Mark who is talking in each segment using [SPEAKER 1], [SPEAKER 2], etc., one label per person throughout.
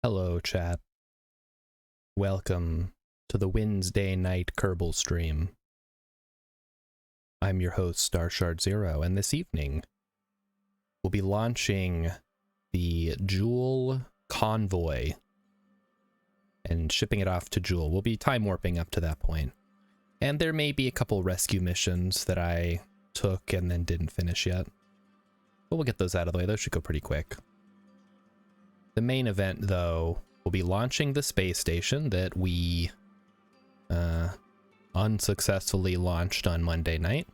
[SPEAKER 1] Hello, chat. Welcome to the Wednesday night Kerbal stream. I'm your host, StarShard0, and this evening we'll be launching the Jewel Convoy and shipping it off to Jewel. We'll be time warping up to that point. And there may be a couple rescue missions that I took and then didn't finish yet. But we'll get those out of the way. Those should go pretty quick. The main event, though, will be launching the space station that we unsuccessfully launched on Monday night.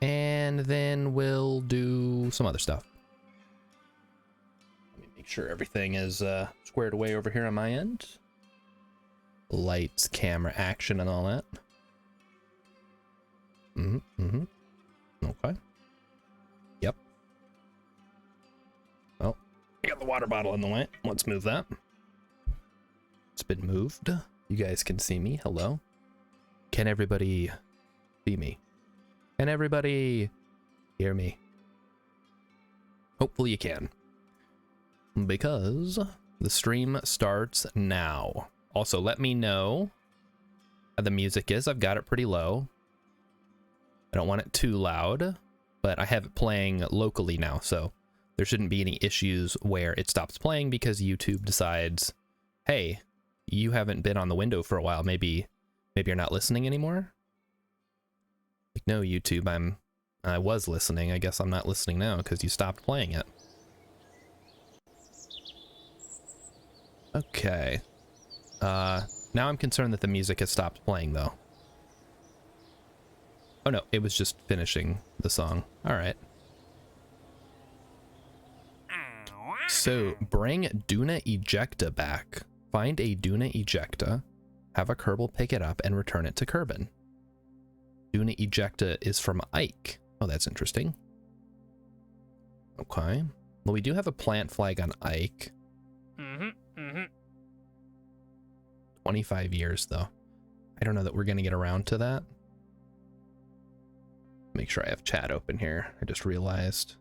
[SPEAKER 1] And then we'll do some other stuff. Let me make sure everything is squared away over here on my end. Lights, camera, action, and all that. Okay. Yep. Well, I got the water bottle in the way. Let's move that. It's been moved. You guys can see me. Hello. Can everybody see me? Can everybody hear me? Hopefully you can. Because the stream starts now. Also, let me know how the music is. I've got it pretty low. I don't want it too loud, but I have it playing locally now, so there shouldn't be any issues where it stops playing because YouTube decides, hey, you haven't been on the window for a while. Maybe you're not listening anymore. Like, no, YouTube, I was listening. I guess I'm not listening now because you stopped playing it. Okay. Now I'm concerned that the music has stopped playing, though. Oh no, it was just finishing the song. All right. So, bring Duna Ejecta back. Find a Duna Ejecta, have a Kerbal pick it up, and return it to Kerbin. Duna Ejecta is from Ike. Oh, that's interesting. Okay. Well, we do have a plant flag on Ike. 25 years, though. I don't know that we're going to get around to that. Make sure I have chat open here. I just realized.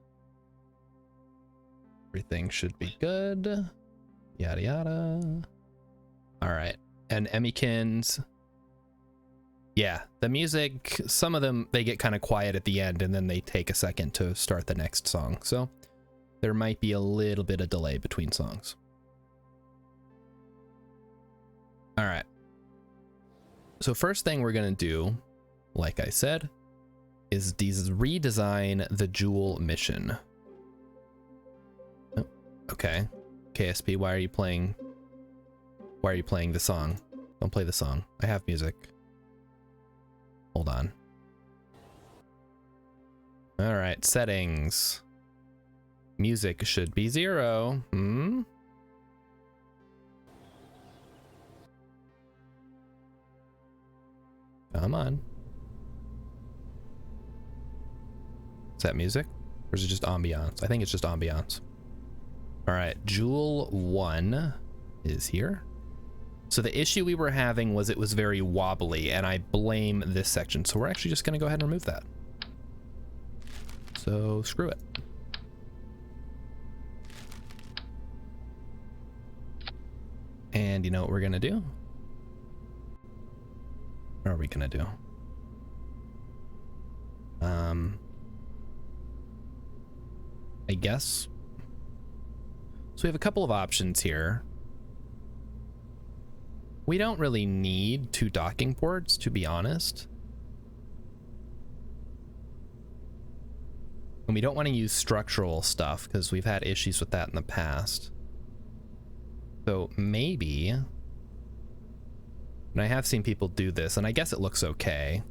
[SPEAKER 1] Everything should be good. Yada yada. All right. And Emmykins. Yeah, the music, some of them, they get kind of quiet at the end and then they take a second to start the next song. So there might be a little bit of delay between songs. All right. So first thing we're going to do, like I said, is redesign the Jewel mission. Oh, okay. KSP, why are you playing the song? Don't play the song. I have music. Hold on. All right, settings. Music should be 0. Come on. Is that music? Or is it just ambiance? I think it's just ambiance. All right, Jewel 1 is here. So the issue we were having was it was very wobbly, and I blame this section. So we're actually just going to go ahead and remove that. So screw it. And you know what we're going to do? What are we going to do? I guess. So we have a couple of options here. We don't really need 2 docking ports, to be honest. And we don't want to use structural stuff because we've had issues with that in the past. So maybe, and I have seen people do this, and I guess it looks okay,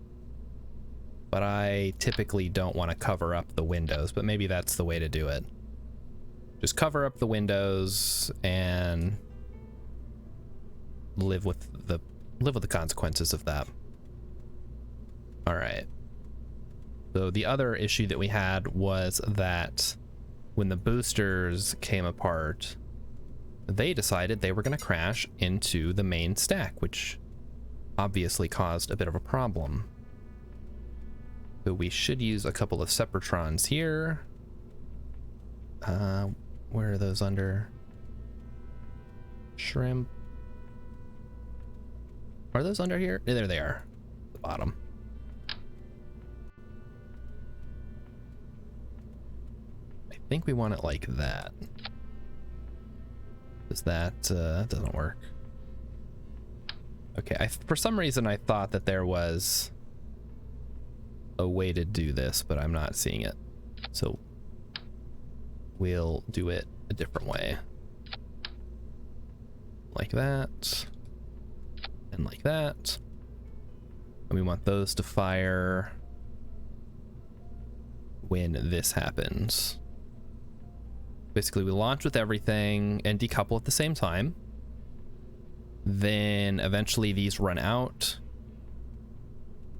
[SPEAKER 1] but I typically don't want to cover up the windows, but maybe that's the way to do it. Just cover up the windows and live with the consequences of that. All right. So the other issue that we had was that when the boosters came apart, they decided they were going to crash into the main stack, which obviously caused a bit of a problem. So we should use a couple of Separatrons here. Where are those under? Shrimp. Are those under here? Yeah, there they are. The bottom. I think we want it like that. Does that doesn't work. Okay, for some reason I thought that there was a way to do this, but I'm not seeing it. So we'll do it a different way. Like that. And like that. And we want those to fire when this happens. Basically, we launch with everything and decouple at the same time. Then eventually these run out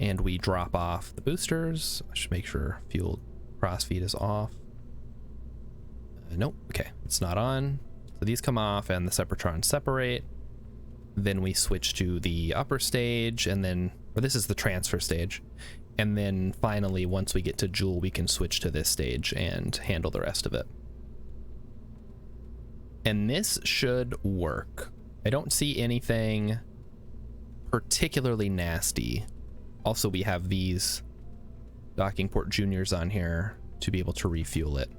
[SPEAKER 1] and we drop off the boosters. I should make sure fuel crossfeed is off. Nope. Okay, it's not on. So these come off and the Separatrons separate. Then we switch to the upper stage, and then, or this is the transfer stage. And then finally, once we get to Joule, we can switch to this stage and handle the rest of it. And this should work. I don't see anything particularly nasty. Also, we have these docking port juniors on here to be able to refuel it.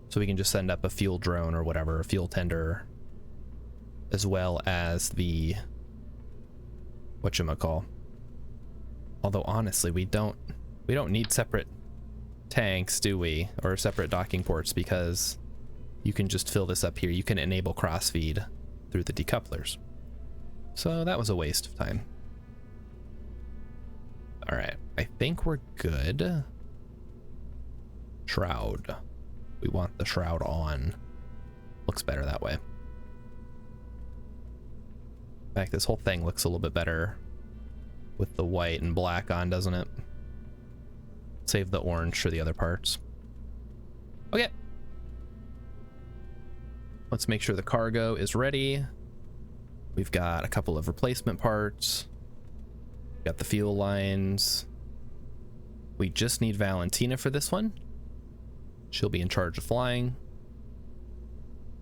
[SPEAKER 1] So we can just send up a fuel drone or whatever, a fuel tender, as well as the whatchamacall. Although honestly, we don't need separate tanks, do we? Or separate docking ports, because you can just fill this up here. You can enable crossfeed through the decouplers. So that was a waste of time. All right, I think we're good. Shroud. We want the shroud on. Looks better that way. In fact, this whole thing looks a little bit better with the white and black on, doesn't it? Save the orange for the other parts. Okay. Let's make sure the cargo is ready. We've got a couple of replacement parts. Got the fuel lines. We just need Valentina for this one. She'll be in charge of flying.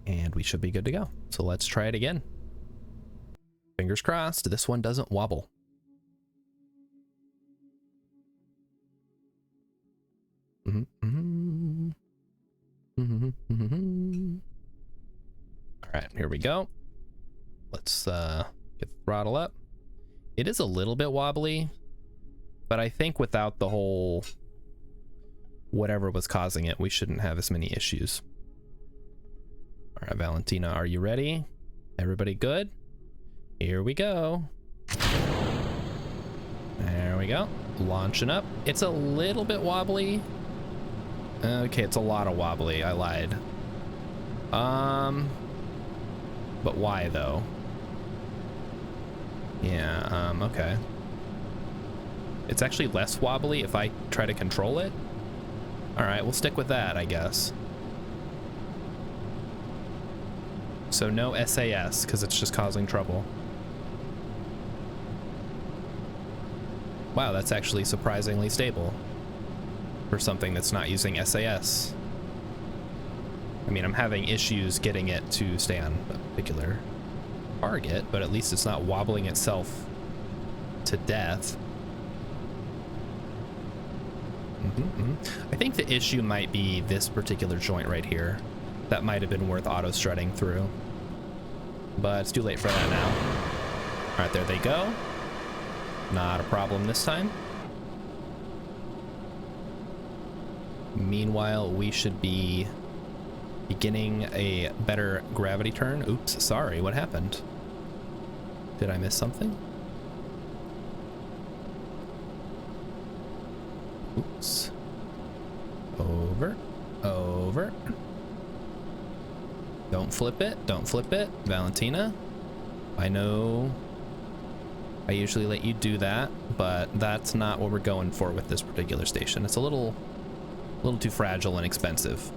[SPEAKER 1] And we should be good to go. So let's try it again. Fingers crossed this one doesn't wobble. All right, here we go. Let's get the throttle up. It is a little bit wobbly, but I think without the whole whatever was causing it, we shouldn't have as many issues. All right, Valentina, are you ready? Everybody good? Here we go. There we go. Launching up. It's a little bit wobbly. Okay, it's a lot of wobbly. I lied. But why though? Yeah, okay. It's actually less wobbly if I try to control it. All right, we'll stick with that, I guess. So no SAS, because it's just causing trouble. Wow, that's actually surprisingly stable for something that's not using SAS. I mean, I'm having issues getting it to stay on a particular target, but at least it's not wobbling itself to death. I think the issue might be this particular joint right here. That might have been worth auto strutting through, but it's too late for that now. All right, there they go. Not a problem this time. Meanwhile, we should be beginning a better gravity turn. Oops, sorry, what happened? Did I miss something? Oops. Over, over. Don't flip it, don't flip it. Valentina, I know I usually let you do that, but that's not what we're going for with this particular station. It's a little too fragile and expensive.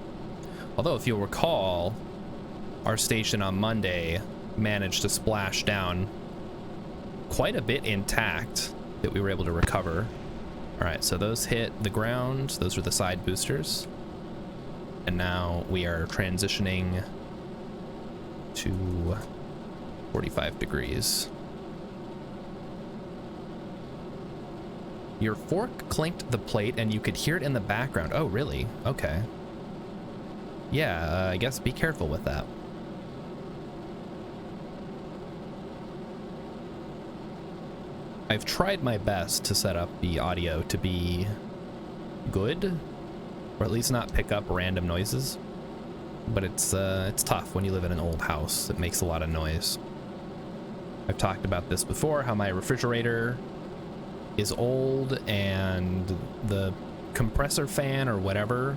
[SPEAKER 1] Although, if you'll recall, our station on Monday managed to splash down quite a bit intact that we were able to recover. All right, so those hit the ground. Those are the side boosters. And now we are transitioning to 45 degrees. Your fork clinked the plate and you could hear it in the background. Oh, really? Okay. Yeah, I guess be careful with that. I've tried my best to set up the audio to be good, or at least not pick up random noises. But it's tough when you live in an old house. It makes a lot of noise. I've talked about this before, how my refrigerator is old and the compressor fan or whatever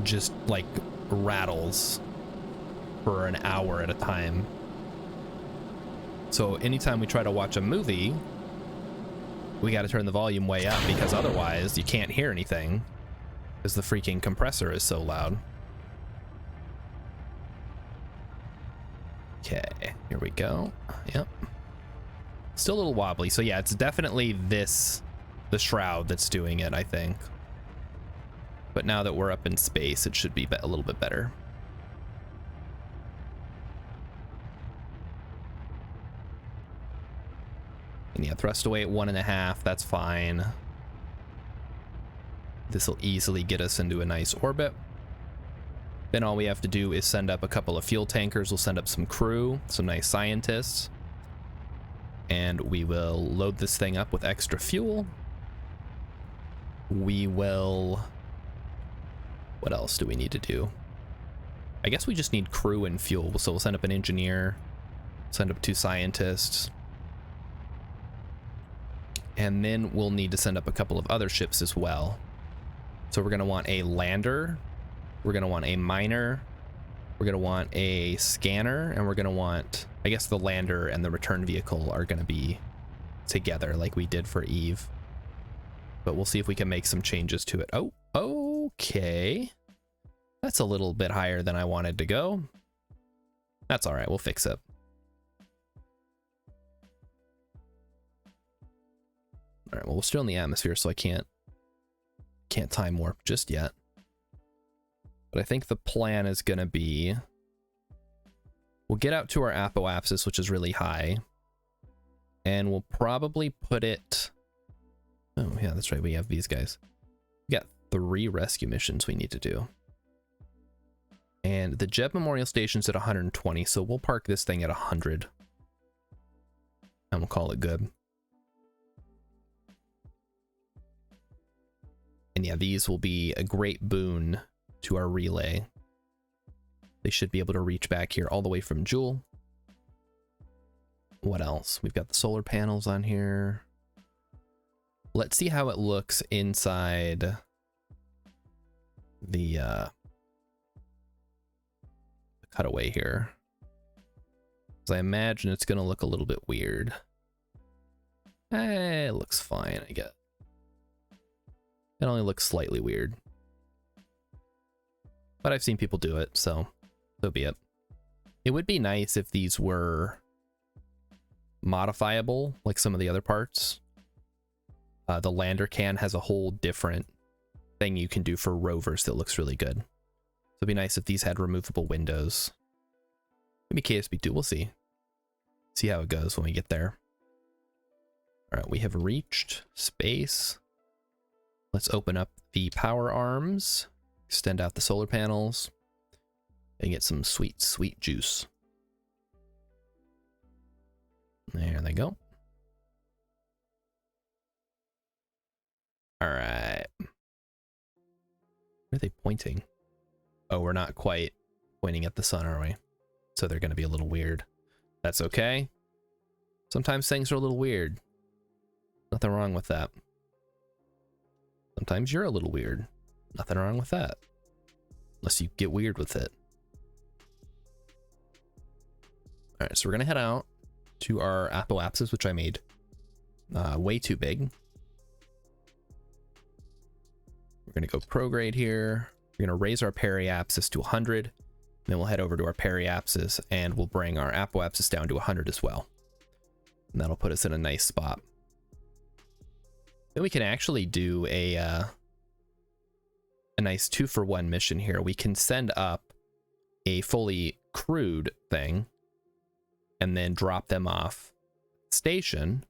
[SPEAKER 1] just like rattles for an hour at a time. So anytime we try to watch a movie, we got to turn the volume way up because otherwise you can't hear anything because the freaking compressor is so loud. Okay, here we go. Yep. Still a little wobbly. So yeah, it's definitely the shroud that's doing it, I think. But now that we're up in space, it should be a little bit better. And yeah, thrust away at 1.5, that's fine. This will easily get us into a nice orbit. Then all we have to do is send up a couple of fuel tankers. We'll send up some crew, some nice scientists. And we will load this thing up with extra fuel. We will... What else do we need to do? I guess we just need crew and fuel. So we'll send up an engineer, send up 2 scientists. And then we'll need to send up a couple of other ships as well. So we're going to want a lander. We're going to want a miner. We're going to want a scanner. And we're going to want, I guess the lander and the return vehicle are going to be together like we did for Eve. But we'll see if we can make some changes to it. Oh, okay. That's a little bit higher than I wanted to go. That's all right. We'll fix it. All right, well, we're still in the atmosphere, so I can't time warp just yet. But I think the plan is going to be... We'll get out to our apoapsis, which is really high. And we'll probably put it... Oh, yeah, that's right. We have these guys. We got 3 rescue missions we need to do. And the Jeb Memorial Station's at 120, so we'll park this thing at 100. And we'll call it good. And yeah, these will be a great boon to our relay. They should be able to reach back here all the way from Joule. What else? We've got the solar panels on here. Let's see how it looks inside the cutaway here. Because I imagine it's going to look a little bit weird. It looks fine, I guess. It only looks slightly weird. But I've seen people do it, so be it. It would be nice if these were modifiable, like some of the other parts. The lander can has a whole different thing you can do for rovers that looks really good. So it'd be nice if these had removable windows. Maybe KSB2, we'll see. See how it goes when we get there. All right, we have reached space. Let's open up the power arms, extend out the solar panels, and get some sweet, sweet juice. There they go. All right. Where are they pointing? Oh, we're not quite pointing at the sun, are we? So they're going to be a little weird. That's okay. Sometimes things are a little weird. Nothing wrong with that. Sometimes you're a little weird. Nothing wrong with that. Unless you get weird with it. All right, so we're going to head out to our apoapsis, which I made way too big. We're going to go prograde here. We're going to raise our periapsis to 100. And then we'll head over to our periapsis and we'll bring our apoapsis down to 100 as well. And that'll put us in a nice spot. Then we can actually do a nice 2-for-1 mission here. We can send up a fully crewed thing and then drop them off station,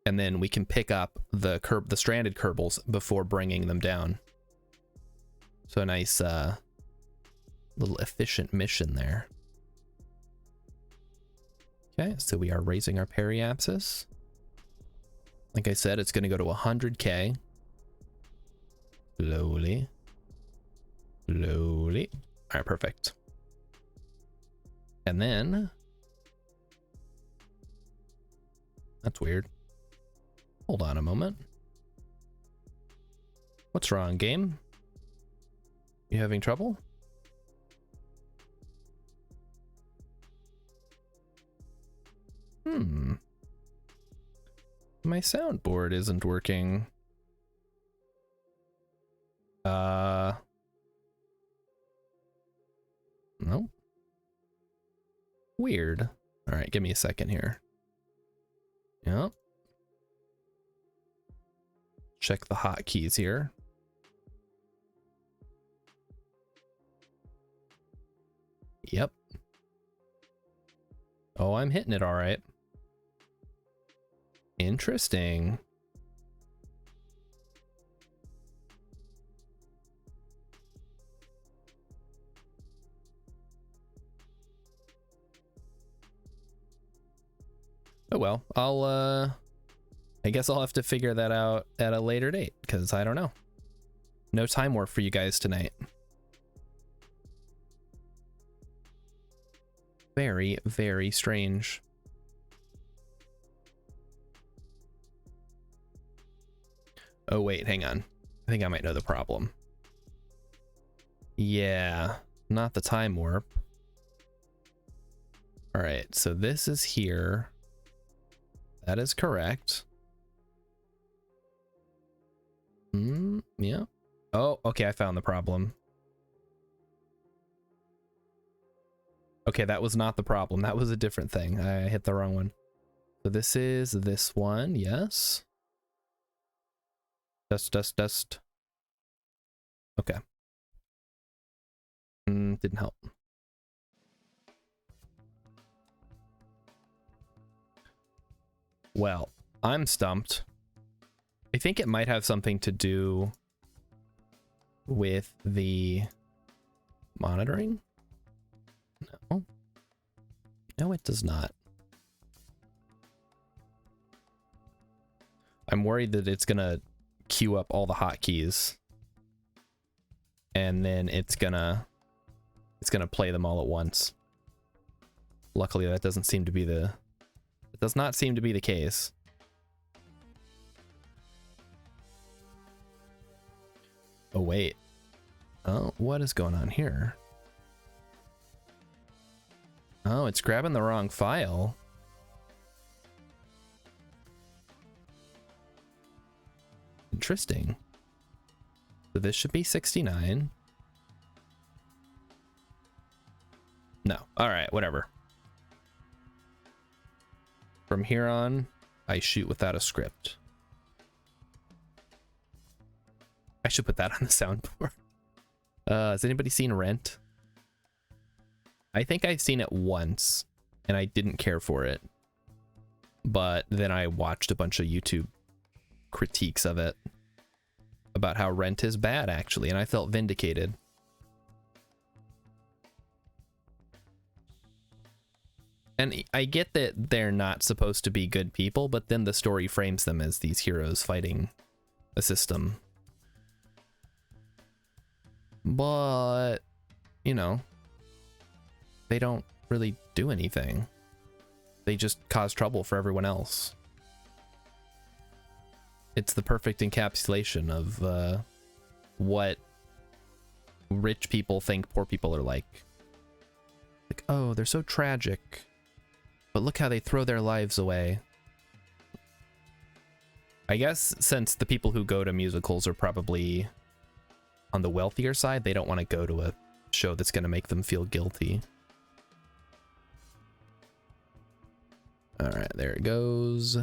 [SPEAKER 1] and then we can pick up the stranded Kerbals before bringing them down. So a nice little efficient mission there. Okay, so we are raising our periapsis. Like I said, it's going to go to 100k. Slowly. Slowly. All right, perfect. And then... That's weird. Hold on a moment. What's wrong, game? You having trouble? My soundboard isn't working. No. Weird. All right, give me a second here. Yep. Check the hotkeys here. Yep. Oh, I'm hitting it all right. Interesting. Oh well, I guess I'll have to figure that out at a later date, because I don't know. No time warp for you guys tonight. Very, very strange. Oh wait, hang on. I think I might know the problem. Yeah, not the time warp. All right, so this is here. That is correct. Yeah. Oh, okay, I found the problem. Okay, that was not the problem. That was a different thing. I hit the wrong one. So this is this one, yes. Dust. Okay. Didn't help. Well, I'm stumped. I think it might have something to do with the monitoring. No. No, it does not. I'm worried that it's gonna queue up all the hotkeys, and then it's gonna play them all at once. Luckily, that doesn't seem to be the... It does not seem to be the case. Oh, wait. Oh, what is going on here? Oh, it's grabbing the wrong file. Interesting. So this should be 69. No. All right, whatever. From here on, I shoot without a script. I should put that on the soundboard. Has anybody seen Rent? I think I've seen it once, and I didn't care for it. But then I watched a bunch of YouTube critiques of it about how Rent is bad, actually, and I felt vindicated. And I get that they're not supposed to be good people, but then the story frames them as these heroes fighting a system. But, you know, they don't really do anything. They just cause trouble for everyone else. It's the perfect encapsulation of what rich people think poor people are like. Like, oh, they're so tragic, but look how they throw their lives away. I guess since the people who go to musicals are probably on the wealthier side, they don't want to go to a show that's going to make them feel guilty. All right, there it goes.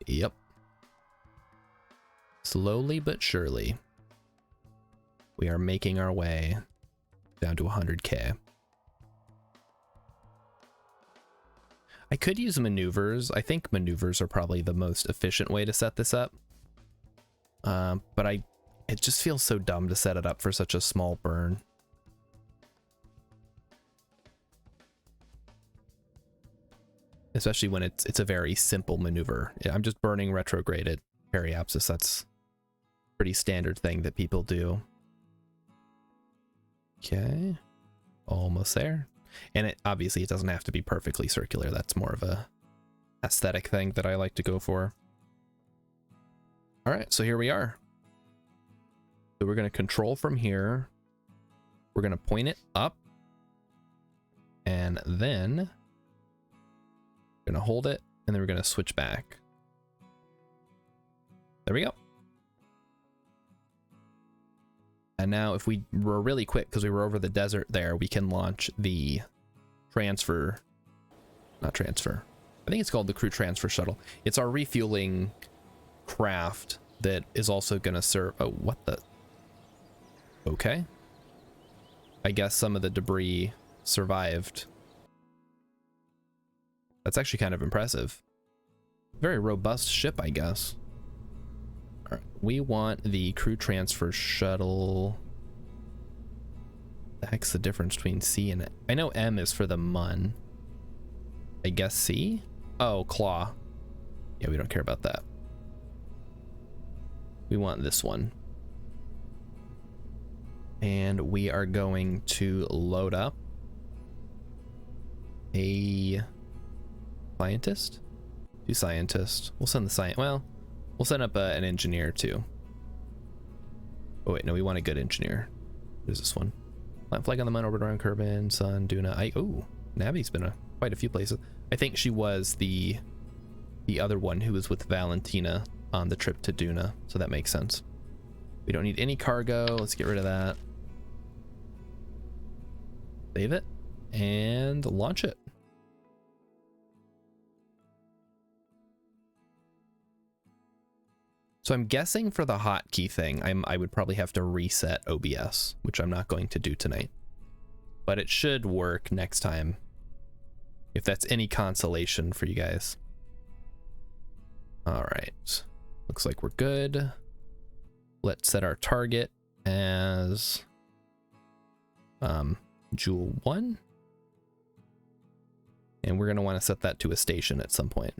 [SPEAKER 1] Yep. Slowly but surely, we are making our way down to 100k. I could use maneuvers. I think maneuvers are probably the most efficient way to set this up. But it just feels so dumb to set it up for such a small burn. Especially when it's a very simple maneuver. I'm just burning retrograde at periapsis. That's a pretty standard thing that people do. Okay, almost there. And it obviously it doesn't have to be perfectly circular. That's more of a aesthetic thing that I like to go for. All right, so here we are. So we're going to control from here. We're going to point it up. And then we're going to hold it, and then we're going to switch back. There we go. And now if we were really quick, because we were over the desert there, we can launch the transfer, not transfer. I think it's called the crew transfer shuttle. It's our refueling craft that is also going to serve. Oh, what the? Okay. I guess some of the debris survived. That's actually kind of impressive. Very robust ship, I guess. All right, we want the crew transfer shuttle. The heck's the difference between C and I know M is for the MUN. I guess C? Oh, claw. Yeah, we don't care about that. We want this one. And we are going to load up a scientist? 2 scientists. We'll send the science. Well, we'll send up an engineer too. Oh wait, no, we want a good engineer. Who's this one? Plant flag on the MUN, orbit around Kerbal, Sun, Duna. Oh, Navi's been quite a few places. I think she was the other one who was with Valentina on the trip to Duna, so that makes sense. We don't need any cargo. Let's get rid of that. Save it and launch it. So I'm guessing for the hotkey thing, I would probably have to reset OBS, which I'm not going to do tonight. But it should work next time, if that's any consolation for you guys. All right, looks like we're good. Let's set our target as Joule 1. And we're gonna wanna set that to a station at some point.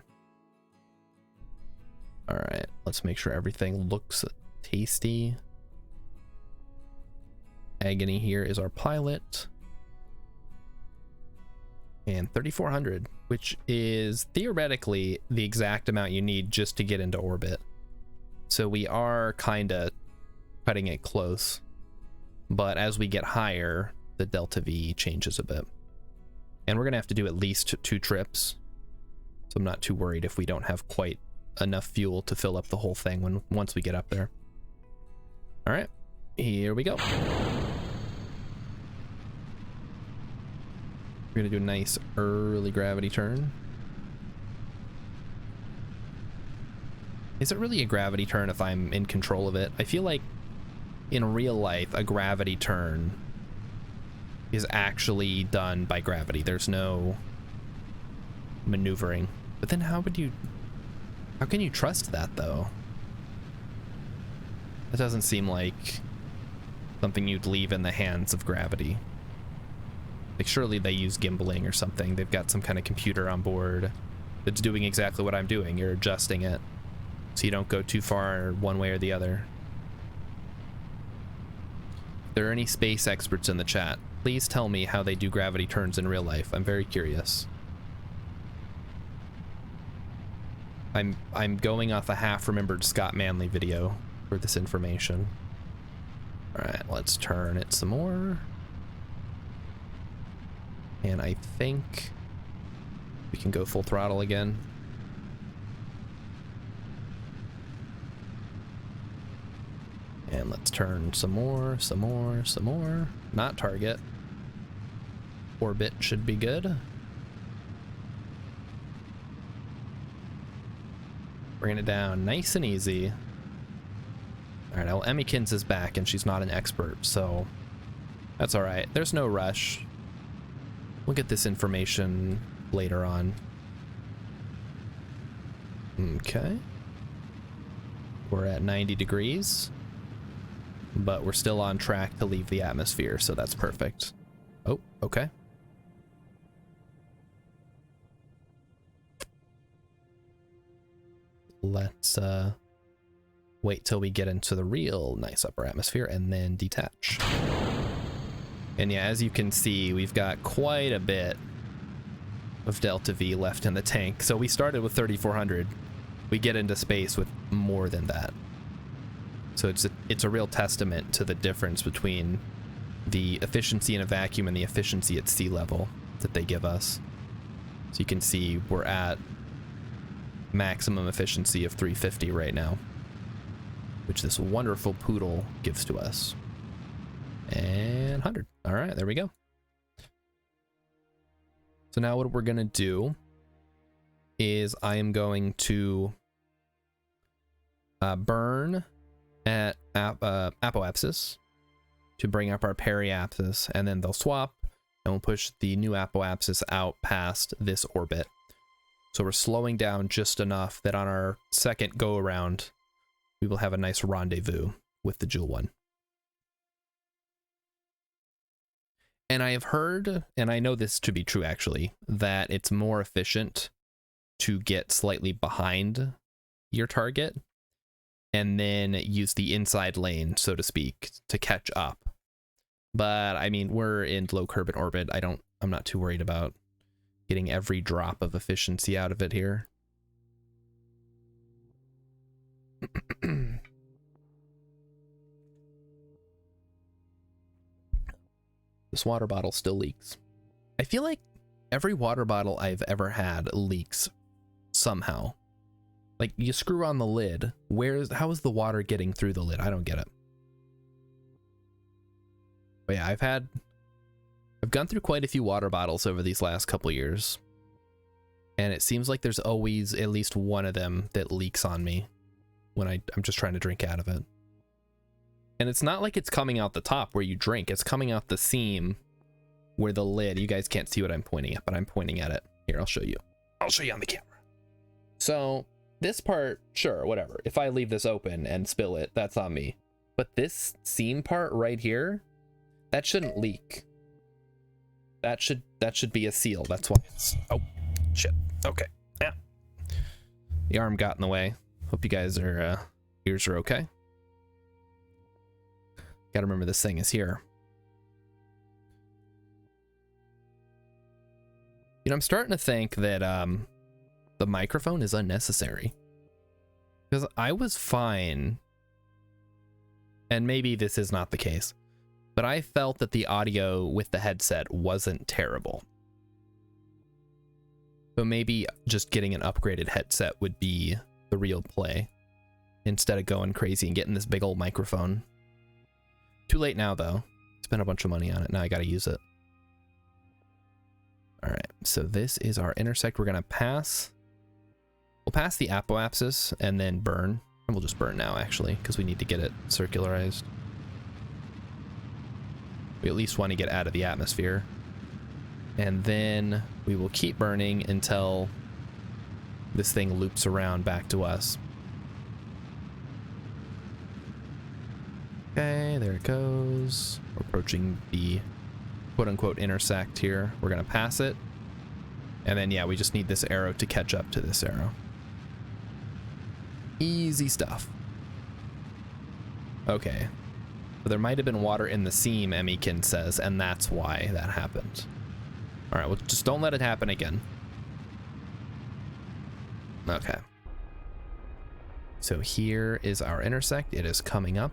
[SPEAKER 1] All right, let's make sure everything looks tasty. Agony here is our pilot. And 3,400, which is theoretically the exact amount you need just to get into orbit. So we are kind of cutting it close. But as we get higher, the delta V changes a bit. And we're going to have to do at least 2 trips. So I'm not too worried if we don't have quite enough fuel to fill up the whole thing once we get up there. All right, here we go. We're gonna do a nice early gravity turn. Is it really a gravity turn if I'm in control of it? I feel like in real life, a gravity turn is actually done by gravity. There's no maneuvering. But then how can you trust that though? That doesn't seem like something you'd leave in the hands of gravity. Like surely they use gimbaling or something. They've got some kind of computer on board that's doing exactly what I'm doing. You're adjusting it so you don't go too far one way or the other. If there are any space experts in the chat, please tell me how they do gravity turns in real life. I'm very curious. I'm going off a half-remembered Scott Manley video for this information. All right, let's turn it some more. And I think we can go full throttle again. And let's turn some more, some more, some more. Not target. Orbit should be good. Bringing it down nice and easy. All right, well, Emmykins is back and she's not an expert, so that's all right. There's no rush. We'll get this information later on. Okay. We're at 90 degrees, but we're still on track to leave the atmosphere, so that's perfect. Oh, okay. Let's wait till we get into the real nice upper atmosphere and then detach. And yeah, as you can see, we've got quite a bit of delta V left in the tank. So we started with 3,400. We get into space with more than that. So it's a real testament to the difference between the efficiency in a vacuum and the efficiency at sea level that they give us. So you can see we're at maximum efficiency of 350 right now, which this wonderful poodle gives to us. And 100. All right, there we go. So now what we're going to do is I am going to burn at apoapsis to bring up our periapsis, and then they'll swap, and we'll push the new apoapsis out past this orbit. So we're slowing down just enough that on our second go around, we will have a nice rendezvous with the Joule 1. And I have heard, and I know this to be true actually, that it's more efficient to get slightly behind your target and then use the inside lane, so to speak, to catch up. But I mean, we're in low Kerbal orbit. I'm not too worried about getting every drop of efficiency out of it here. This water bottle still leaks. I feel like every water bottle I've ever had leaks somehow. Like, you screw on the lid. How is the water getting through the lid? I don't get it. But yeah, I've gone through quite a few water bottles over these last couple years, and it seems like there's always at least one of them that leaks on me when I'm just trying to drink out of it. And it's not like it's coming out the top where you drink. It's coming out the seam where the lid, you guys can't see what I'm pointing at, but I'm pointing at it. Here, I'll show you. I'll show you on the camera. So this part, sure, whatever. If I leave this open and spill it, that's on me. But this seam part right here, that shouldn't leak. That should be a seal. That's why it's, oh, shit. Okay. Yeah. The arm got in the way. Hope you guys are, ears are okay. Gotta remember this thing is here. You know, I'm starting to think that the microphone is unnecessary. Because I was fine, and maybe this is not the case, but I felt that the audio with the headset wasn't terrible. So maybe just getting an upgraded headset would be the real play, instead of going crazy and getting this big old microphone. Too late now, though. Spent a bunch of money on it. Now I gotta use it. All right, so this is our intersect. We're gonna pass. We'll pass the apoapsis and then burn. And we'll just burn now, actually, because we need to get it circularized. We at least want to get out of the atmosphere. And then we will keep burning until this thing loops around back to us. Okay, there it goes. We're approaching the quote-unquote intersect here. We're going to pass it. And then, yeah, we just need this arrow to catch up to this arrow. Easy stuff. Okay. So there might have been water in the seam, Emmykin says, and that's why that happened. All right, well, just don't let it happen again. Okay. So here is our intersect. It is coming up.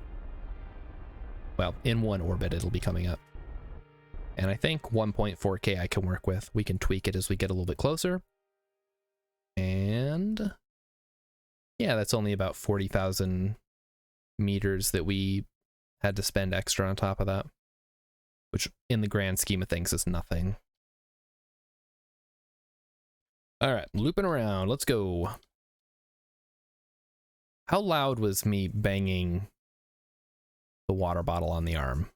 [SPEAKER 1] Well, in one orbit, it'll be coming up. And I think 1.4K I can work with. We can tweak it as we get a little bit closer. And yeah, that's only about 40,000 meters that we had to spend extra on top of that, which in the grand scheme of things is nothing. All right, looping around. Let's go. How loud was me banging the water bottle on the arm?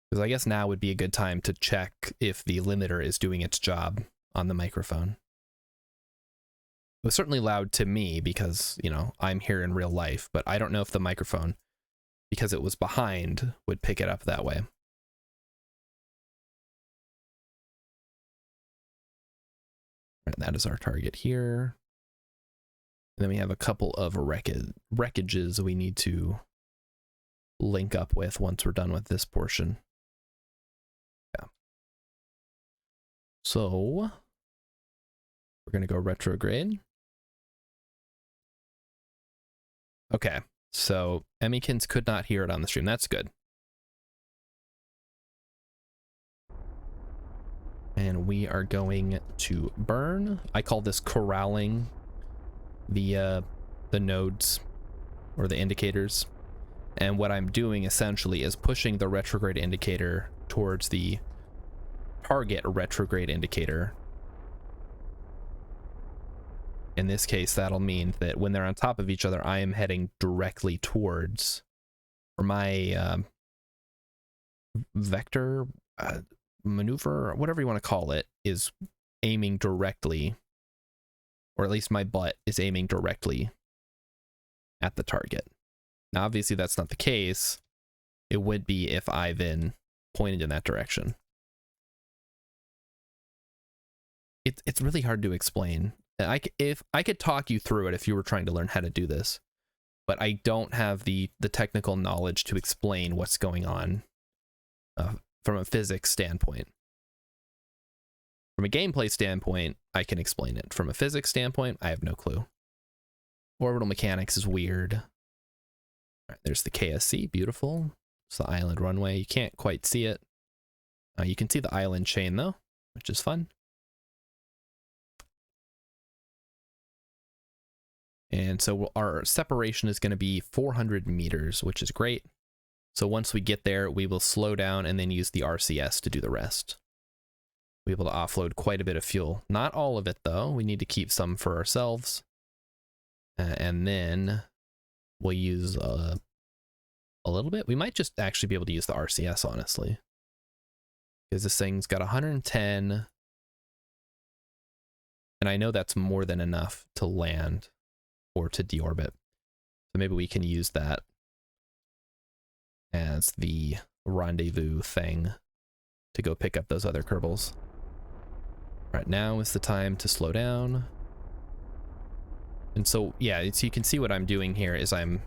[SPEAKER 1] Because I guess now would be a good time to check if the limiter is doing its job on the microphone. was certainly loud to me because, you know, I'm here in real life, but I don't know if the microphone, because it was behind, would pick it up that way. And that is our target here. And then we have a couple of wreckages we need to link up with once we're done with this portion. Yeah. So we're going to go retrograde. Okay. So Emmykins could not hear it on the stream. That's good. And we are going to burn. I call this corralling the nodes or the indicators. And what I'm doing essentially is pushing the retrograde indicator towards the target retrograde indicator. In this case, that'll mean that when they're on top of each other, I am heading directly towards, or my vector maneuver, whatever you want to call it, is aiming directly, or at least my butt is aiming directly at the target. Now, obviously, that's not the case. It would be if I then pointed in that direction. It's really hard to explain. If I could talk you through it if you were trying to learn how to do this, but I don't have the technical knowledge to explain what's going on from a physics standpoint. From a gameplay standpoint, I can explain it. From a physics standpoint, I have no clue. Orbital mechanics is weird. All right, there's the KSC, beautiful. It's the island runway. You can't quite see it. You can see the island chain though, which is fun. And so our separation is going to be 400 meters, which is great. So once we get there, we will slow down and then use the RCS to do the rest. We'll be able to offload quite a bit of fuel. Not all of it, though. We need to keep some for ourselves. And then we'll use a little bit. We might just actually be able to use the RCS, honestly. Because this thing's got 110. And I know that's more than enough to land or to deorbit. So maybe we can use that as the rendezvous thing to go pick up those other Kerbals. Right now is the time to slow down. And so, yeah, so you can see what I'm doing here is I'm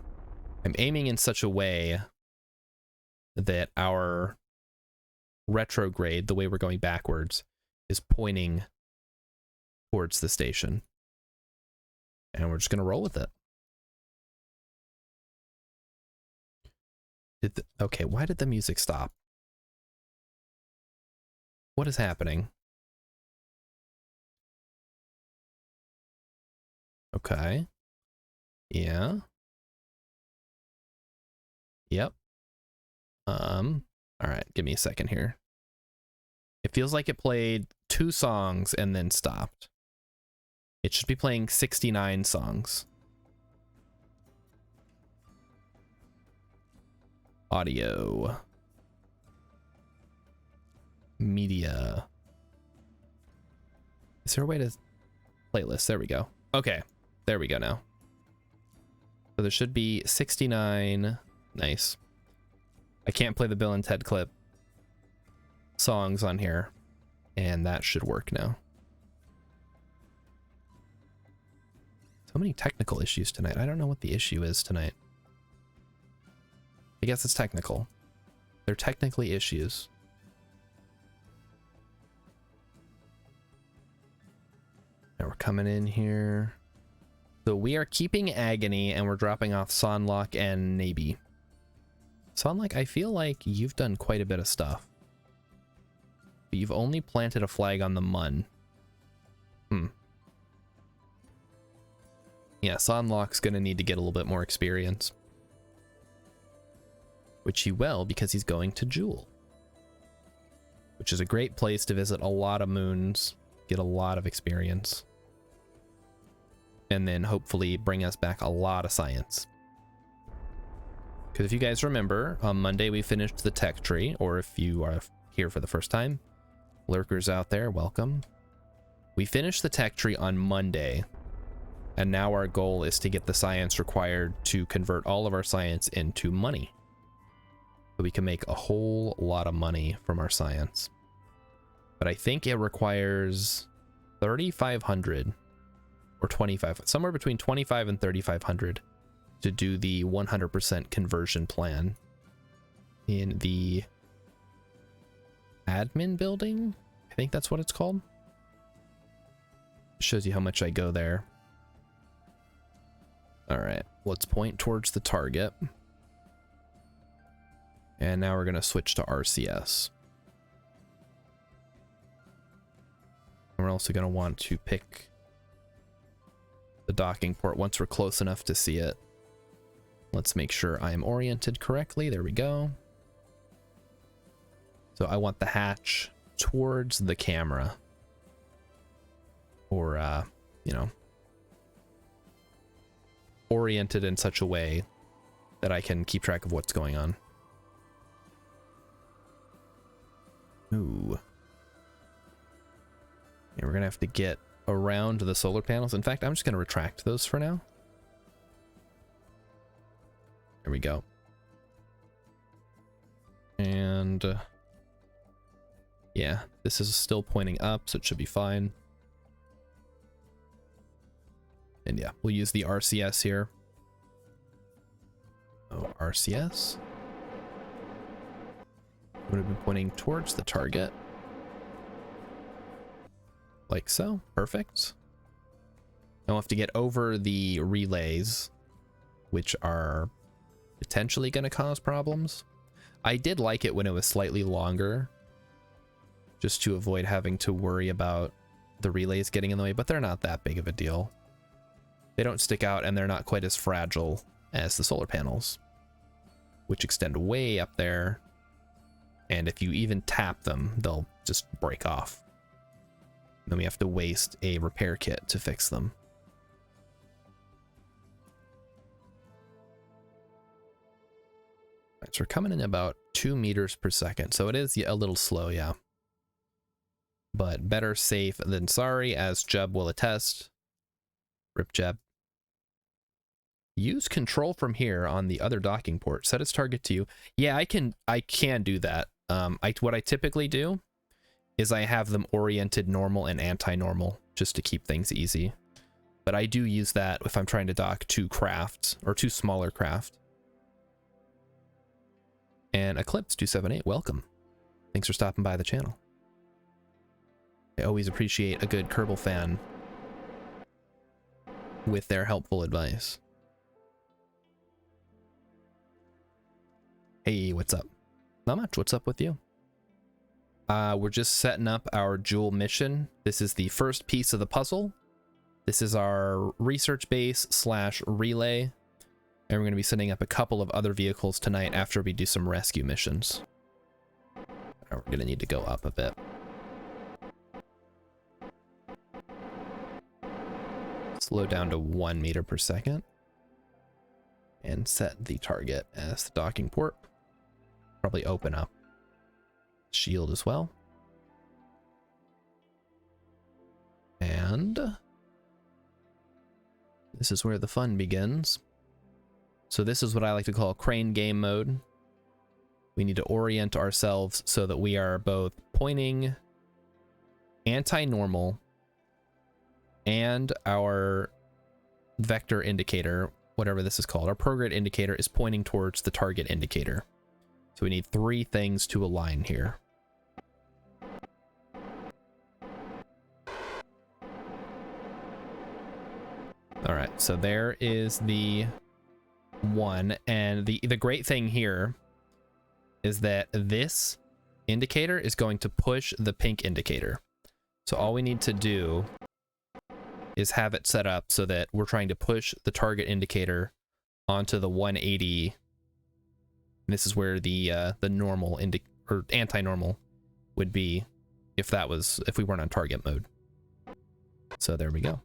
[SPEAKER 1] aiming in such a way that our retrograde, the way we're going backwards, is pointing towards the station. And we're just going to roll with it. Okay, why did the music stop? What is happening? Okay. Yeah. Yep. All right, give me a second here. It feels like it played 2 songs and then stopped. It should be playing 69 songs. Audio. Media. Is there a way to playlist? There we go. Okay, there we go now. So there should be 69. Nice. I can't play the Bill and Ted clip songs on here, and that should work now. So many technical issues tonight. I don't know what the issue is tonight. I guess it's technical. They're technically issues. Now we're coming in here. So we are keeping Agony and we're dropping off Sonlock and Nabi. Sonlock, I feel like you've done quite a bit of stuff. But you've only planted a flag on the Mun. Yeah, Sonlock's gonna need to get a little bit more experience. Which he will, because he's going to Jewel. Which is a great place to visit a lot of moons, get a lot of experience. And then hopefully bring us back a lot of science. Because if you guys remember, on Monday we finished the tech tree, or if you are here for the first time, lurkers out there, welcome. We finished the tech tree on Monday, And now our goal is to get the science required to convert all of our science into money. So we can make a whole lot of money from our science. But I think it requires 3,500 or 25, somewhere between 25 and 3,500 to do the 100% conversion plan in the admin building. I think that's what it's called. Shows you how much I go there. All right, let's point towards the target. And now we're going to switch to RCS. And we're also going to want to pick the docking port once we're close enough to see it. Let's make sure I am oriented correctly. There we go. So I want the hatch towards the camera. Or, you know, oriented in such a way that I can keep track of what's going on. Ooh. Yeah, we're gonna have to get around the solar panels. In fact, I'm just gonna retract those for now. There we go. And yeah, this is still pointing up, so it should be fine. And yeah, we'll use the RCS here. Oh, RCS. Would have been pointing towards the target. Like so. Perfect. Now we'll have to get over the relays, which are potentially going to cause problems. I did like it when it was slightly longer, just to avoid having to worry about the relays getting in the way, but they're not that big of a deal. They don't stick out, and they're not quite as fragile as the solar panels, which extend way up there. And if you even tap them, they'll just break off. Then we have to waste a repair kit to fix them. All right, so we're coming in about 2 meters per second. So it is a little slow, yeah. But better safe than sorry, as Jeb will attest. Rip Jeb. Use control from here on the other docking port. Set its target to you. Yeah, I can do that. What I typically do is I have them oriented normal and anti-normal just to keep things easy. But I do use that if I'm trying to dock 2 craft or 2 smaller craft. And Eclipse 278, welcome. Thanks for stopping by the channel. I always appreciate a good Kerbal fan with their helpful advice. Hey, what's up? Not much. What's up with you? We're just setting up our Joule mission. This is the first piece of the puzzle. This is our research base / relay. And we're going to be setting up a couple of other vehicles tonight after we do some rescue missions. We're going to need to go up a bit. Slow down to 1 meter per second. And set the target as the docking port. Probably open up shield as well. And this is where the fun begins. So this is what I like to call crane game mode. We need to orient ourselves so that we are both pointing anti-normal and our vector indicator, whatever this is called, our prograde indicator is pointing towards the target indicator. So we need 3 things to align here. All right, so there is the one, and the great thing here is that this indicator is going to push the pink indicator. So all we need to do is have it set up so that we're trying to push the target indicator onto the 180. And this is where the normal or anti-normal would be if we weren't on target mode. So there we go.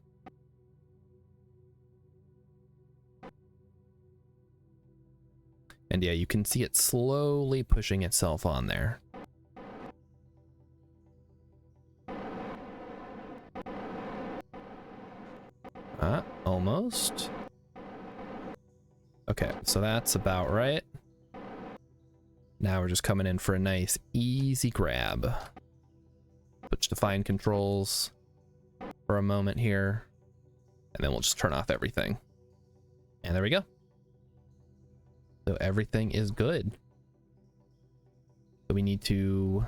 [SPEAKER 1] And yeah, you can see it slowly pushing itself on there. Almost. Okay, so that's about right. Now we're just coming in for a nice easy grab. Switch to fine controls for a moment here, and then we'll just turn off everything. And there we go. So everything is good. So we need to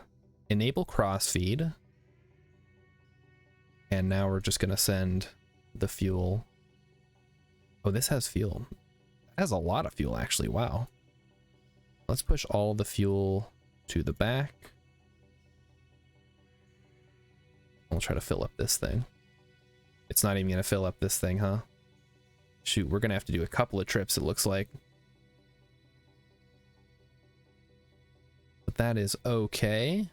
[SPEAKER 1] enable crossfeed. And now we're just gonna send the fuel. Oh, this has fuel. It has a lot of fuel actually, wow. Let's push all the fuel to the back. We'll try to fill up this thing. It's not even gonna fill up this thing, huh? Shoot, we're gonna have to do a couple of trips, it looks like. But that is okay.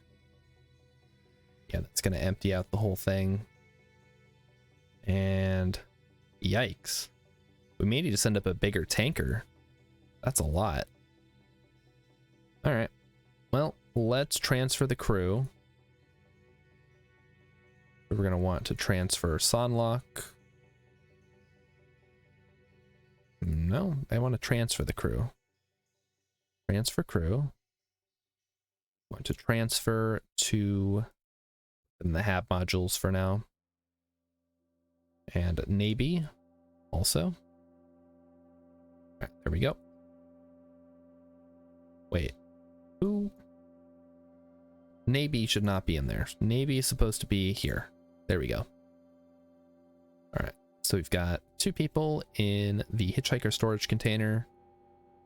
[SPEAKER 1] Yeah, that's gonna empty out the whole thing. And yikes. We may need to send up a bigger tanker. That's a lot. Alright. Well, let's transfer the crew. We're going to want to transfer Sonlock. No, I want to transfer the crew. Transfer crew. Want to transfer to the hab modules for now. And Navy also. All right, there we go. Wait. Who? Navy should not be in there. Navy is supposed to be here. There we go. All right. So we've got 2 people in the hitchhiker storage container.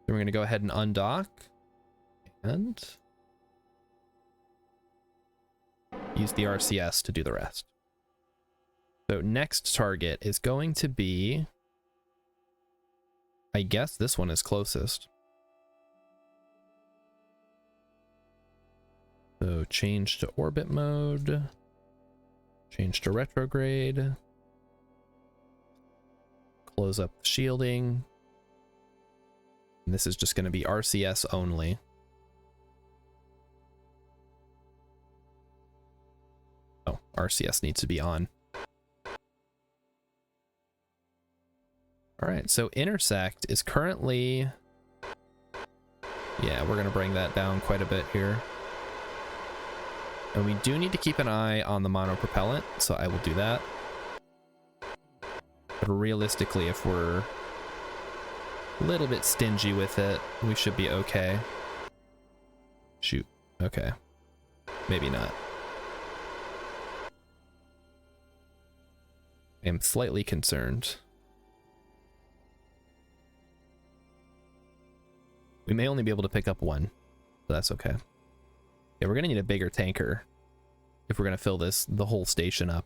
[SPEAKER 1] Then we're going to go ahead and undock and use the RCS to do the rest. So next target is going to be, I guess this one is closest. So change to orbit mode, change to retrograde, close up the shielding. And this is just going to be RCS only. Oh, RCS needs to be on. All right, so intersect is currently, yeah, we're going to bring that down quite a bit here. And we do need to keep an eye on the monopropellant, so I will do that. But realistically, if we're a little bit stingy with it, we should be okay. Shoot, okay. Maybe not. I am slightly concerned. We may only be able to pick up 1, but that's okay. Yeah, we're gonna need a bigger tanker if we're gonna fill the whole station up.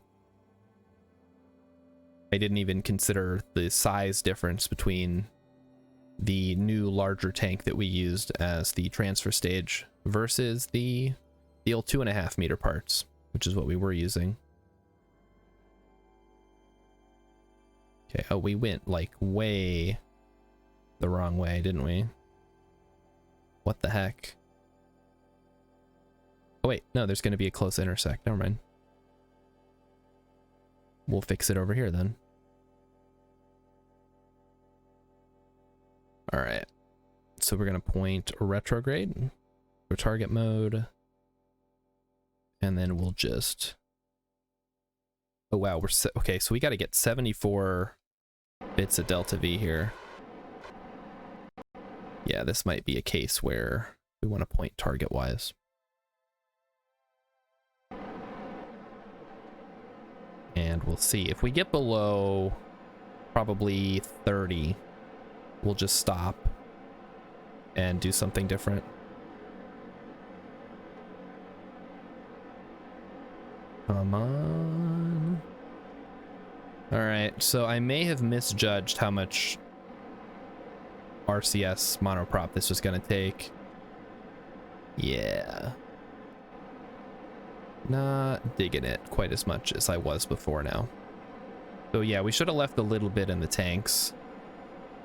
[SPEAKER 1] I didn't even consider the size difference between the new larger tank that we used as the transfer stage versus the old 2.5 meter parts, which is what we were using. Okay, oh, we went like way the wrong way, didn't we? What the heck? Oh wait, no, there's going to be a close intersect. Never mind. We'll fix it over here then. All right. So we're going to point retrograde for target mode. And then we'll just... Oh wow, okay, so we got to get 74 bits of delta V here. Yeah, this might be a case where we want to point target wise. And we'll see. If we get below probably 30, we'll just stop and do something different. Come on. All right, so I may have misjudged how much RCS monoprop this was going to take. Yeah. Not digging it quite as much as I was before now. So yeah, we should have left a little bit in the tanks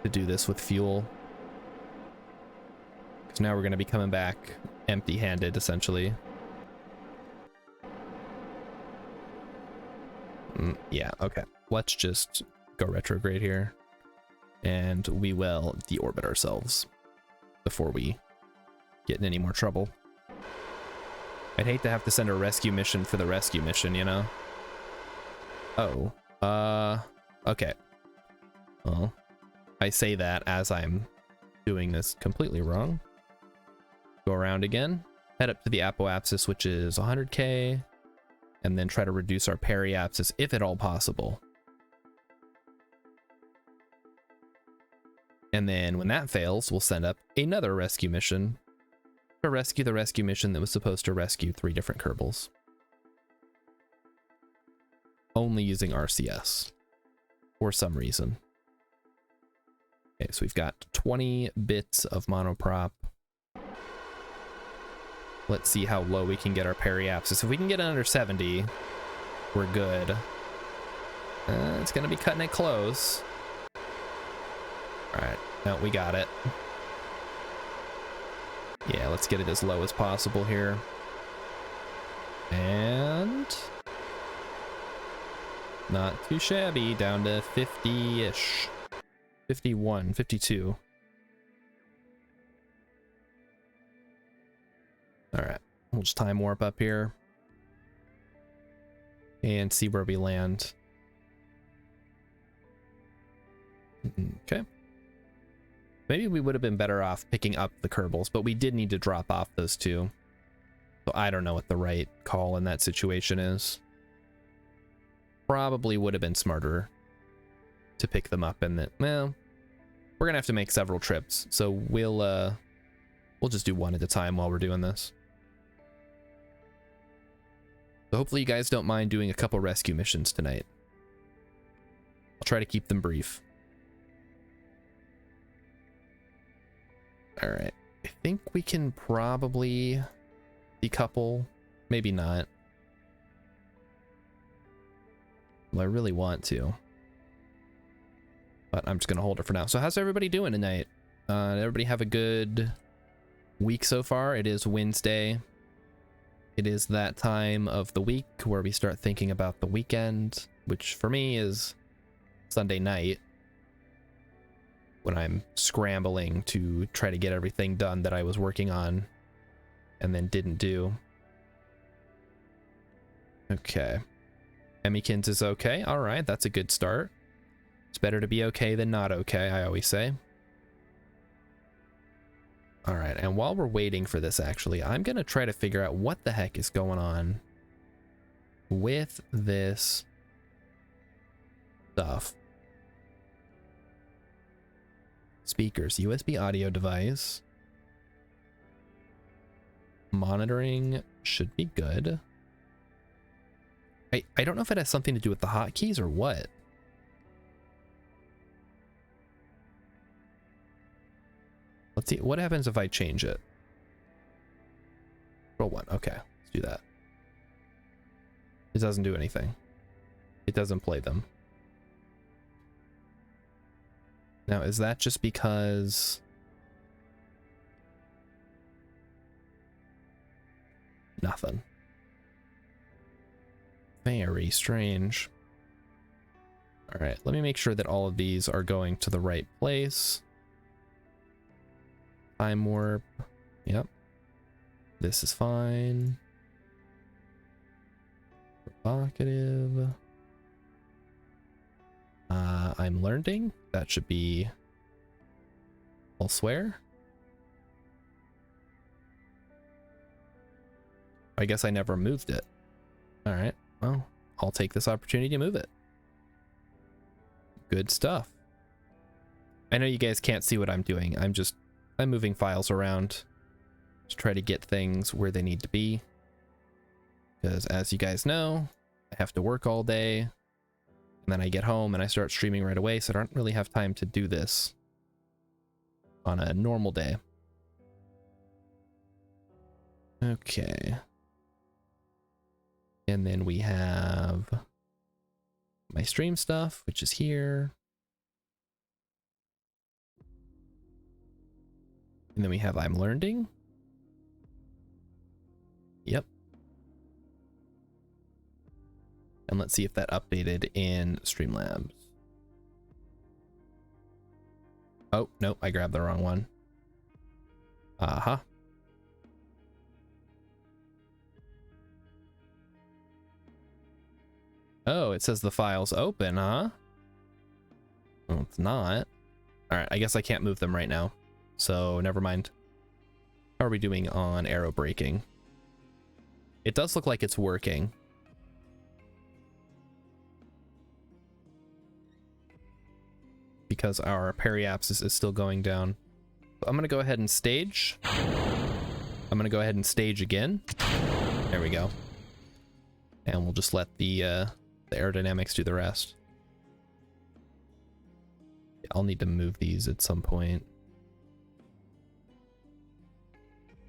[SPEAKER 1] to do this with fuel. Because now we're going to be coming back empty-handed, essentially. Yeah, okay. Let's just go retrograde here. And we will deorbit ourselves before we get in any more trouble. I'd hate to have to send a rescue mission for the rescue mission, you know? Oh, okay. Well, I say that as I'm doing this completely wrong. Go around again, head up to the apoapsis, which is 100k, and then try to reduce our periapsis if at all possible. And then when that fails, we'll send up another rescue mission to rescue the rescue mission that was supposed to rescue 3 different Kerbals. Only using RCS for some reason. Okay, so we've got 20 bits of monoprop. Let's see how low we can get our periapsis. If we can get it under 70, we're good. It's gonna be cutting it close. All right, no, we got it. Yeah, let's get it as low as possible here. And not too shabby, down to 50-ish. 51, 52. All right, we'll just time warp up here and see where we land. Okay. Maybe we would have been better off picking up the Kerbals, but we did need to drop off those 2. So I don't know what the right call in that situation is. Probably would have been smarter to pick them up, and that, well, we're gonna have to make several trips, so we'll just do one at a time while we're doing this. So hopefully you guys don't mind doing a couple rescue missions tonight. I'll try to keep them brief. All right, I think we can probably decouple, maybe not. Well, I really want to, but I'm just gonna hold it for now. So how's everybody doing tonight? Did everybody have a good week so far? It is Wednesday. It is that time of the week where we start thinking about the weekend, which for me is Sunday night, when I'm scrambling to try to get everything done that I was working on and then didn't do. Okay. Emmykins is okay. All right, that's a good start. It's better to be okay than not okay, I always say. All right, and while we're waiting for this, actually, I'm going to try to figure out what the heck is going on with this stuff. Speakers, USB audio device. Monitoring should be good. I don't know if it has something to do with the hotkeys or what. Let's see, what happens if I change it? Control 1, okay, let's do that. It doesn't do anything. It doesn't play them. Now, is that just because... Nothing. Very strange. All right, let me make sure that all of these are going to the right place. Time warp. Yep. This is fine. Provocative. I'm learning. That should be elsewhere. I guess I never moved it. All right. Well, I'll take this opportunity to move it. Good stuff. I know you guys can't see what I'm doing. I'm moving files around to try to get things where they need to be. Because as you guys know, I have to work all day, and then I get home and I start streaming right away, so I don't really have time to do this on a normal day. Okay. And then we have my stream stuff, which is here. And then we have I'm learning. Yep. And let's see if that updated in Streamlabs. Oh, nope, I grabbed the wrong one. Uh-huh. Oh, it says the file's open, huh? Well, it's not. Alright, I guess I can't move them right now. So, never mind. How are we doing on arrow braking? It does look like it's working. Because our periapsis is still going down. So I'm going to go ahead and stage. I'm going to go ahead and stage again. There we go. And we'll just let the aerodynamics do the rest. I'll need to move these at some point.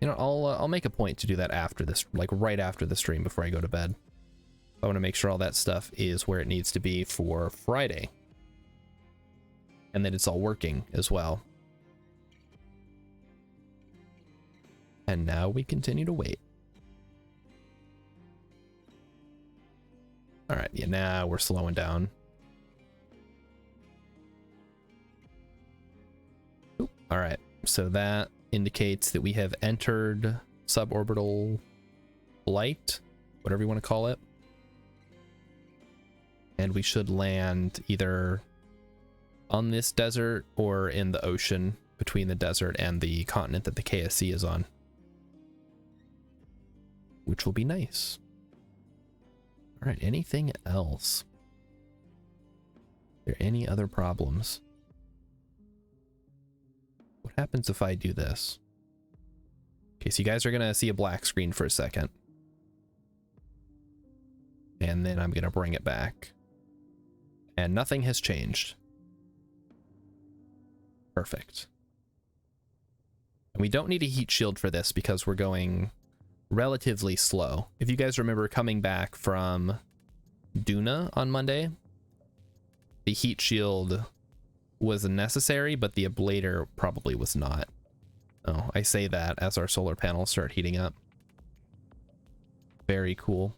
[SPEAKER 1] You know, I'll make a point to do that after this, like right after the stream before I go to bed. I want to make sure all that stuff is where it needs to be for Friday. And that it's all working as well. And now we continue to wait. All right, yeah, now we're slowing down. Oop, all right, so that indicates that we have entered suborbital flight, whatever you want to call it. And we should land either on this desert or in the ocean between the desert and the continent that the KSC is on. Which will be nice. All right, anything else? Are there any other problems? What happens if I do this? Okay, so you guys are gonna see a black screen for a second. And then I'm gonna bring it back. And nothing has changed. Perfect. And we don't need a heat shield for this because we're going relatively slow. If you guys remember coming back from Duna on Monday, the heat shield was necessary, but the ablator probably was not. Oh, I say that as our solar panels start heating up. Very cool.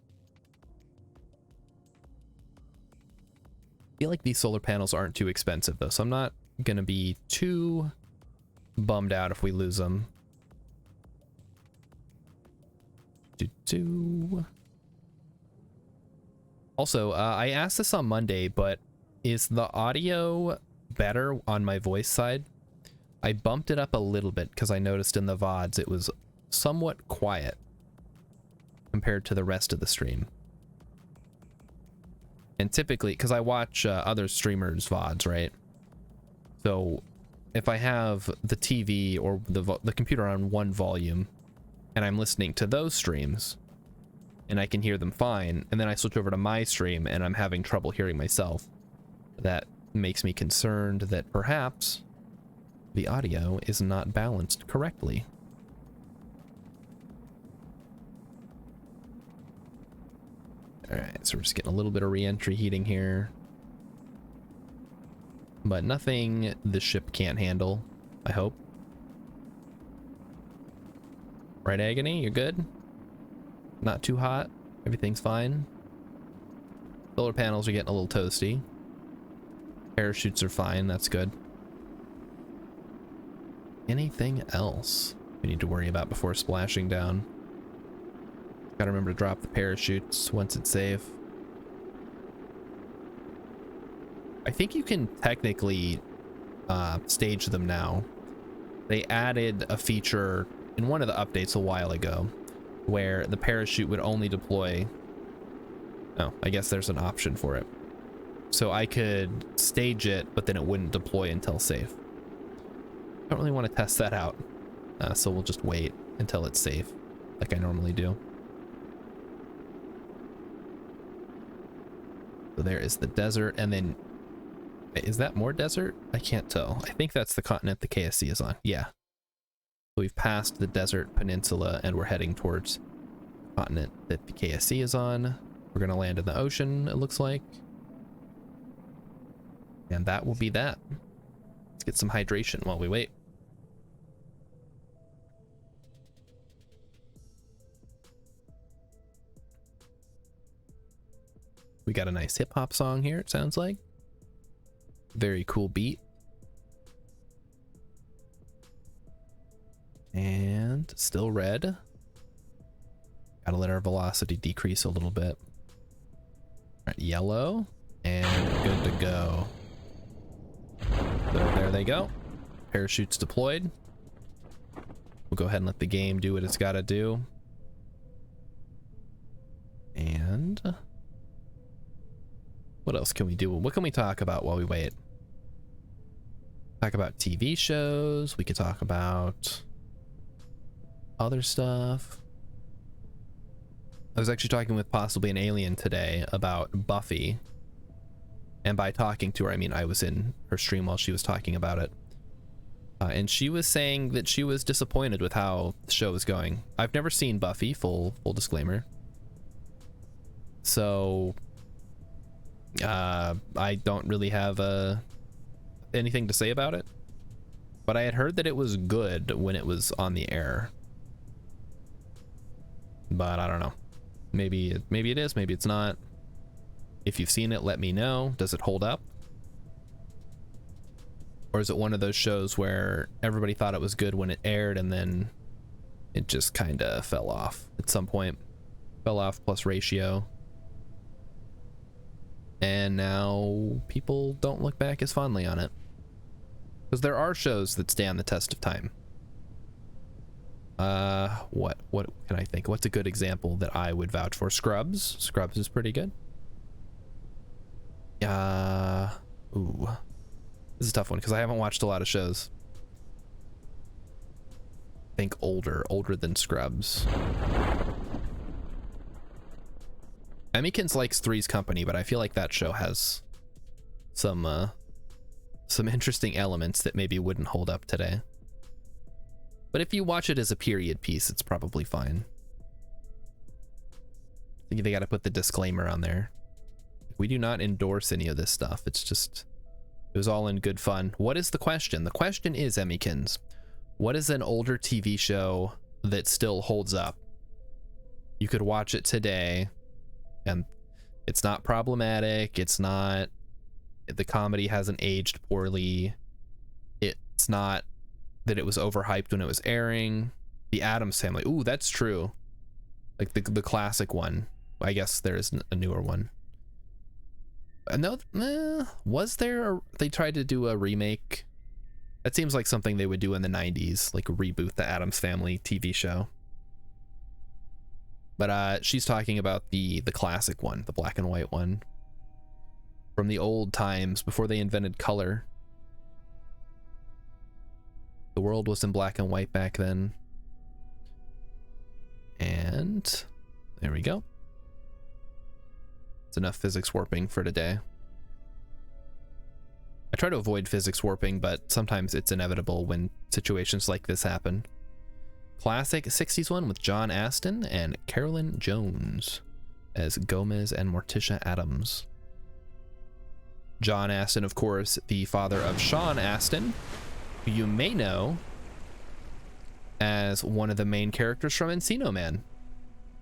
[SPEAKER 1] I feel like these solar panels aren't too expensive though, so I'm not gonna be too bummed out if we lose them. Also, I asked this on Monday, but is the audio better on my voice side? I bumped it up a little bit because I noticed in the VODs it was somewhat quiet compared to the rest of the stream. And typically, because I watch other streamers' VODs, right? So if I have the TV or the computer on one volume and I'm listening to those streams and I can hear them fine, and then I switch over to my stream and I'm having trouble hearing myself, that makes me concerned that perhaps the audio is not balanced correctly. Alright, so we're just getting a little bit of re-entry heating here. But nothing the ship can't handle, I hope. Right, Agony? You're good? Not too hot? Everything's fine? Solar panels are getting a little toasty. Parachutes are fine, that's good. Anything else we need to worry about before splashing down? Gotta remember to drop the parachutes once it's safe. I think you can technically stage them now. They added a feature in one of the updates a while ago where the parachute would only deploy. Oh, I guess there's an option for it. So I could stage it, but then it wouldn't deploy until safe. I don't really want to test that out. So we'll just wait until it's safe, like I normally do. So there is the desert, and then is that more desert? I can't tell. I think that's the continent the KSC is on. Yeah. So we've passed the desert peninsula and we're heading towards the continent that the KSC is on. We're going to land in the ocean, it looks like. And that will be that. Let's get some hydration while we wait. We got a nice hip hop song here, it sounds like. Very cool beat. And still red. Gotta let our velocity decrease a little bit. All right, yellow, and good to go. So there they go. Parachutes deployed. We'll go ahead and let the game do what it's gotta do. And what else can we do? What can we talk about while we wait? Talk about TV shows. We could talk about other stuff. I was actually talking with possibly an alien today about Buffy. And by talking to her, I mean I was in her stream while she was talking about it. And she was saying that she was disappointed with how the show was going. I've never seen Buffy, full disclaimer. So I don't really have anything to say about it. But I had heard that it was good when it was on the air. But I don't know. Maybe it is, maybe it's not. If you've seen it, let me know. Does it hold up? Or is it one of those shows where everybody thought it was good when it aired and then it just kind of fell off at some point? Fell off plus ratio. And now people don't look back as fondly on it. Because there are shows that stand the test of time. What can I think? What's a good example that I would vouch for? Scrubs. Scrubs is pretty good. Ooh. This is a tough one because I haven't watched a lot of shows. I think older than Scrubs. Emmykins likes Three's Company, but I feel like that show has some interesting elements that maybe wouldn't hold up today. But if you watch it as a period piece, it's probably fine. I think they got to put the disclaimer on there. We do not endorse any of this stuff. It's just, it was all in good fun. What is the question? The question is, Emmykins, what is an older TV show that still holds up? You could watch it today and it's not problematic. It's not, the comedy hasn't aged poorly. It's not that it was overhyped when it was airing. The Addams Family. Ooh, that's true. Like the classic one. I guess there is a newer one. No, was there? They tried to do a remake. That seems like something they would do in the 90s, like reboot the Addams Family TV show. But she's talking about the classic one, the black and white one. From the old times, before they invented color. The world was in black and white back then. And there we go. It's enough physics warping for today. I try to avoid physics warping, but sometimes it's inevitable when situations like this happen. Classic 60s one with John Astin and Carolyn Jones as Gomez and Morticia Addams. John Astin, of course, the father of Sean Astin, who you may know as one of the main characters from Encino Man,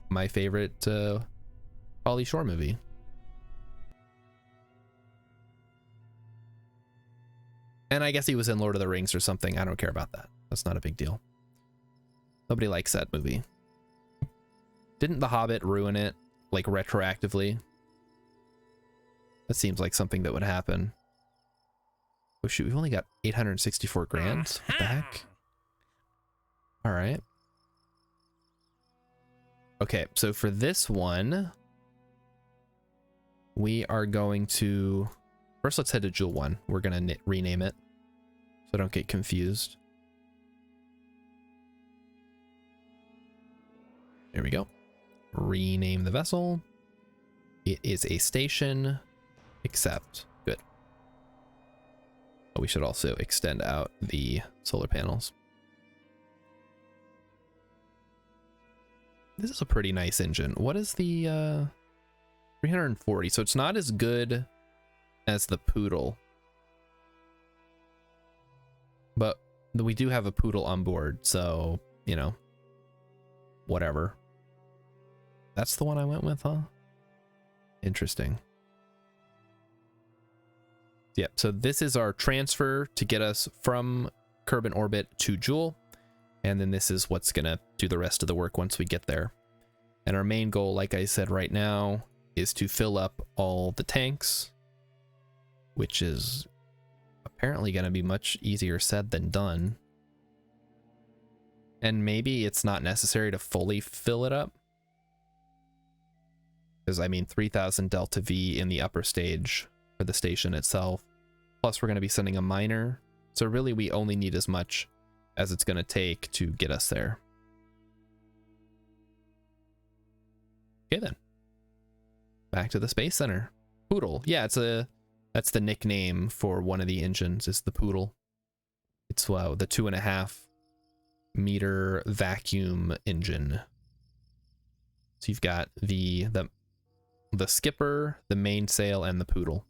[SPEAKER 1] my favorite Pauly Shore movie. And I guess he was in Lord of the Rings or something. I don't care about that. That's not a big deal. Nobody likes that movie. Didn't The Hobbit ruin it, like retroactively? That seems like something that would happen. Oh shoot, we've only got 864 grand. What the heck? All right. Okay, so for this one, we are going to... First, let's head to Jewel 1. We're going to rename it so I don't get confused. There we go. Rename the vessel. It is a station, except good. But we should also extend out the solar panels. This is a pretty nice engine. What is the 340? So it's not as good as the Poodle, but we do have a Poodle on board, so you know, whatever. That's the one I went with, huh? Interesting. Yep, so this is our transfer to get us from Kerbal orbit to Jewel, And then this is what's gonna do the rest of the work once we get there. And our main goal, like I said right now, is to fill up all the tanks, which is apparently gonna be much easier said than done. And maybe it's not necessary to fully fill it up, because I mean 3000 delta V in the upper stage for the station itself. Plus we're going to be sending a miner, so really we only need as much as it's going to take to get us there. Okay then, back to the Space Center. Poodle, yeah, that's the nickname for one of the engines, is the Poodle. It's the 2.5 meter vacuum engine. So you've got the skipper, the mainsail, and the Poodle.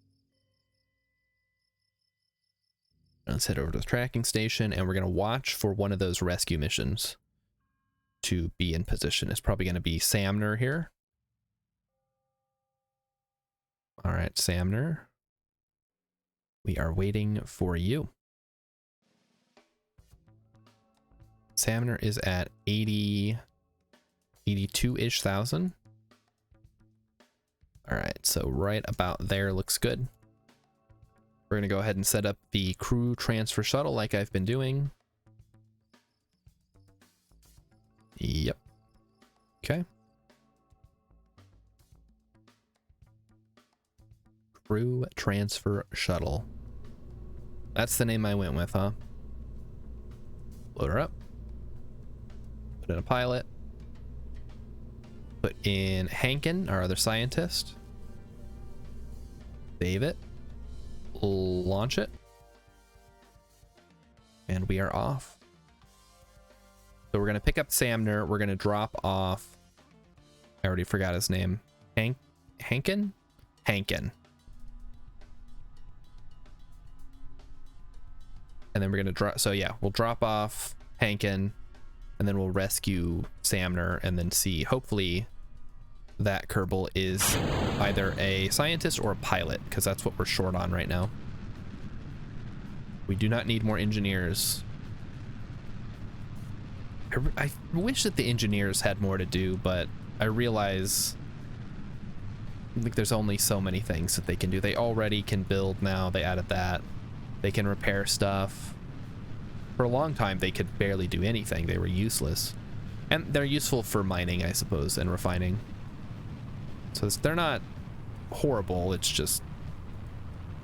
[SPEAKER 1] Let's head over to the tracking station, and we're going to watch for one of those rescue missions to be in position. It's probably going to be Samner here. All right, Samner. We are waiting for you. Samner is at 82-ish thousand. All right, so right about there looks good. We're gonna go ahead and set up the crew transfer shuttle like I've been doing. Yep. Okay. Crew transfer shuttle. That's the name I went with, huh? Load her up. Put in a pilot. Put in Hankin, our other scientist. Save it. Launch it. And we are off. So we're going to pick up Samner. We're going to drop off... I already forgot his name. Hankin? Hankin. And then we're going to drop... So yeah, we'll drop off Hankin. And then we'll rescue Samner and then see, hopefully, that Kerbal is either a scientist or a pilot, because that's what we're short on right now. We do not need more engineers. I wish that the engineers had more to do, but I realize like there's only so many things that they can do. They already can build now. They added that. They can repair stuff. For a long time, they could barely do anything. They were useless. And they're useful for mining, I suppose, and refining. So they're not horrible. It's just,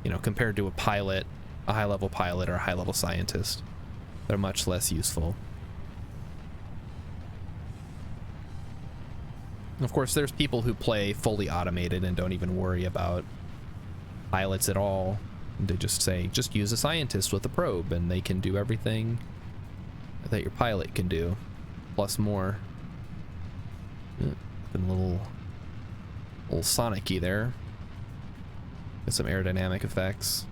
[SPEAKER 1] you know, compared to a pilot, a high-level pilot or a high-level scientist, they're much less useful. Of course, there's people who play fully automated and don't even worry about pilots at all. They just say, just use a scientist with a probe and they can do everything that your pilot can do, plus more. Been a little Sonic-y there. With some aerodynamic effects.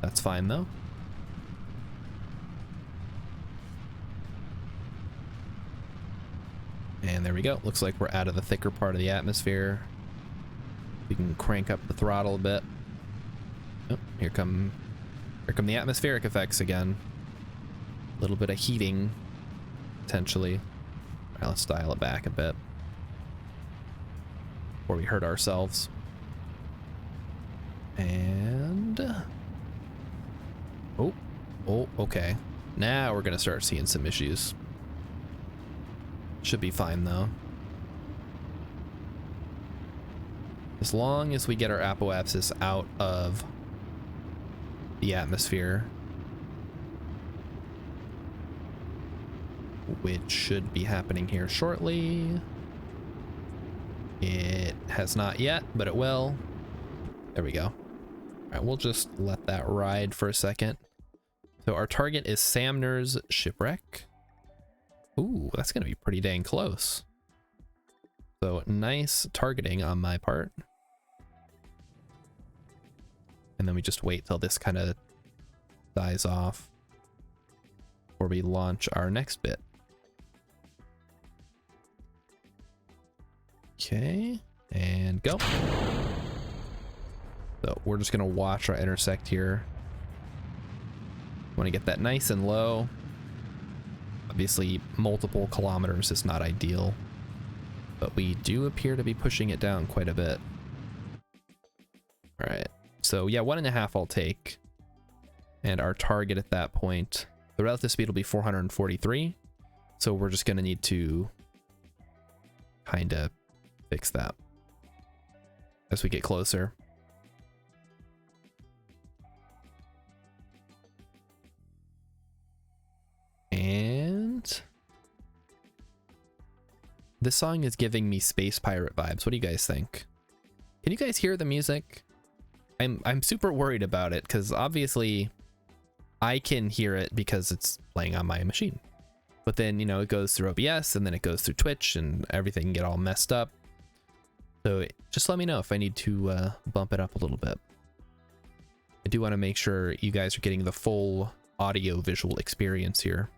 [SPEAKER 1] That's fine though. And there we go. Looks like we're out of the thicker part of the atmosphere. We can crank up the throttle a bit. Oh, here come the atmospheric effects again. A little bit of heating, potentially. All right, let's dial it back a bit before we hurt ourselves. And oh, okay. Now we're gonna start seeing some issues. Should be fine though. As long as we get our apoapsis out of the atmosphere, which should be happening here shortly. It has not yet, but it will. There we go. All right, we'll just let that ride for a second. So our target is Samner's shipwreck. Ooh, that's gonna be pretty dang close. So nice targeting on my part. And then we just wait till this kind of dies off before we launch our next bit. Okay, and go. So we're just gonna watch our intersect here. Want to get that nice and low. Obviously, multiple kilometers is not ideal, but we do appear to be pushing it down quite a bit. All right, so yeah, 1.5 I'll take. And our target at that point, the relative speed will be 443. So we're just gonna need to kind of fix that as we get closer. And this song is giving me space pirate vibes. What do you guys think? Can you guys hear the music? I'm super worried about it because obviously I can hear it because it's playing on my machine. But then, you know, it goes through OBS and then it goes through Twitch and everything can get all messed up. So just let me know if I need to bump it up a little bit. I do want to make sure you guys are getting the full audio visual experience here.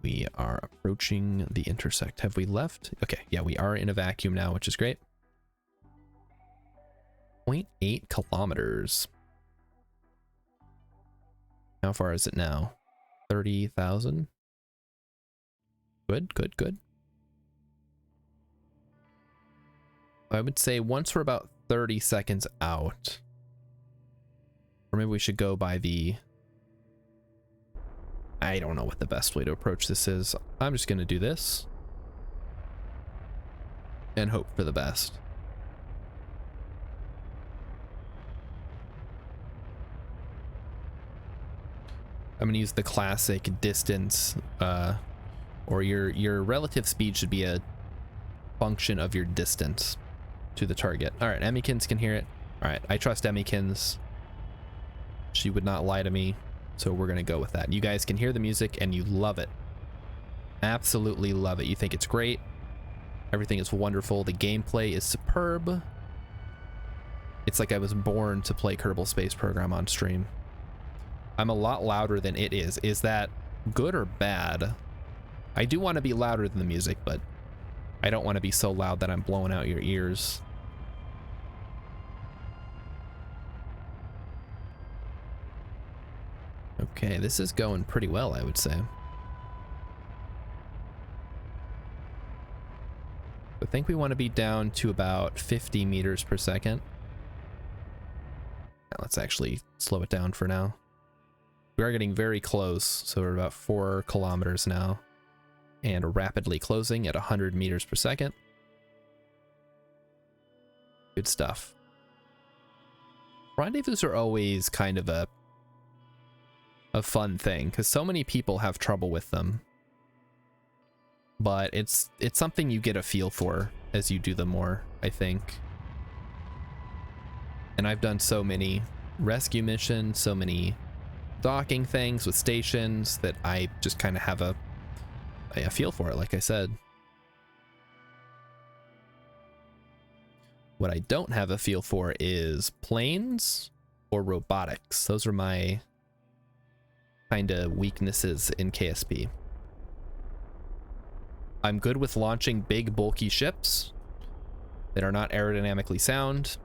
[SPEAKER 1] We are approaching the intersect. Have we left? Okay, yeah, we are in a vacuum now, which is great. 0.8 kilometers. How far is it now? 30,000? Good, good, good. I would say once we're about 30 seconds out, or maybe we should go by the... I don't know what the best way to approach this is. I'm just going to do this and hope for the best. I'm going to use the classic distance, or your relative speed should be a function of your distance to the target. All right, Emmykins can hear it. All right, I trust Emmykins. She would not lie to me. So we're going to go with that. You guys can hear the music and you love it. Absolutely love it. You think it's great. Everything is wonderful. The gameplay is superb. It's like I was born to play Kerbal Space Program on stream. I'm a lot louder than it is. Is that good or bad? I do want to be louder than the music, but I don't want to be so loud that I'm blowing out your ears. Okay, this is going pretty well, I would say. I think we want to be down to about 50 meters per second. Now, let's actually slow it down for now. We are getting very close, so we're about 4 kilometers now, and rapidly closing at 100 meters per second. Good stuff. Rendezvous are always kind of a fun thing because so many people have trouble with them, but it's something you get a feel for as you do them more, I think. And I've done so many rescue missions, so many docking things with stations that I just kind of have a feel for it, like I said. What I don't have a feel for is planes or robotics. Those are my kind of weaknesses in KSP. I'm good with launching big bulky ships that are not aerodynamically sound.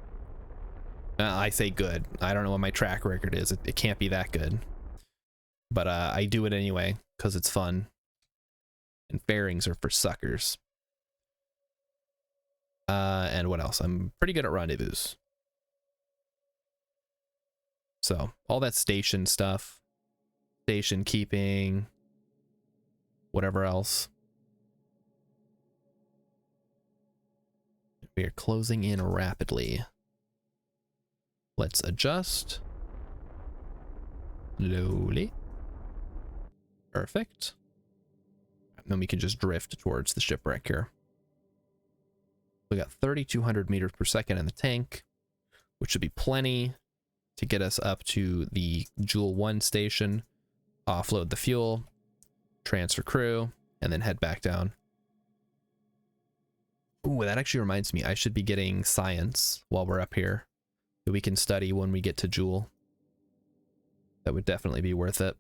[SPEAKER 1] I say good. I don't know what my track record is. It can't be that good. But I do it anyway because it's fun. And fairings are for suckers. And what else? I'm pretty good at rendezvous. So all that station stuff. Station keeping, whatever else. We are closing in rapidly. Let's adjust. Slowly. Perfect. And then we can just drift towards the shipwreck here. We got 3,200 meters per second in the tank, which should be plenty to get us up to the Joule 1 station. Offload the fuel, transfer crew, and then head back down. Ooh, that actually reminds me, I should be getting science while we're up here that we can study when we get to Joule. That would definitely be worth it.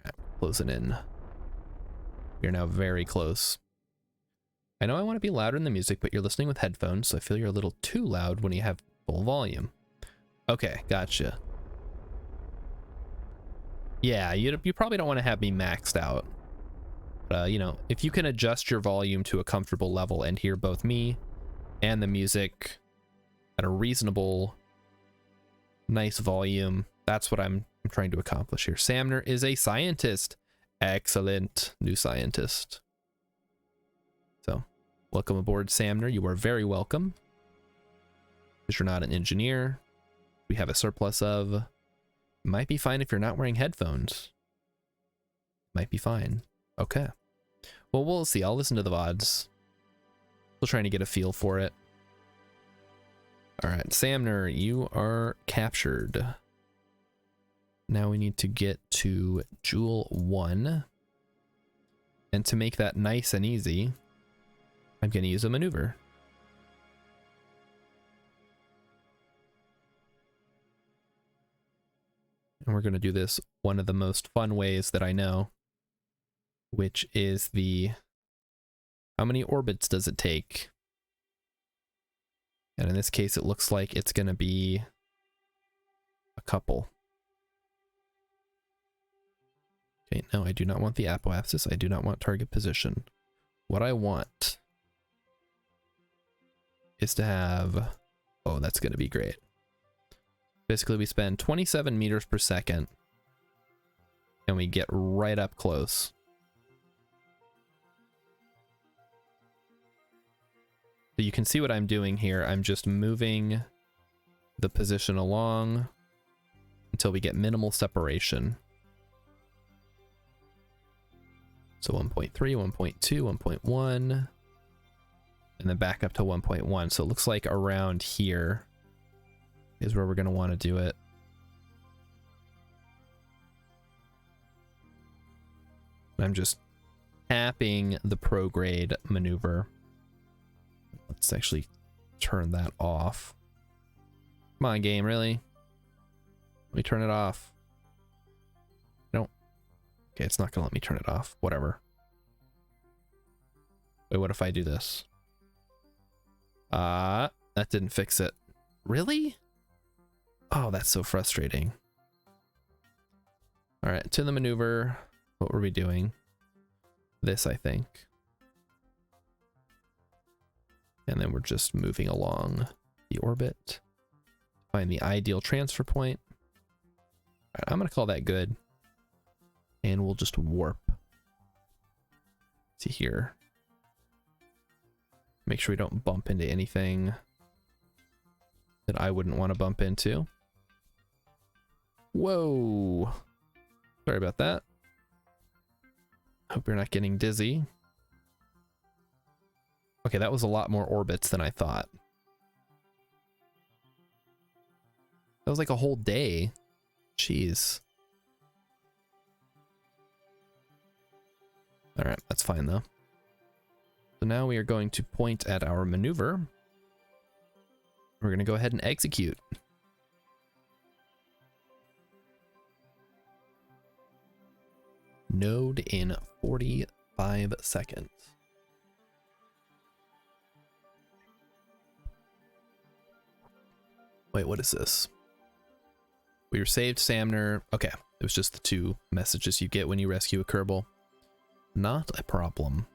[SPEAKER 1] Right, closing in. We are now very close. I know I want to be louder in the music, but you're listening with headphones, so I feel you're a little too loud when you have Full volume. Okay, gotcha. Yeah, you probably don't want to have me maxed out. You know, if you can adjust your volume to a comfortable level and hear both me and the music at a reasonable, nice volume, that's what I'm trying to accomplish here. Samner is a scientist. Excellent. New scientist. So, welcome aboard, Samner. You are very welcome. Because you're not an engineer. We have a surplus of. Might be fine if you're not wearing headphones. Might be fine. Okay. Well, we'll see. I'll listen to the VODs. Still trying to get a feel for it. Alright, Samner, you are captured. Now we need to get to Jewel 1. And to make that nice and easy, I'm going to use a maneuver. And we're going to do this one of the most fun ways that I know, which is the how many orbits does it take? And in this case, it looks like it's going to be a couple. Okay, no, I do not want the apoapsis. I do not want target position. What I want is to have, oh, that's going to be great. Basically, we spend 27 meters per second and we get right up close. So you can see what I'm doing here. I'm just moving the position along until we get minimal separation. So 1.3, 1.2, 1.1, and then back up to 1.1. So it looks like around here is where we're going to want to do it. I'm just tapping the prograde maneuver. Let's actually turn that off. Come on, game, really? Let me turn it off. No. Okay, it's not gonna let me turn it off. Whatever. Wait, what if I do this? That didn't fix it. Really? Oh, that's so frustrating. All right, to the maneuver. What were we doing? This, I think. And then we're just moving along the orbit. Find the ideal transfer point. All right, I'm going to call that good. And we'll just warp. See here. Make sure we don't bump into anything that I wouldn't want to bump into. Whoa. Sorry about that. Hope you're not getting dizzy. Okay, that was a lot more orbits than I thought. That was like a whole day. Jeez. All right, that's fine though. So now we are going to point at our maneuver. We're going to go ahead and execute. Node in 45 seconds. Wait, what is this? We were saved, Samner. Okay, it was just the 2 messages you get when you rescue a Kerbal. Not a problem.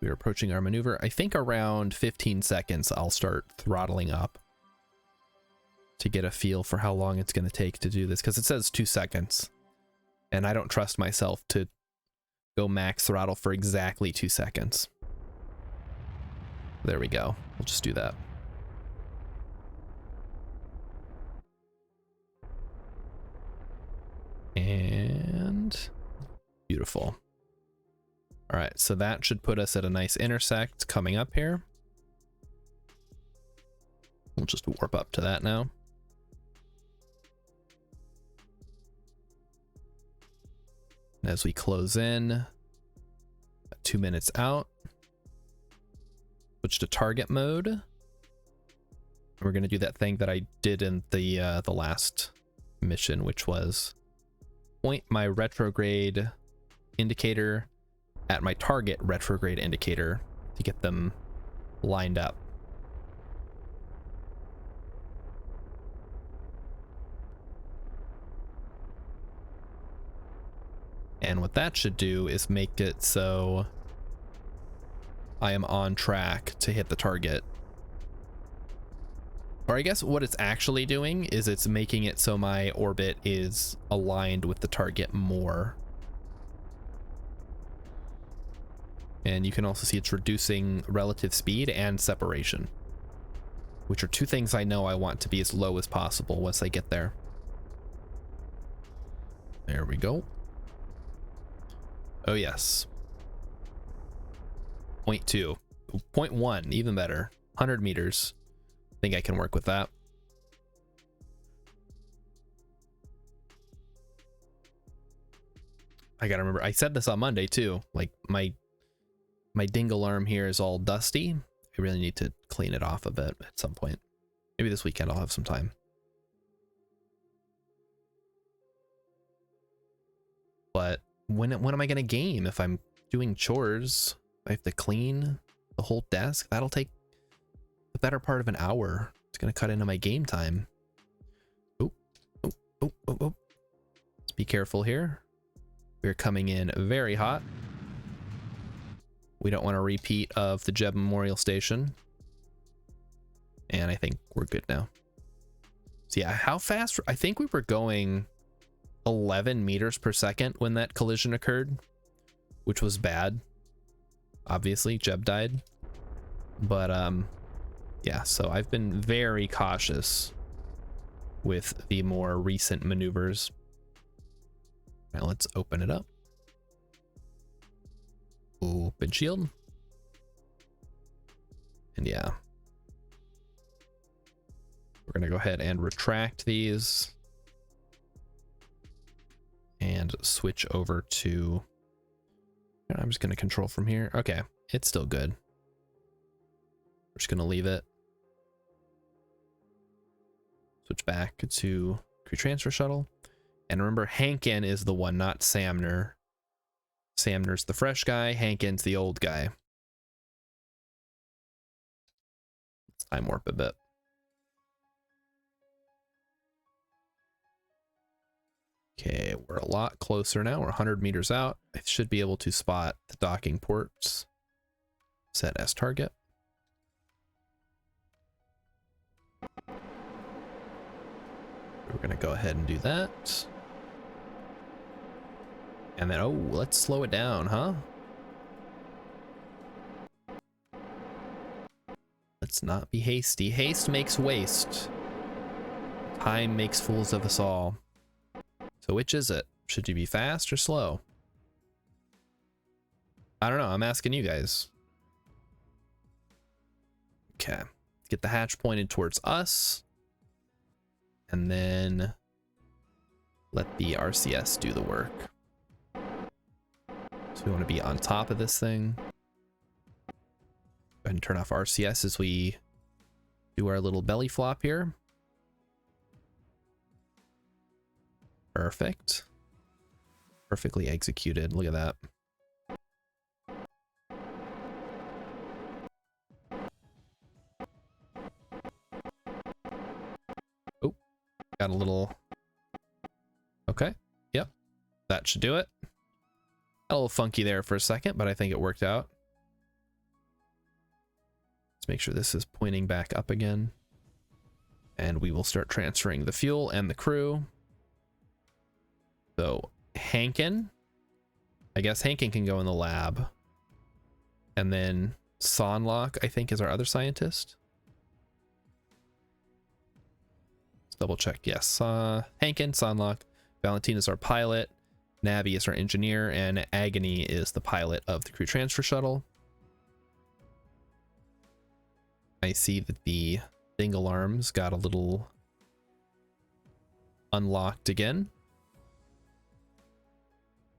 [SPEAKER 1] We are approaching our maneuver. I think around 15 seconds, I'll start throttling up to get a feel for how long it's going to take to do this, because it says 2 seconds. And I don't trust myself to go max throttle for exactly 2 seconds. There we go. We'll just do that. And beautiful. All right, so that should put us at a nice intersect coming up here. We'll just warp up to that now. And as we close in, 2 minutes out, switch to target mode. We're going to do that thing that I did in the last mission, which was point my retrograde indicator at my target retrograde indicator to get them lined up. And what that should do is make it so I am on track to hit the target. Or I guess what it's actually doing is it's making it so my orbit is aligned with the target more. And you can also see it's reducing relative speed and separation, which are two things I know I want to be as low as possible once I get there. There we go. Oh yes. 0.2. 0.1, even better. 100 meters. I think I can work with that. I gotta remember, I said this on Monday too. Like my dingle arm here is all dusty. I really need to clean it off a bit at some point. Maybe this weekend I'll have some time. But when am I gonna game? If I'm doing chores, I have to clean the whole desk. That'll take the better part of an hour. It's gonna cut into my game time. Oh. Let's be careful here. We're coming in very hot. We don't want a repeat of the Jeb Memorial Station. And I think we're good now. So yeah, how fast? I think we were going 11 meters per second when that collision occurred, which was bad. Obviously, Jeb died. But yeah, so I've been very cautious with the more recent maneuvers. Now let's open it up. Open shield. And yeah, we're gonna go ahead and retract these and switch over to, I'm just gonna control from here. Okay, it's still good. We're just gonna leave it. Switch back to crew transfer shuttle. And remember, Hankin is the one, not Samner. Samner's the fresh guy, Hankin's the old guy. Let's time warp a bit. Okay, we're a lot closer now. We're 100 meters out. I should be able to spot the docking ports. Set as target. We're going to go ahead and do that. And then, oh, let's slow it down, huh? Let's not be hasty. Haste makes waste. Time makes fools of us all. So which is it? Should you be fast or slow? I don't know. I'm asking you guys. Okay. Get the hatch pointed towards us. And then let the RCS do the work. So we want to be on top of this thing. Go ahead and turn off RCS as we do our little belly flop here. Perfect. Perfectly executed. Look at that. Oh, got a little. Okay. Yep. That should do it. Got a little funky there for a second, but I think it worked out. Let's make sure this is pointing back up again. And we will start transferring the fuel and the crew. So Hankin, I guess Hankin can go in the lab. And then Sonlock, I think, is our other scientist. Let's double check. Yes, Hankin, Sonlock, Valentin is our pilot, Nabby is our engineer, and Agony is the pilot of the crew transfer shuttle. I see that the dingle arms got a little unlocked again.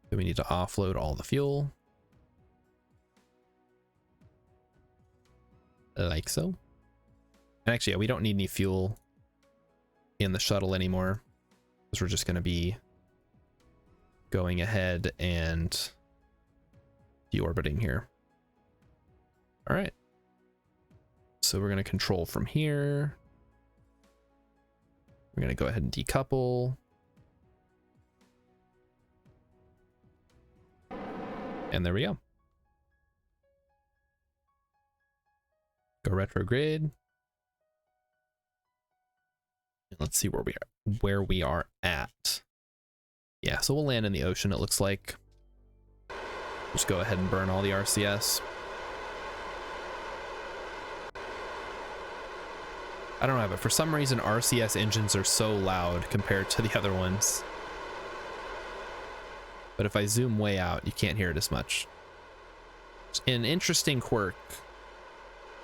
[SPEAKER 1] So we need to offload all the fuel. Like so. And actually, yeah, we don't need any fuel in the shuttle anymore, because we're just going to be going ahead and deorbiting here. All right. So we're going to control from here. We're going to go ahead and decouple. And there we go. Go retrograde. Let's see where we are at. Yeah, so we'll land in the ocean, it looks like. Just go ahead and burn all the RCS. I don't know, but for some reason RCS engines are so loud compared to the other ones. But if I zoom way out, you can't hear it as much. It's an interesting quirk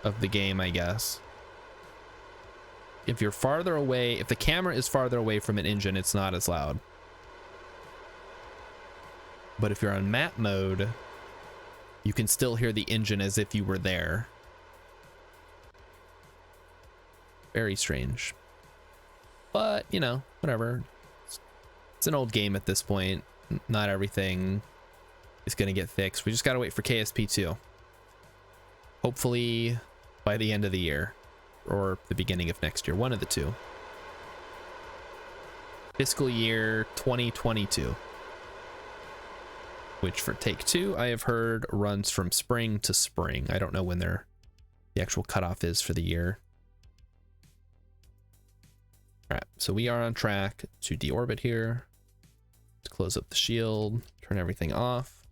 [SPEAKER 1] of the game, I guess. If you're farther away, if the camera is farther away from an engine, it's not as loud. But if you're on map mode, you can still hear the engine as if you were there. Very strange. But, you know, whatever. It's an old game at this point. Not everything is going to get fixed. We just got to wait for KSP2. Hopefully by the end of the year or the beginning of next year. One of the two. Fiscal year 2022. Which for Take-Two, I have heard runs from spring to spring. I don't know when the actual cutoff is for the year. All right, so we are on track to deorbit here. Let's close up the shield, turn everything off,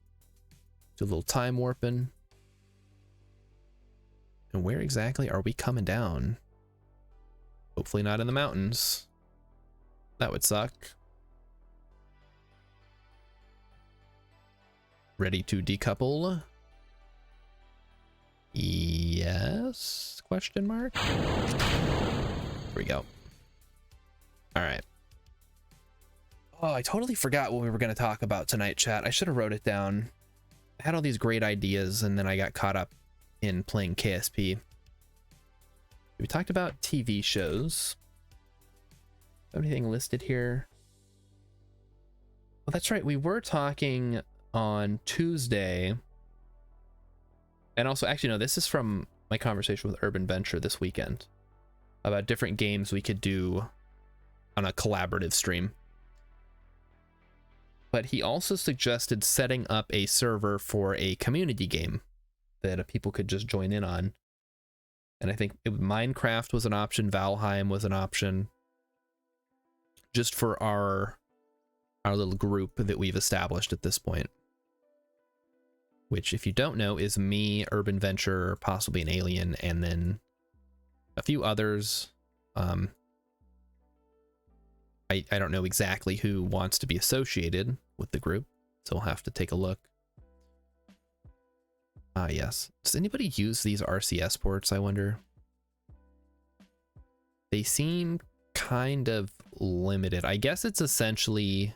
[SPEAKER 1] do a little time warping. And where exactly are we coming down? Hopefully not in the mountains. That would suck. Ready to decouple? Yes? Question mark? Here we go. All right. Oh, I totally forgot what we were going to talk about tonight, chat. I should have wrote it down. I had all these great ideas, and then I got caught up in playing KSP. We talked about TV shows. Anything listed here? Well, that's right. We were talking on Tuesday. And also, actually, no, this is from my conversation with Urban Venture this weekend about different games we could do on a collaborative stream. But he also suggested setting up a server for a community game that people could just join in on. And I think Minecraft was an option, Valheim was an option, just for our little group that we've established at this point. Which, if you don't know, is me, Urban Venture, possibly an alien, and then a few others. I don't know exactly who wants to be associated with the group, so we'll have to take a look. Yes. Does anybody use these RCS ports, I wonder? They seem kind of limited. I guess it's essentially,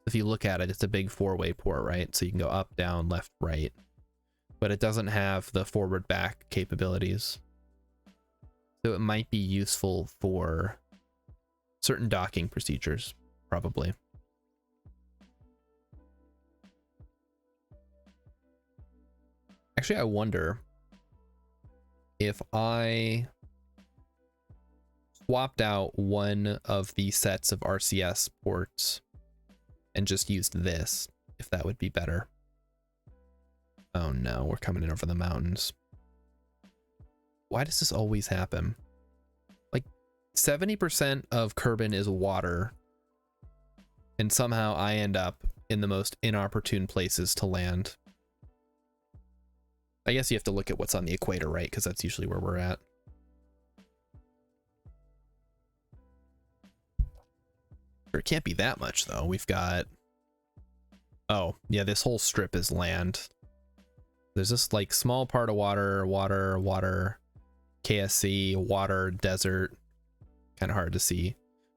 [SPEAKER 1] if you look at it, it's a big four-way port, right? So you can go up, down, left, right. But it doesn't have the forward-back capabilities. So it might be useful for certain docking procedures, probably. Actually, I wonder if I swapped out one of the sets of RCS ports and just used this, if that would be better. Oh no, we're coming in over the mountains. Why does this always happen? Like 70% of Kerbal is water, and somehow I end up in the most inopportune places to land. I guess you have to look at what's on the equator, right? Because that's usually where we're at. It can't be that much, though. We've got... Oh, yeah, this whole strip is land. There's this, like, small part of water, KSC, water, desert. Kind of hard to see.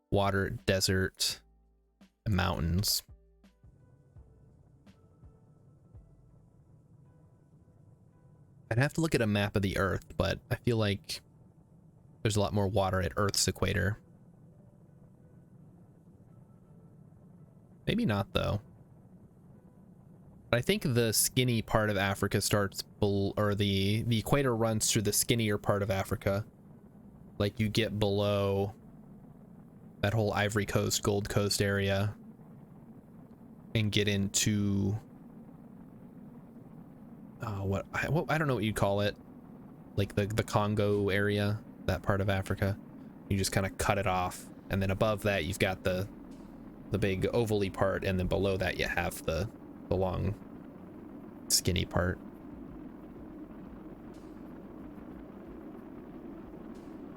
[SPEAKER 1] Water, desert, and mountains. I'd have to look at a map of the Earth, but I feel like there's a lot more water at Earth's equator. Maybe not, though. But I think the skinny part of Africa starts, or the equator runs through the skinnier part of Africa. Like you get below that whole Ivory Coast, Gold Coast area and get into I don't know what you'd call it, like the Congo area, that part of Africa. You just kind of cut it off, and then above that you've got the big ovally part, and then below that you have the long skinny part.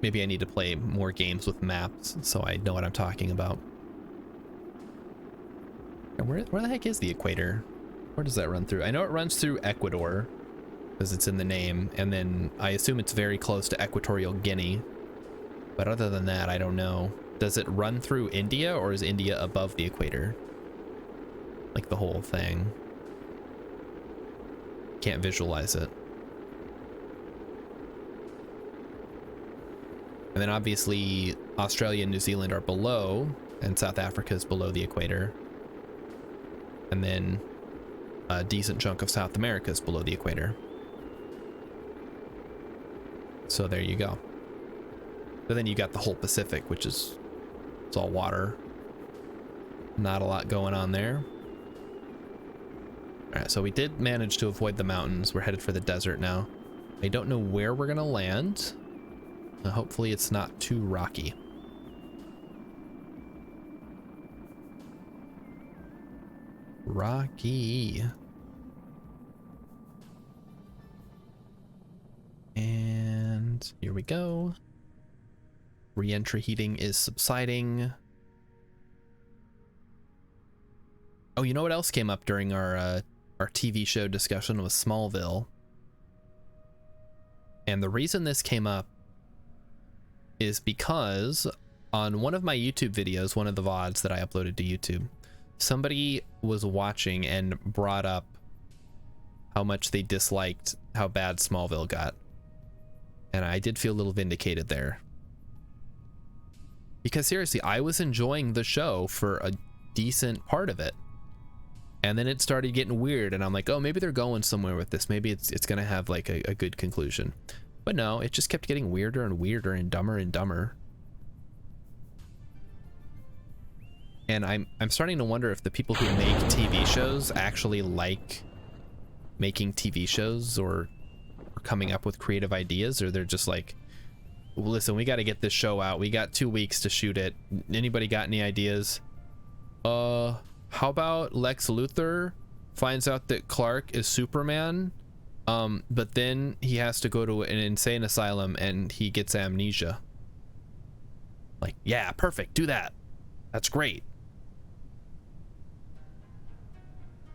[SPEAKER 1] Maybe I need to play more games with maps so I know what I'm talking about. And where the heck is the equator? Where does that run through? I know it runs through Ecuador because it's in the name, and then I assume it's very close to Equatorial Guinea. But other than that, I don't know. Does it run through India, or is India above the equator? Like the whole thing. Can't visualize it. And then obviously Australia and New Zealand are below, and South Africa is below the equator. And then a decent chunk of South America is below the equator. So there you go. But then you got the whole Pacific, which is, it's all water. Not a lot going on there. All right, so we did manage to avoid the mountains. We're headed for the desert now. I don't know where we're gonna land. Hopefully it's not too rocky. Rocky. And here we go. Re-entry heating is subsiding. Oh, you know what else came up during our TV show discussion was Smallville. And the reason this came up is because on one of my YouTube videos, one of the VODs that I uploaded to YouTube, somebody was watching and brought up how much they disliked how bad Smallville got. And I did feel a little vindicated there. Because seriously, I was enjoying the show for a decent part of it. And then it started getting weird, and I'm like, oh, maybe they're going somewhere with this. Maybe it's gonna have like a good conclusion. But no, it just kept getting weirder and weirder and dumber and dumber. And I'm starting to wonder if the people who make TV shows actually like making TV shows or coming up with creative ideas, or they're just like, listen, we got to get this show out. We got 2 weeks to shoot it. Anybody got any ideas? How about Lex Luthor finds out that Clark is Superman, but then he has to go to an insane asylum and he gets amnesia. Like, yeah, perfect. Do that. That's great.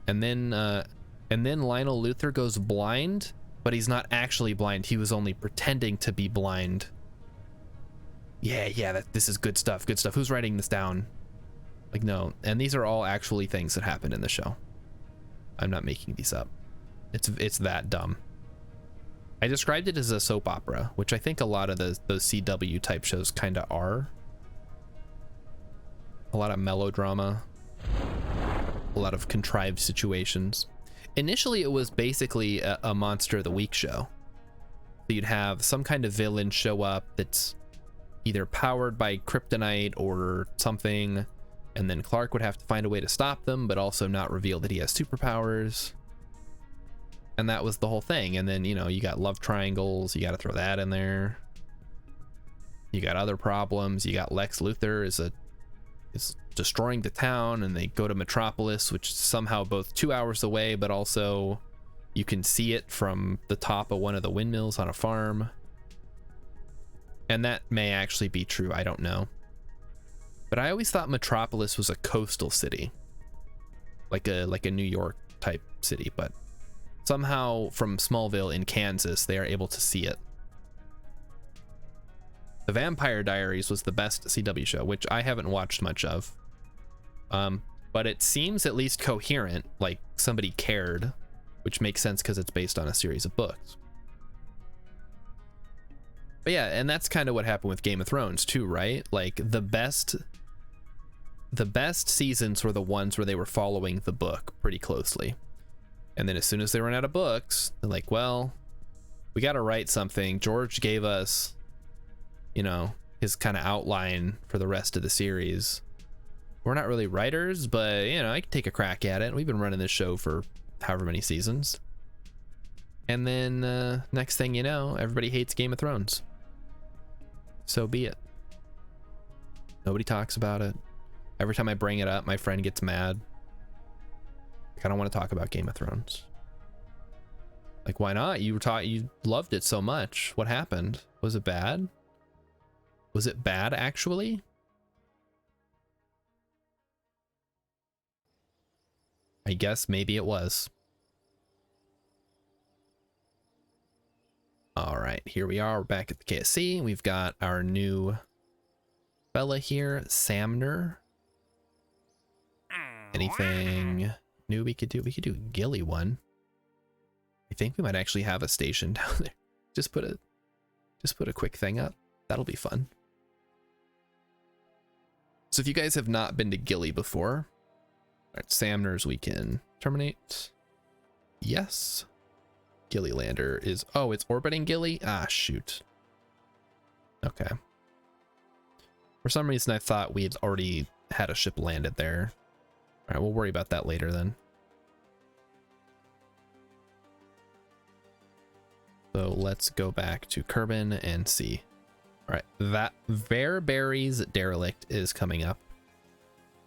[SPEAKER 1] And then Lionel Luthor goes blind, but he's not actually blind. He was only pretending to be blind. Yeah, this is good stuff. Good stuff. Who's writing this down? Like, no. And these are all actually things that happened in the show. I'm not making these up. It's that dumb. I described it as a soap opera, which I think a lot of those CW type shows kind of are. A lot of melodrama, a lot of contrived situations. Initially, it was basically a Monster of the Week show. So you'd have some kind of villain show up that's either powered by kryptonite or something, and then Clark would have to find a way to stop them, but also not reveal that he has superpowers. And that was the whole thing. And then, you know, you got love triangles, you got to throw that in there. You got other problems. You got Lex Luthor is destroying the town, and they go to Metropolis, which is somehow both 2 hours away, but also you can see it from the top of one of the windmills on a farm. And that may actually be true, I don't know. But I always thought Metropolis was a coastal city, like a New York type city, but somehow from Smallville in Kansas they are able to see it. The Vampire Diaries was the best CW show, which I haven't watched much of, but it seems at least coherent, like somebody cared, which makes sense because it's based on a series of books. But yeah, and that's kind of what happened with Game of Thrones too, right? Like the best seasons were the ones where they were following the book pretty closely. And then as soon as they ran out of books, they're like, well, we got to write something. George gave us, you know, his kind of outline for the rest of the series. We're not really writers, but, you know, I can take a crack at it. We've been running this show for however many seasons. And then next thing you know, everybody hates Game of Thrones. So be it. Nobody talks about it. Every time I bring it up, my friend gets mad. Like, I don't want to talk about Game of Thrones. Like, why not? You loved it so much. What happened? Was it bad? Was it bad, actually? I guess maybe it was. All right, here we are. We're back at the KSC. We've got our new fella here, Samner. Anything new we could do? We could do a Gilly one. I think we might actually have a station down there. Just put a quick thing up. That'll be fun. So if you guys have not been to Gilly before, all right, Samner's we can terminate. Yes. Gilly lander is, oh, it's orbiting Gilly? Ah, shoot. Okay. For some reason, I thought we had already had a ship landed there. All right, we'll worry about that later then. So let's go back to Kerbal and see. All right, that Verberry's derelict is coming up.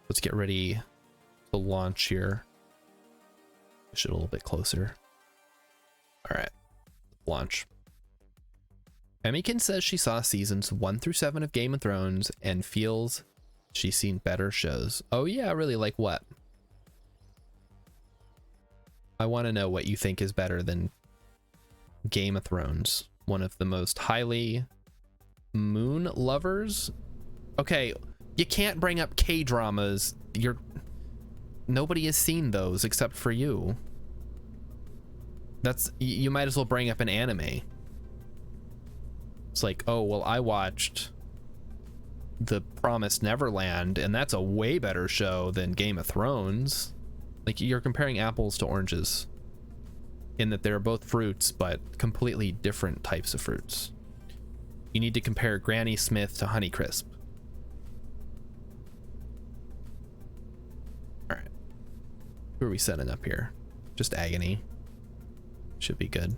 [SPEAKER 1] Let's get ready to launch here. Push it a little bit closer. All right, launch. Emmykin says she saw seasons 1 through 7 of Game of Thrones and feels she's seen better shows. Oh yeah, really? Like what? I want to know what you think is better than Game of Thrones, one of the most highly moon lovers. Okay, you can't bring up K-dramas. Nobody has seen those except for you. You might as well bring up an anime. It's like, oh, well, I watched The Promised Neverland, and that's a way better show than Game of Thrones. Like, you're comparing apples to oranges in that they're both fruits, but completely different types of fruits. You need to compare Granny Smith to Honeycrisp. All right. Who are we setting up here? Just Agony. Should be good.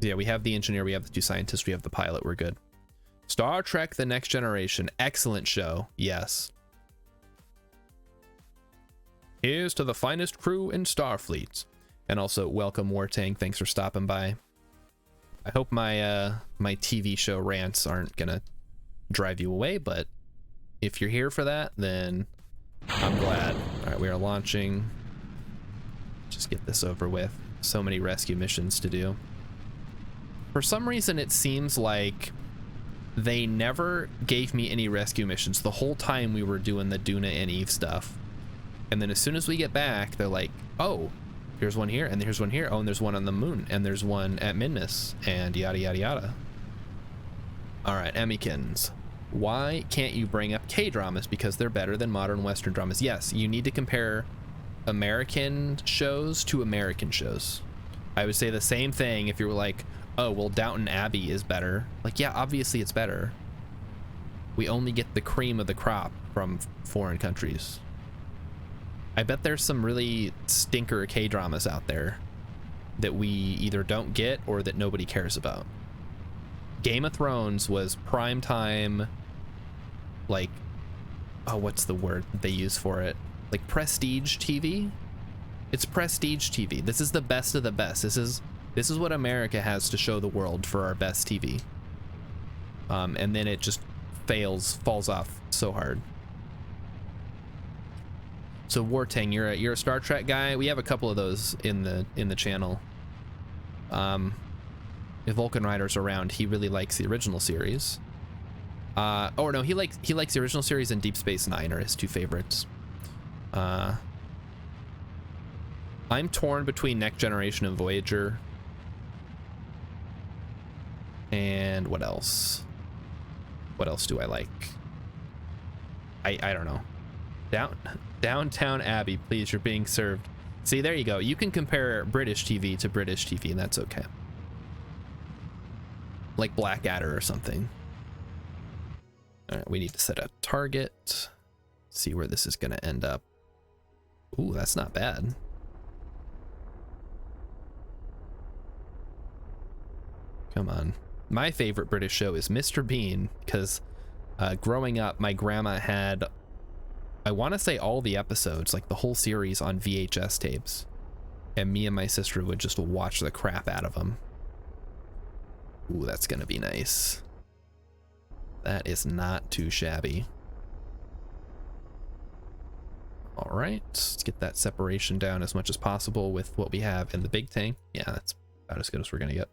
[SPEAKER 1] Yeah, we have the engineer, we have the 2 scientists, we have the pilot, we're good. Star Trek The Next Generation, excellent show, yes. Here's to the finest crew in Starfleet. And also, welcome Wartang, thanks for stopping by. I hope my my TV show rants aren't gonna drive you away, but if you're here for that, then I'm glad. All right, we are launching. Just get this over with. So many rescue missions to do. For some reason, it seems like they never gave me any rescue missions the whole time we were doing the Duna and Eve stuff. And then as soon as we get back, they're like, oh, here's one here, and here's one here. Oh, and there's one on the moon, and there's one at Midness, and yada, yada, yada. All right, Emmykins. Why can't you bring up K-dramas? Because they're better than modern Western dramas. Yes, you need to compare American shows to American shows. I would say the same thing if you were like, oh, well, Downton Abbey is better. Like, yeah, obviously it's better. We only get the cream of the crop from foreign countries. I bet there's some really stinker K-dramas out there that we either don't get or that nobody cares about. Game of Thrones was prime time, like, oh, what's the word they use for it? Like prestige TV? It's prestige TV. This is the best of the best. This is what America has to show the world for our best TV. And then it just falls off so hard. So Wartang, you're a Star Trek guy. We have a couple of those in the channel. If Vulcan Rider's around, he really likes the original series. Oh no, he likes the original series and Deep Space Nine are his 2 favorites. I'm torn between Next Generation and Voyager. And what else? What else do I like? I don't know. Downtown Abbey, please, you're being served. See, there you go. You can compare British TV to British TV, and that's okay. Like Blackadder or something. All right, we need to set a target. See where this is going to end up. Ooh, that's not bad. Come on. My favorite British show is Mr. Bean, because growing up, my grandma had, I want to say all the episodes, like the whole series on VHS tapes. And me and my sister would just watch the crap out of them. Ooh, that's gonna be nice. That is not too shabby. All right, let's get that separation down as much as possible with what we have in the big tank. Yeah, that's about as good as we're gonna get.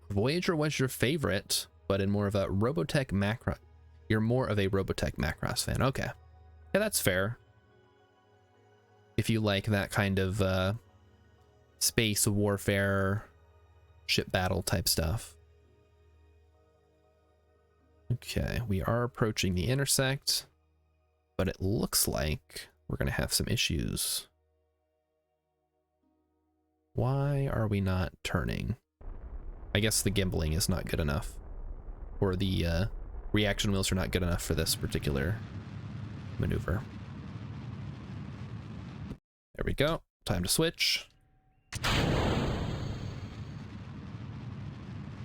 [SPEAKER 1] Voyager was your favorite, but in more of a Robotech Macross. You're more of a Robotech Macross fan. Okay. Yeah, that's fair. If you like that kind of space warfare, ship battle type stuff. Okay, we are approaching the intersect, but it looks like we're going to have some issues. Why are we not turning? I guess the gimbling is not good enough, or the reaction wheels are not good enough for this particular maneuver. There we go. Time to switch.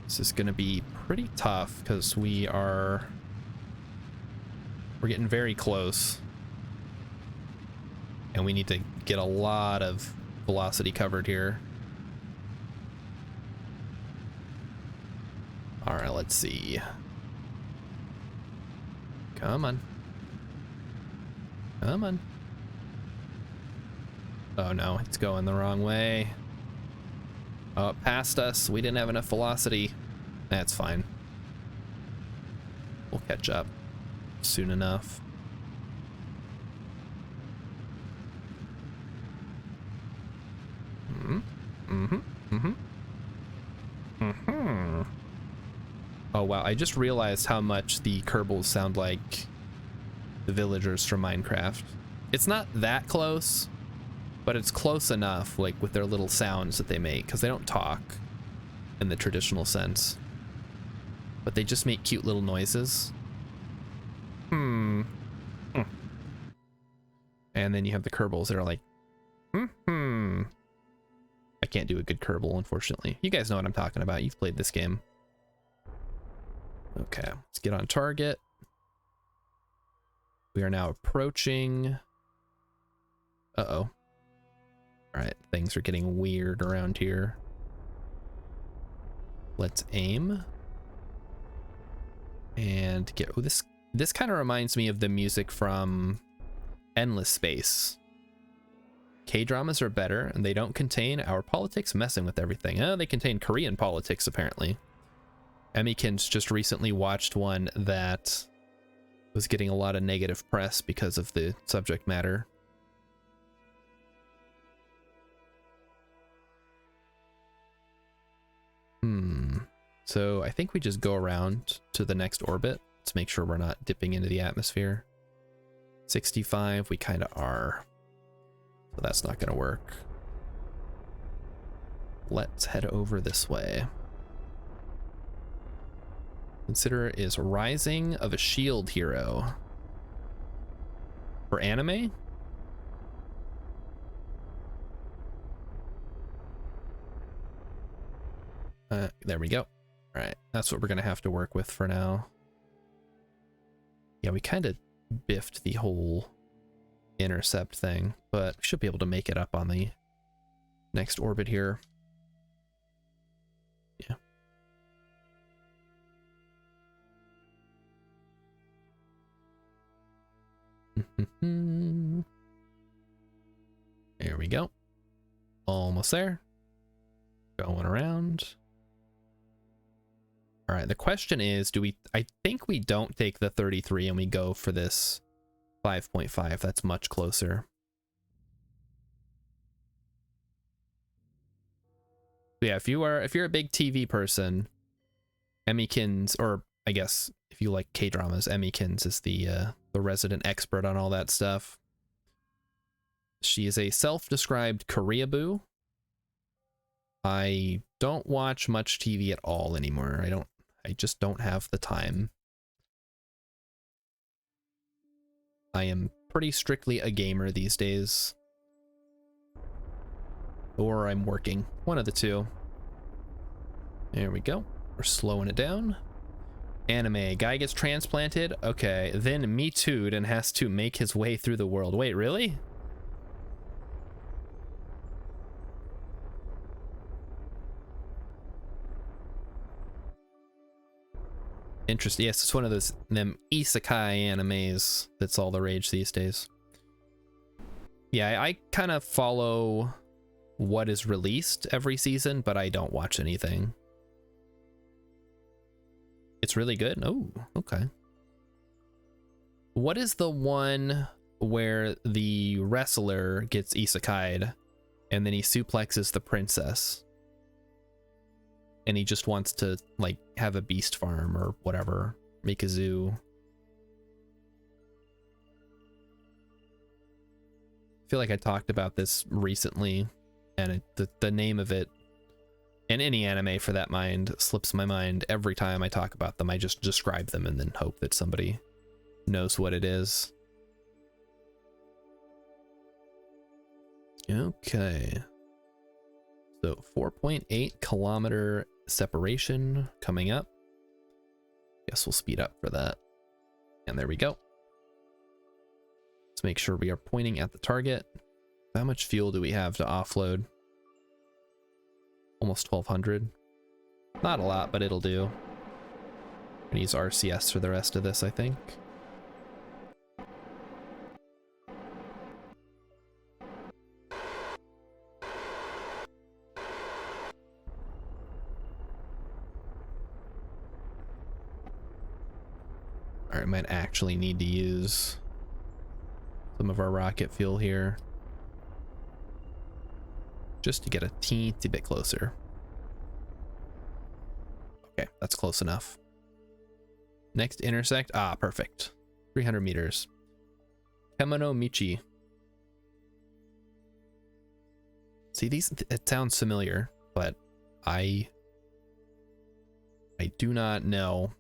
[SPEAKER 1] This is going to be pretty tough because we're getting very close, and we need to get a lot of velocity covered here. All right, let's see. Come on. Come on. Oh no, it's going the wrong way. Oh, it passed us. We didn't have enough velocity. That's fine. We'll catch up soon enough. Oh wow, I just realized how much the Kerbals sound like the villagers from Minecraft. It's not that close, but it's close enough, like with their little sounds that they make, because they don't talk in the traditional sense, but they just make cute little noises. And then you have the Kerbals that are like, I can't do a good Kerbal, unfortunately. You guys know what I'm talking about. You've played this game. Okay, let's get on target. We are now approaching. Uh-oh. All right, things are getting weird around here. Let's aim. And get, oh, this kind of reminds me of the music from Endless Space. K-dramas are better, and they don't contain our politics messing with everything. Oh, they contain Korean politics, apparently. Emmykins just recently watched one that was getting a lot of negative press because of the subject matter. So I think we just go around to the next orbit. Let's make sure we're not dipping into the atmosphere. 65, we kind of are. So that's not going to work. Let's head over this way. Consider is Rising of a Shield Hero. For anime? There we go. All right, that's what we're gonna have to work with for now. Yeah, we kind of biffed the whole intercept thing, but we should be able to make it up on the next orbit here. Yeah. There we go. Almost there. Going around. All right, the question is, I think we don't take the 33 and we go for this 5.5. That's much closer. Yeah, if you're a big TV person, Emmykins, or I guess if you like K-dramas, Emmykins is the resident expert on all that stuff. She is a self-described Koreaboo. I don't watch much TV at all anymore. I just don't have the time. I am pretty strictly a gamer these days. or I'm working. One of the two. There we go. We're slowing it down. Anime. Guy gets transplanted. Okay. Then Me Too'd and has to make his way through the world. Wait, really? Interesting. Yes, it's one of those them isekai animes that's all the rage these days. Yeah, I kind of follow what is released every season, but I don't watch anything. It's really good. Oh, okay. What is the one where the wrestler gets isekai'd and then he suplexes the princess? And he just wants to, like, have a beast farm or whatever. Make a zoo. I feel like I talked about this recently, and the name of it, and any anime for that mind, slips my mind every time I talk about them. I just describe them and then hope that somebody knows what it is. Okay. So 4.8 kilometer separation coming up. Guess we'll speed up for that. And there we go. Let's make sure we are pointing at the target. How much fuel do we have to offload? Almost 1200. Not a lot, but it'll do. I'm gonna use RCS for the rest of this, I think. All right, might actually need to use some of our rocket fuel here just to get a teensy bit closer. Okay, that's close enough. Next intersect. Ah, perfect. 300 meters. Kemono Michi. See, these, it sounds familiar, but I do not know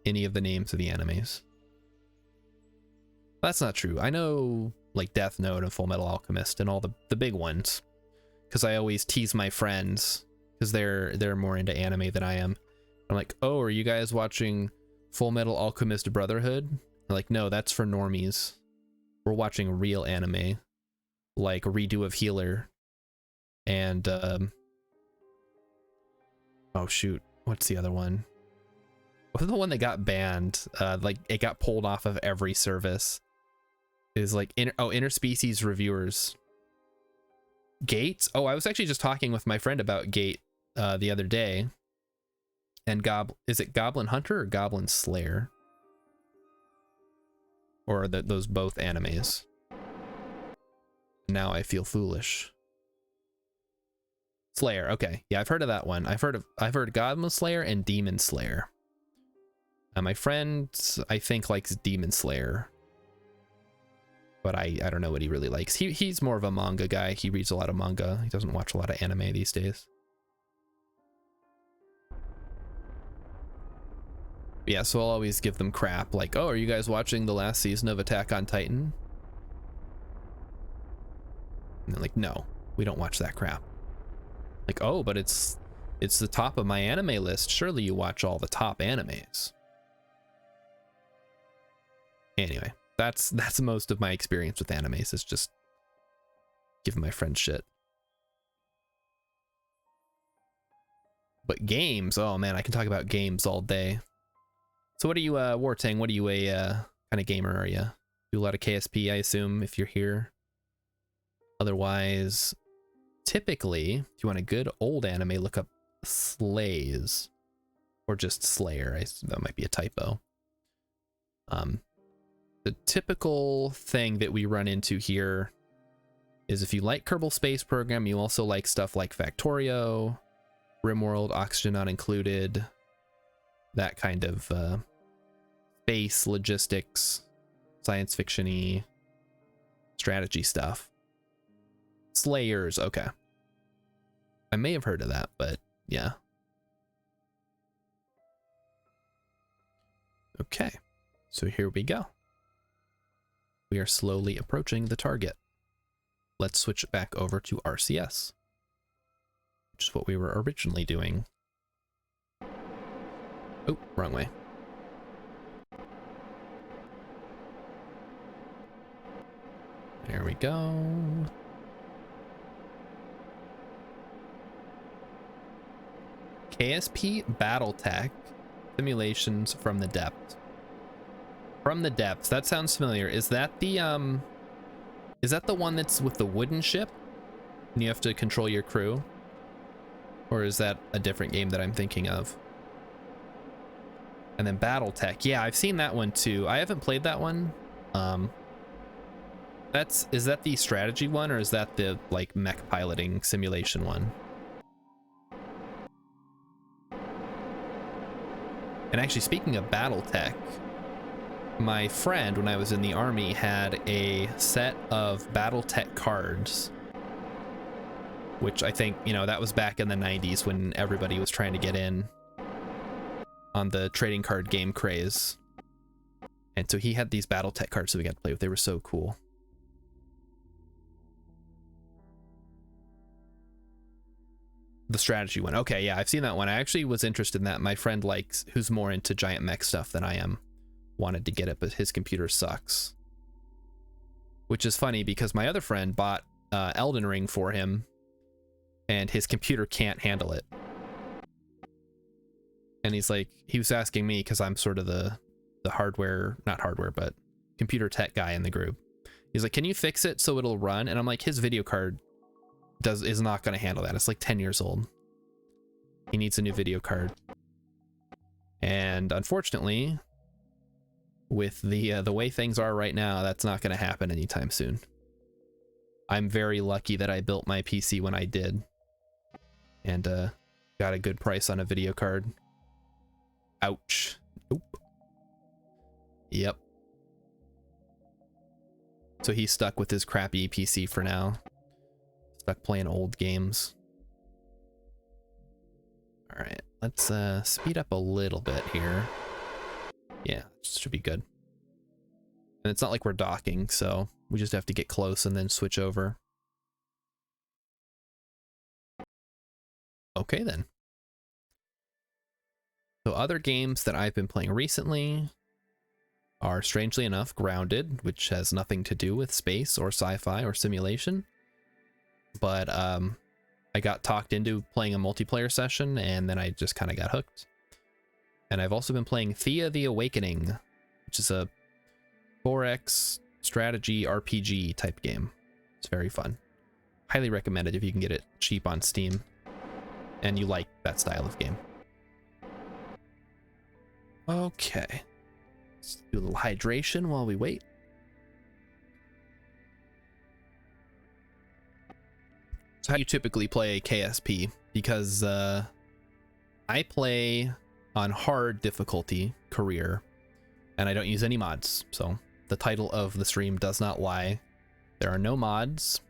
[SPEAKER 1] any of the names of the animes. That's not true. I know like Death Note and Full Metal Alchemist and all the big ones, because I always tease my friends because they're more into anime than I am. I'm like, oh, are you guys watching Full Metal Alchemist Brotherhood? They're like, no, that's for normies. We're watching real anime, like Redo of Healer and oh shoot, what's the other one? What's the one that got banned? Like it got pulled off of every service. Is like interspecies reviewers. Gate? Oh, I was actually just talking with my friend about Gate the other day. And is it Goblin Hunter or Goblin Slayer? Or those both animes? Now I feel foolish. Slayer, okay. Yeah, I've heard of that one. I've heard Goblin Slayer and Demon Slayer. My friend, I think, likes Demon Slayer, but I don't know what he really likes. He's more of a manga guy. He reads a lot of manga. He doesn't watch a lot of anime these days. Yeah, so I'll always give them crap, like, oh, are you guys watching the last season of Attack on Titan? And they're like, no, we don't watch that crap. Like, oh, but it's the top of my anime list. Surely you watch all the top animes. Anyway, that's most of my experience with animes, is just giving my friends shit. But games, oh man, I can talk about games all day. So what are you, Wartang, what are you, a kind of gamer are you? Do a lot of KSP, I assume, if you're here. Otherwise, typically, if you want a good old anime, look up Slays. Or just Slayer, that might be a typo. The typical thing that we run into here is if you like Kerbal Space Program, you also like stuff like Factorio, RimWorld, Oxygen Not Included, that kind of space logistics, science fiction-y strategy stuff. Slayers, okay. I may have heard of that, but yeah. Okay, so here we go. We are slowly approaching the target. Let's switch it back over to RCS. which is what we were originally doing. Oh, wrong way. There we go. KSP Battletech simulations from the depths. From the depths. That sounds familiar. Is that the one that's with the wooden ship and you have to control your crew? Or is that a different game that I'm thinking of? And then Battletech. Yeah, I've seen that one too. I haven't played that one. Is that the strategy one, or is that the like mech piloting simulation one? And actually, speaking of Battletech, my friend, when I was in the army, had a set of Battletech cards, which I think, you know, that was back in the 90s when everybody was trying to get in on the trading card game craze. And so he had these Battletech cards that we got to play with. They were so cool. The strategy one. Okay, yeah, I've seen that one. I actually was interested in that. My friend likes, who's more into giant mech stuff than I am, wanted to get it, but his computer sucks. Which is funny because my other friend bought Elden Ring for him, and his computer can't handle it. And he's like, he was asking me, because I'm sort of the hardware, not hardware, but computer tech guy in the group. He's like, can you fix it so it'll run? And I'm like, his video card is not going to handle that. It's like 10 years old. He needs a new video card. And unfortunately, with the way things are right now, that's not going to happen anytime soon. I'm very lucky that I built my PC when I did, and got a good price on a video card. Ouch. Nope. Yep. So he's stuck with his crappy PC for now. Stuck playing old games. All right, let's speed up a little bit here. Yeah, should be good. And it's not like we're docking, so we just have to get close and then switch over. Okay then. So other games that I've been playing recently are, strangely enough, Grounded, which has nothing to do with space or sci-fi or simulation. But I got talked into playing a multiplayer session, and then I just kind of got hooked. And I've also been playing Thea the Awakening, which is a 4X strategy RPG type game. It's very fun. Highly recommend it if you can get it cheap on Steam and you like that style of game. Okay. Let's do a little hydration while we wait. So how do you typically play KSP? Because I play on hard difficulty, career, and I don't use any mods. So the title of the stream does not lie. There are no mods,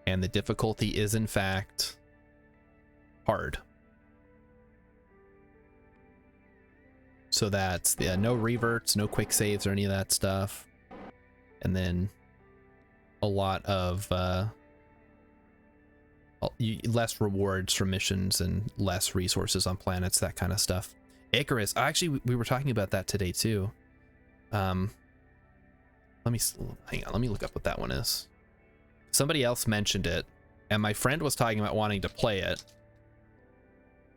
[SPEAKER 1] and the difficulty is in fact hard. So that's no reverts, no quick saves or any of that stuff. And then a lot of less rewards for missions and less resources on planets, that kind of stuff. Icarus, actually, we were talking about that today too. Let me hang on, let me look up what that one is. Somebody else mentioned it, and my friend was talking about wanting to play it.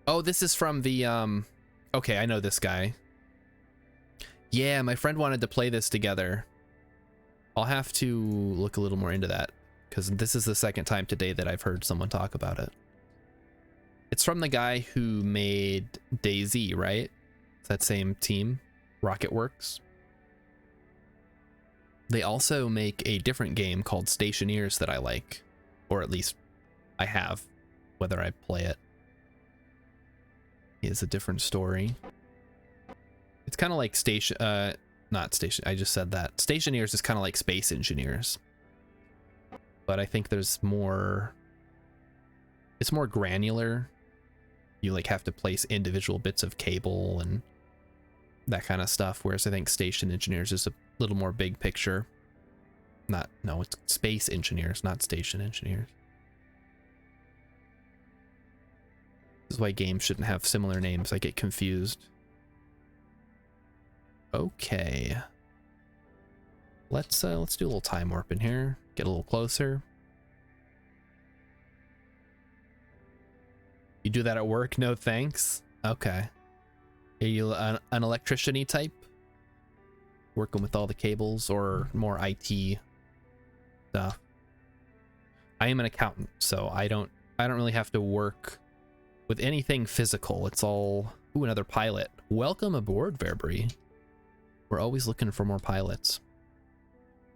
[SPEAKER 1] Oh, this is from the okay, I know this guy. Yeah, my friend wanted to play this together. I'll have to look a little more into that, because this is the second time today that I've heard someone talk about it. It's from the guy who made DayZ, right? It's that same team, Rocketworks. They also make a different game called Stationeers that I like, or at least I have, whether I play it is a different story. It's kind of like not Station, I just said that. Stationeers is kind of like Space Engineers. But I think there's more, it's more granular. You like have to place individual bits of cable and that kind of stuff, whereas I think Station Engineers is a little more big picture. No, it's Space Engineers, not Station Engineers. This is why games shouldn't have similar names. I get confused. Okay. Let's do a little time warp in here. Get a little closer. You do that at work? No thanks. Okay. Are you an electrician-y type? Working with all the cables or more IT stuff? I am an accountant, so I don't really have to work with anything physical. It's all... Ooh, another pilot. Welcome aboard, Verbury. We're always looking for more pilots.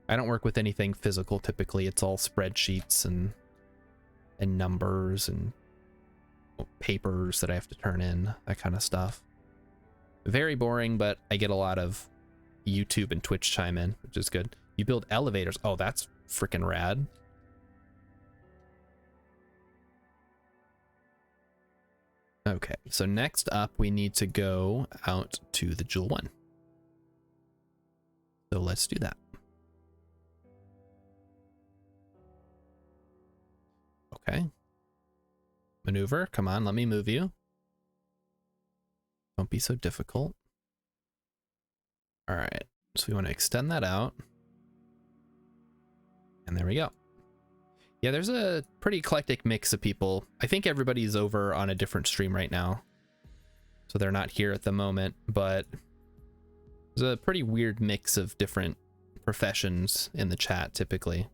[SPEAKER 1] I don't work with anything physical typically. It's all spreadsheets and numbers and papers that I have to turn in, that kind of stuff. Very boring, but I get a lot of YouTube and Twitch chime in, which is good. You build elevators. Oh, that's freaking rad. Okay, so next up we need to go out to the Jewel 1. So let's do that. Okay. Maneuver, come on, let me move you. Don't be so difficult. All right, so we want to extend that out. And there we go. Yeah, there's a pretty eclectic mix of people. I think everybody's over on a different stream right now, so they're not here at the moment, but there's a pretty weird mix of different professions in the chat typically.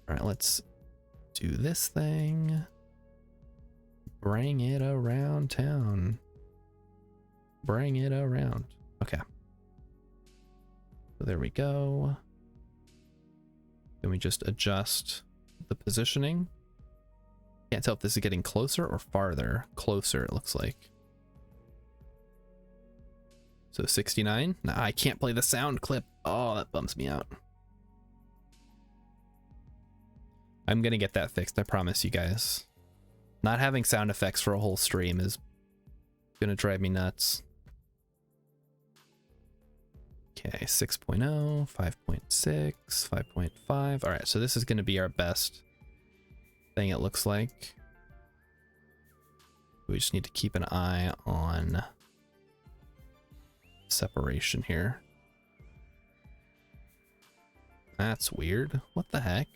[SPEAKER 1] All right, let's do this thing. Bring it around town. Bring it around. Okay. So there we go. Then we just adjust the positioning. Can't tell if this is getting closer or farther. Closer, it looks like. So 69. Nah, I can't play the sound clip. Oh, that bums me out. I'm gonna get that fixed, I promise you guys. Not having sound effects for a whole stream is gonna drive me nuts. Okay, 6.0, 5.6, 5.5. All right, so this is gonna be our best thing, it looks like. We just need to keep an eye on separation here. That's weird. What the heck?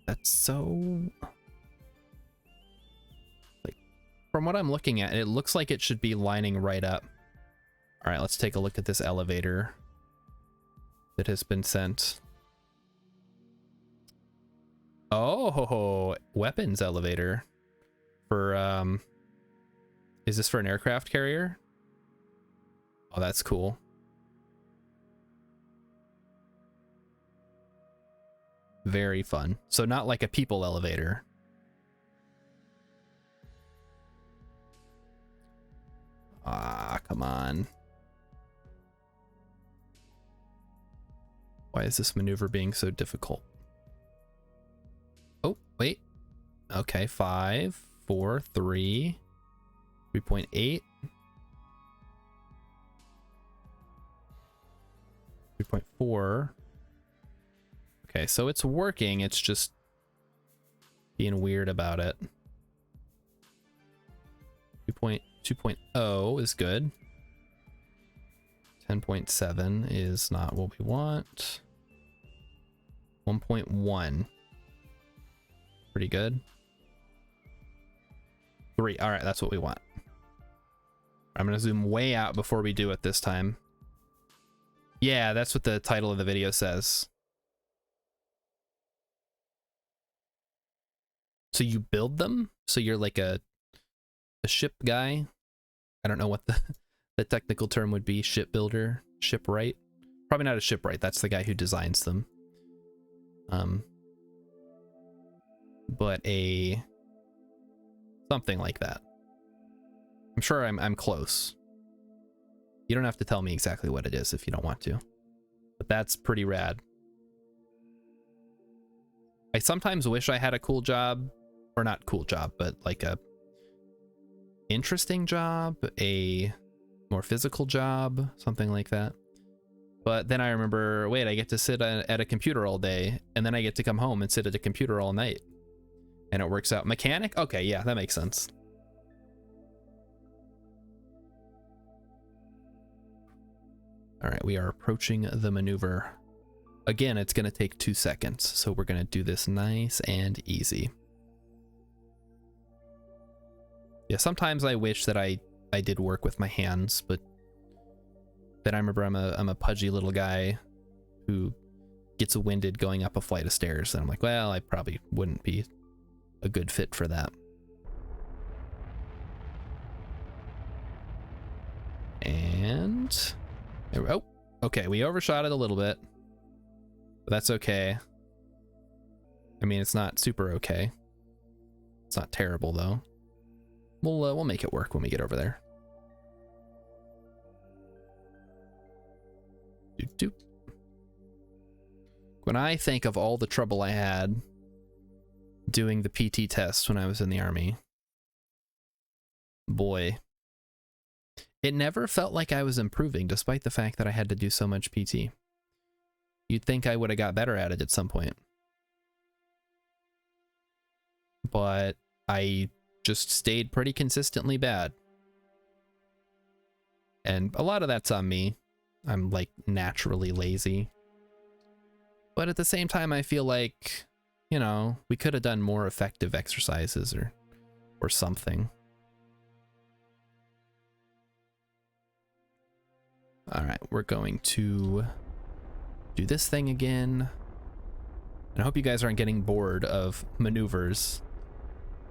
[SPEAKER 1] That's so... like, from what I'm looking at, it looks like it should be lining right up. All right, let's take a look at this elevator that has been sent. Oh, weapons elevator for, is this for an aircraft carrier? Oh, that's cool. Very fun. So not like a people elevator. Ah, come on. Why is this maneuver being so difficult? Oh, wait. Okay, 5, 4, 3, 3.8. 3.4. Okay, so it's working, it's just being weird about it. 2.0 is good. 10.7 is not what we want. 1.1. Pretty good. 3. All right, that's what we want. I'm going to zoom way out before we do it this time. Yeah, that's what the title of the video says. So you build them? So you're like a ship guy? I don't know what the technical term would be. Shipbuilder? Shipwright? Probably not a shipwright. That's the guy who designs them. But a... something like that. I'm sure I'm close. You don't have to tell me exactly what it is if you don't want to. But that's pretty rad. I sometimes wish I had a cool job. Or not cool job, but like a interesting job, a more physical job, something like that. But then I remember, wait, I get to sit at a computer all day, and then I get to come home and sit at a computer all night. And it works out. Mechanic? Okay, yeah, that makes sense. All right, we are approaching the maneuver. Again, it's going to take 2 seconds, so we're going to do this nice and easy. Yeah, sometimes I wish that I did work with my hands, but then I remember I'm a pudgy little guy who gets winded going up a flight of stairs, and I'm like, well, I probably wouldn't be a good fit for that. And oh, okay, we overshot it a little bit, but that's okay. I mean, it's not super okay. It's not terrible though. We'll make it work when we get over there. Doop doop. When I think of all the trouble I had doing the PT test when I was in the Army, boy, it never felt like I was improving despite the fact that I had to do so much PT. You'd think I would have got better at it at some point. But I just stayed pretty consistently bad. And a lot of that's on me. I'm like naturally lazy. But at the same time, I feel like, you know, we could have done more effective exercises or something. All right, we're going to do this thing again. And I hope you guys aren't getting bored of maneuvers.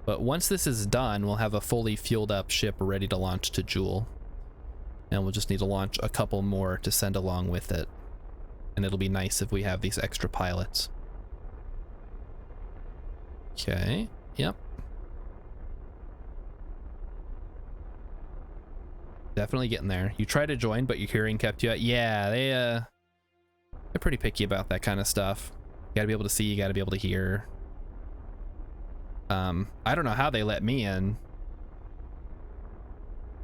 [SPEAKER 1] But once this is done, we'll have a fully fueled up ship ready to launch to Joule. And we'll just need to launch a couple more to send along with it. And it'll be nice if we have these extra pilots. Okay, yep. Definitely getting there. You tried to join, but your hearing kept you out. Yeah, they're pretty picky about that kind of stuff. You gotta be able to see, you gotta be able to hear. I don't know how they let me in.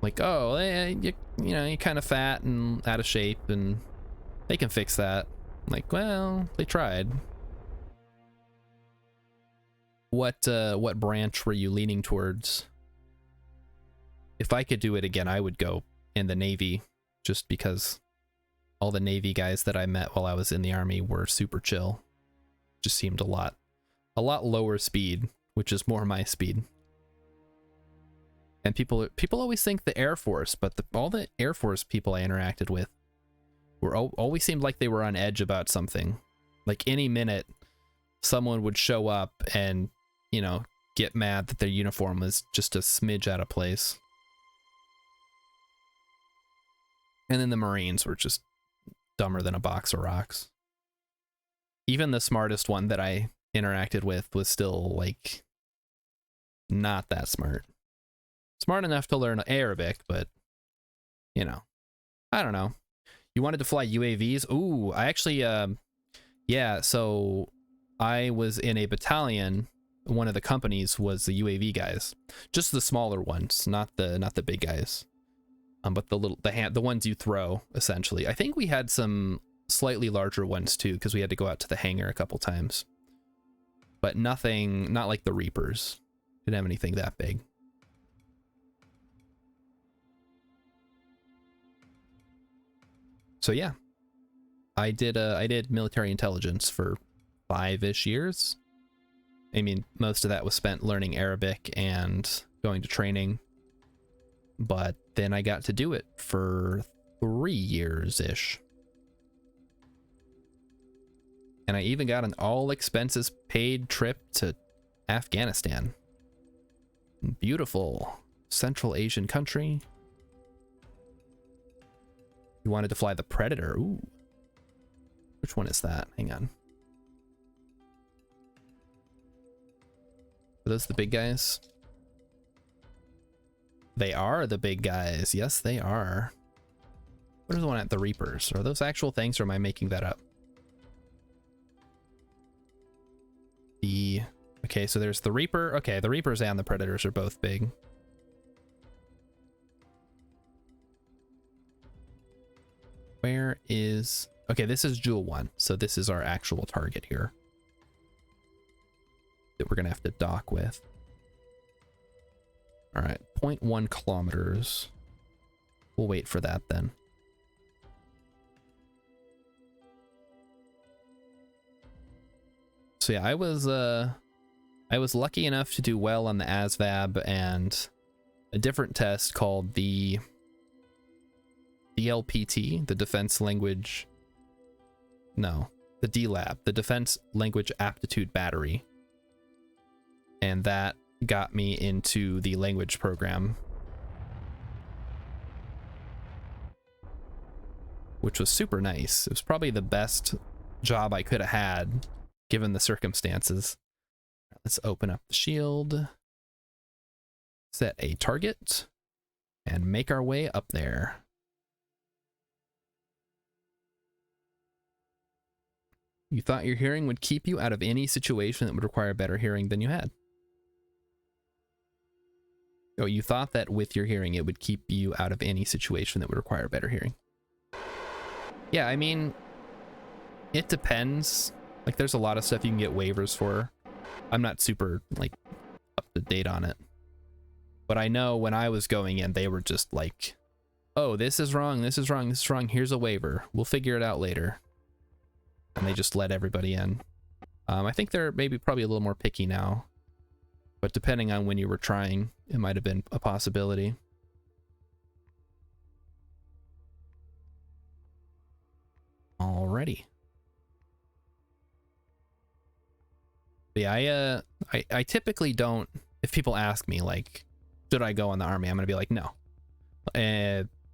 [SPEAKER 1] Like, oh, you know, you're kind of fat and out of shape, and they can fix that. I'm like, well, they tried. What branch were you leaning towards? If I could do it again, I would go in the Navy, just because all the Navy guys that I met while I was in the Army were super chill. Just seemed a lot lower speed, which is more my speed. And people always think the Air Force, but all the Air Force people I interacted with were always seemed like they were on edge about something. Like any minute, someone would show up and, you know, get mad that their uniform was just a smidge out of place. And then the Marines were just dumber than a box of rocks. Even the smartest one that I interacted with was still, like, not that smart. Smart enough to learn Arabic, but, you know, I don't know. You wanted to fly UAVs? Ooh, I actually, yeah, so I was in a battalion. One of the companies was the UAV guys. Just the smaller ones, not the big guys. But the ones you throw, essentially. I think we had some slightly larger ones too, because we had to go out to the hangar a couple times. But nothing, not like the Reapers. Didn't have anything that big. So yeah, I did military intelligence for 5-ish years. I mean, most of that was spent learning Arabic and going to training. But then I got to do it for 3 years-ish. And I even got an all-expenses paid trip to Afghanistan. Beautiful Central Asian country. You wanted to fly the Predator. Ooh. Which one is that? Hang on. Are those the big guys? They are the big guys. Yes, they are. What is the one at the Reapers? Are those actual things, or am I making that up? Okay, so there's the Reaper. Okay, the Reapers and the Predators are both big. Where is... Okay, this is Joule 1, so this is our actual target here. that we're gonna have to dock with. All right, 0.1 kilometers. We'll wait for that then. So yeah, I was lucky enough to do well on the ASVAB and a different test called the DLPT, the Defense Language. No, the DLAB, the Defense Language Aptitude Battery. And that got me into the language program, which was super nice. It was probably the best job I could have had given the circumstances. Let's open up the shield, set a target, and make our way up there. You thought your hearing would keep you out of any situation that would require better hearing than you had. Oh, you thought that with your hearing it would keep you out of any situation that would require better hearing. Yeah, I mean, it depends. Like, there's a lot of stuff you can get waivers for. I'm not super, like, up to date on it. But I know when I was going in, they were just like, oh, this is wrong, this is wrong, this is wrong, here's a waiver. We'll figure it out later. And they just let everybody in. I think they're maybe probably a little more picky now. But depending on when you were trying, it might have been a possibility. Alrighty. But yeah, I typically don't, if people ask me, like, should I go in the army? I'm going to be like, no.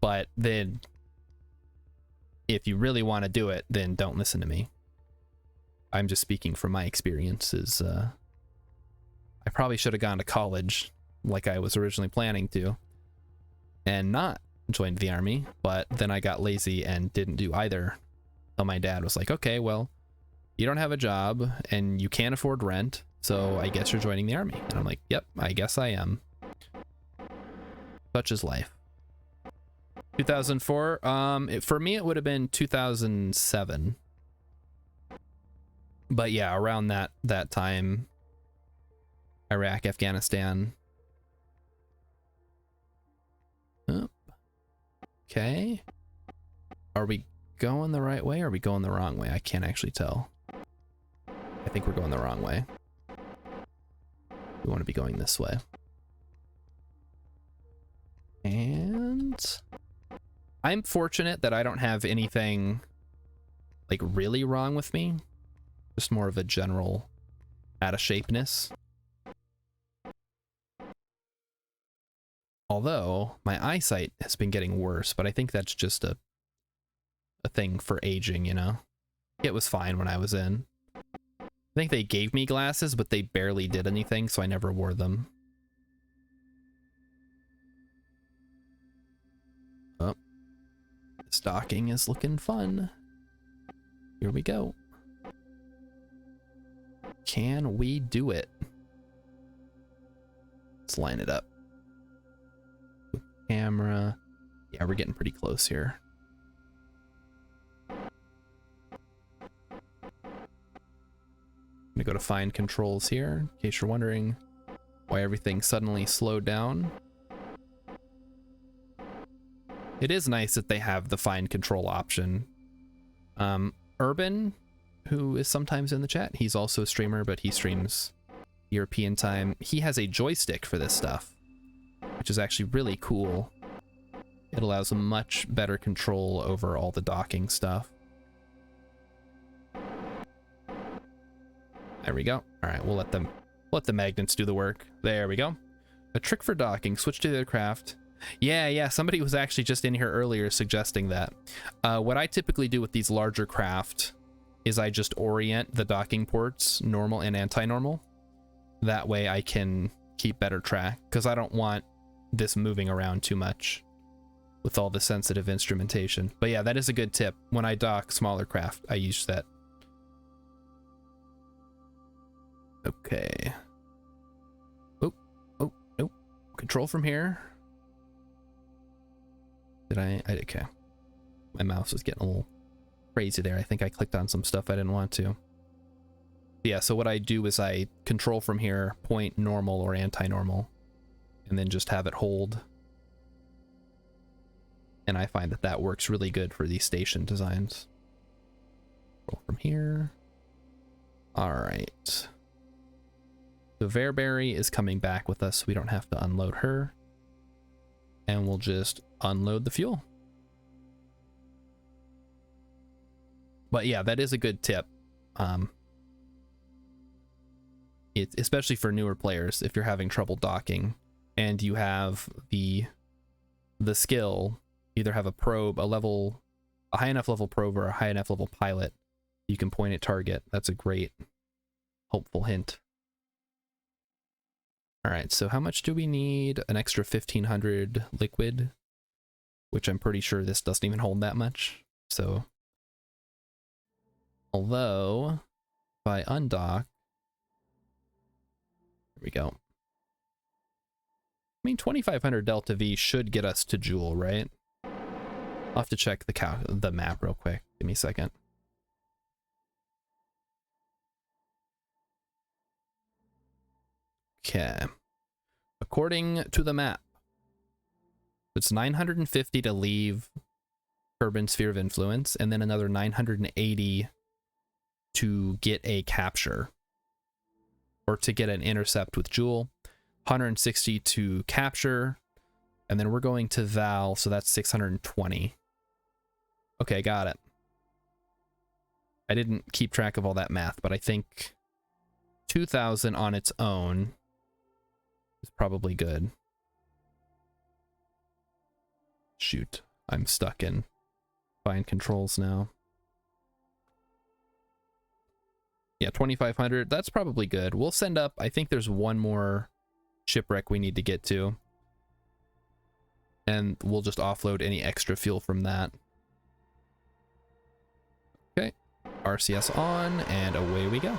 [SPEAKER 1] But then, if you really want to do it, then don't listen to me. I'm just speaking from my experiences. I probably should have gone to college like I was originally planning to and not joined the army, but then I got lazy and didn't do either. So my dad was like, okay, well, you don't have a job and you can't afford rent, so I guess you're joining the army. And I'm like, yep, I guess I am. Such is life. 2004, for me it would have been 2007. But yeah, around that time, Iraq, Afghanistan. Oh. Okay. Are we going the right way or are we going the wrong way? I can't actually tell. I think we're going the wrong way. We want to be going this way. And I'm fortunate that I don't have anything like really wrong with me. Just more of a general out of shapeness. Although my eyesight has been getting worse, but I think that's just a thing for aging, you know? It was fine when I was in. I think they gave me glasses, but they barely did anything, so I never wore them. Oh. This docking is looking fun. Here we go. Can we do it? Let's line it up. Camera. Yeah, we're getting pretty close here. I'm gonna go to find controls here, in case you're wondering why everything suddenly slowed down. It is nice that they have the find control option. Urban, who is sometimes in the chat, he's also a streamer, but he streams European time. He has a joystick for this stuff, which is actually really cool. It allows a much better control over all the docking stuff. There we go. All right, we'll let the magnets do the work. There we go. A trick for docking, switch to the aircraft. Yeah, somebody was actually just in here earlier suggesting that. What I typically do with these larger craft is I just orient the docking ports, normal and anti-normal. That way I can keep better track, because I don't want this moving around too much with all the sensitive instrumentation. But yeah, that is a good tip. When I dock smaller craft, I use that. Okay. Oh, nope. Control from here. Did I okay. My mouse was getting a little crazy there. I think I clicked on some stuff I didn't want to. Yeah, so what I do is I control from here, point normal or anti-normal, and then just have it hold. And I find that that works really good for these station designs. Roll from here. All right. So Verberry is coming back with us, so we don't have to unload her. And we'll just unload the fuel. But yeah, that is a good tip. Especially for newer players, if you're having trouble docking and you have the skill, either have a probe, a high enough level probe or a high enough level pilot, you can point at target. That's a great helpful hint. All right, so how much do we need? An extra 1500 liquid, which I'm pretty sure this doesn't even hold that much. So, although if I undock, there we go. I mean, 2500 delta V should get us to Joule, right? I'll have to check the map real quick. Give me a second. Okay. According to the map, it's 950 to leave Urban Sphere of Influence, and then another 980 to get a capture. Or to get an intercept with Joule. 160 to capture. And then we're going to Val, so that's 620. Okay, got it. I didn't keep track of all that math, but I think 2000 on its own is probably good. Shoot, I'm stuck in fine controls now. Yeah, 2500, that's probably good. We'll send up, I think there's one more shipwreck we need to get to. And we'll just offload any extra fuel from that. Okay, RCS on, and away we go. Is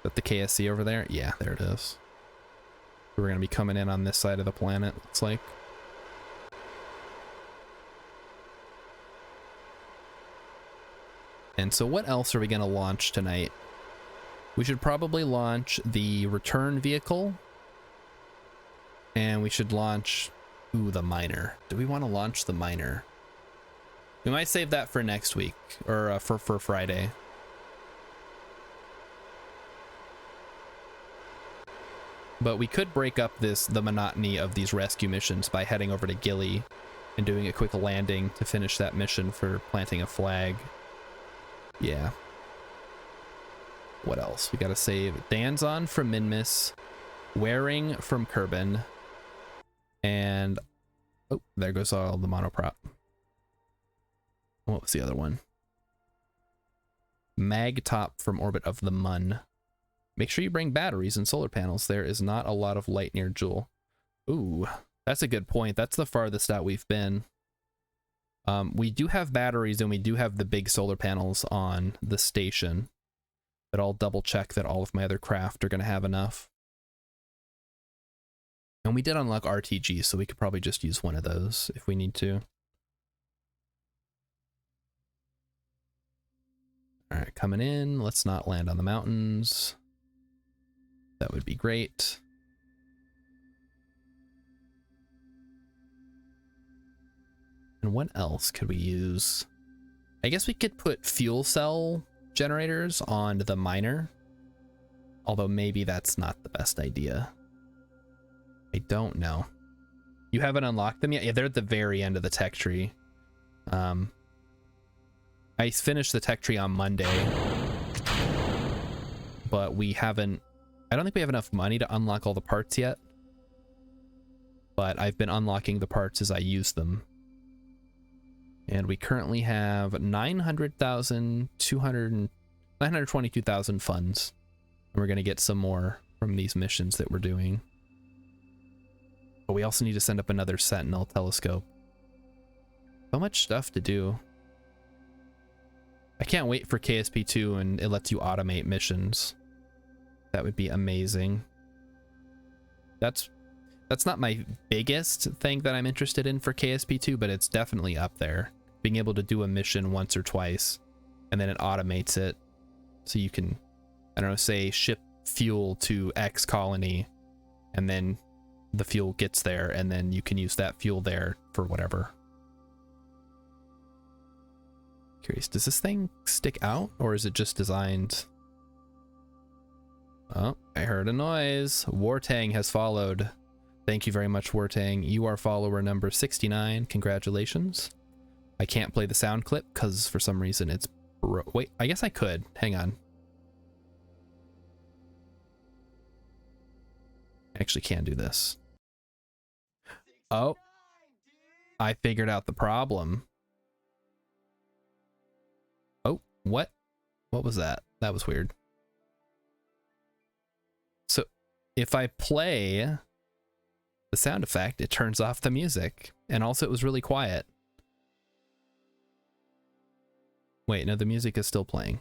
[SPEAKER 1] that the KSC over there? Yeah, there it is. We're going to be coming in on this side of the planet, looks like. And so what else are we going to launch tonight? We should probably launch the return vehicle. And we should launch... Ooh, the miner. Do we want to launch the miner? We might save that for next week. Or for Friday. But we could break up the monotony of these rescue missions by heading over to Gilly and doing a quick landing to finish that mission for planting a flag. Yeah. What else? We gotta save Danzon from Minmus, Waring from Kerbal, and oh, there goes all the monoprop. What was the other one? Magtop from Orbit of the Mun. Make sure you bring batteries and solar panels. There is not a lot of light near Joule. Ooh, that's a good point. That's the farthest out we've been. We do have batteries and we do have the big solar panels on the station, but I'll double check that all of my other craft are going to have enough. And we did unlock RTG, so we could probably just use one of those if we need to. All right, coming in. Let's not land on the mountains. That would be great. And what else could we use? I guess we could put fuel cell generators on the miner. Although maybe that's not the best idea. I don't know. You haven't unlocked them yet? Yeah, they're at the very end of the tech tree. I finished the tech tree on Monday. But we haven't... I don't think we have enough money to unlock all the parts yet. But I've been unlocking the parts as I use them. And we currently have 922,000 funds. And we're going to get some more from these missions that we're doing. But we also need to send up another Sentinel telescope. So much stuff to do. I can't wait for KSP2 and it lets you automate missions. That would be amazing. That's not my biggest thing that I'm interested in for KSP2, but it's definitely up there. Being able to do a mission once or twice, and then it automates it, So you can, I don't know, say ship fuel to X colony, and then the fuel gets there, and then you can use that fuel there for whatever. Curious, does this thing stick out, or is it just designed? Oh, I heard a noise. Wartang has followed. Thank you very much, Wartang. You are follower number 69. Congratulations. I can't play the sound clip because for some reason it's wait, I guess I could. Hang on. I actually can do this. Oh, I figured out the problem. Oh, what? What was that? That was weird. So if I play the sound effect, it turns off the music. And also it was really quiet. Wait, no, the music is still playing.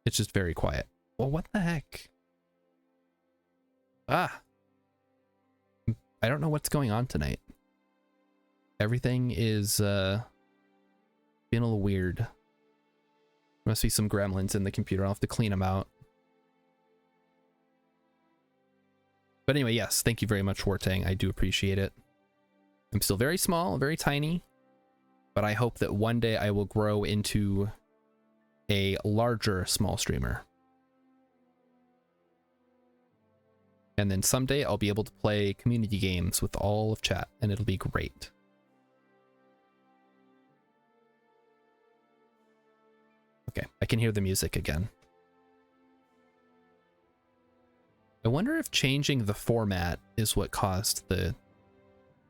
[SPEAKER 1] It's just very quiet. Well, what the heck? Ah. I don't know what's going on tonight. Everything is being a little weird. Must be some gremlins in the computer. I'll have to clean them out. But anyway, yes, thank you very much, Wartang. I do appreciate it. I'm still very small, very tiny, but I hope that one day I will grow into a larger small streamer. And then someday I'll be able to play community games with all of chat, and it'll be great. Okay, I can hear the music again. I wonder if changing the format is what caused the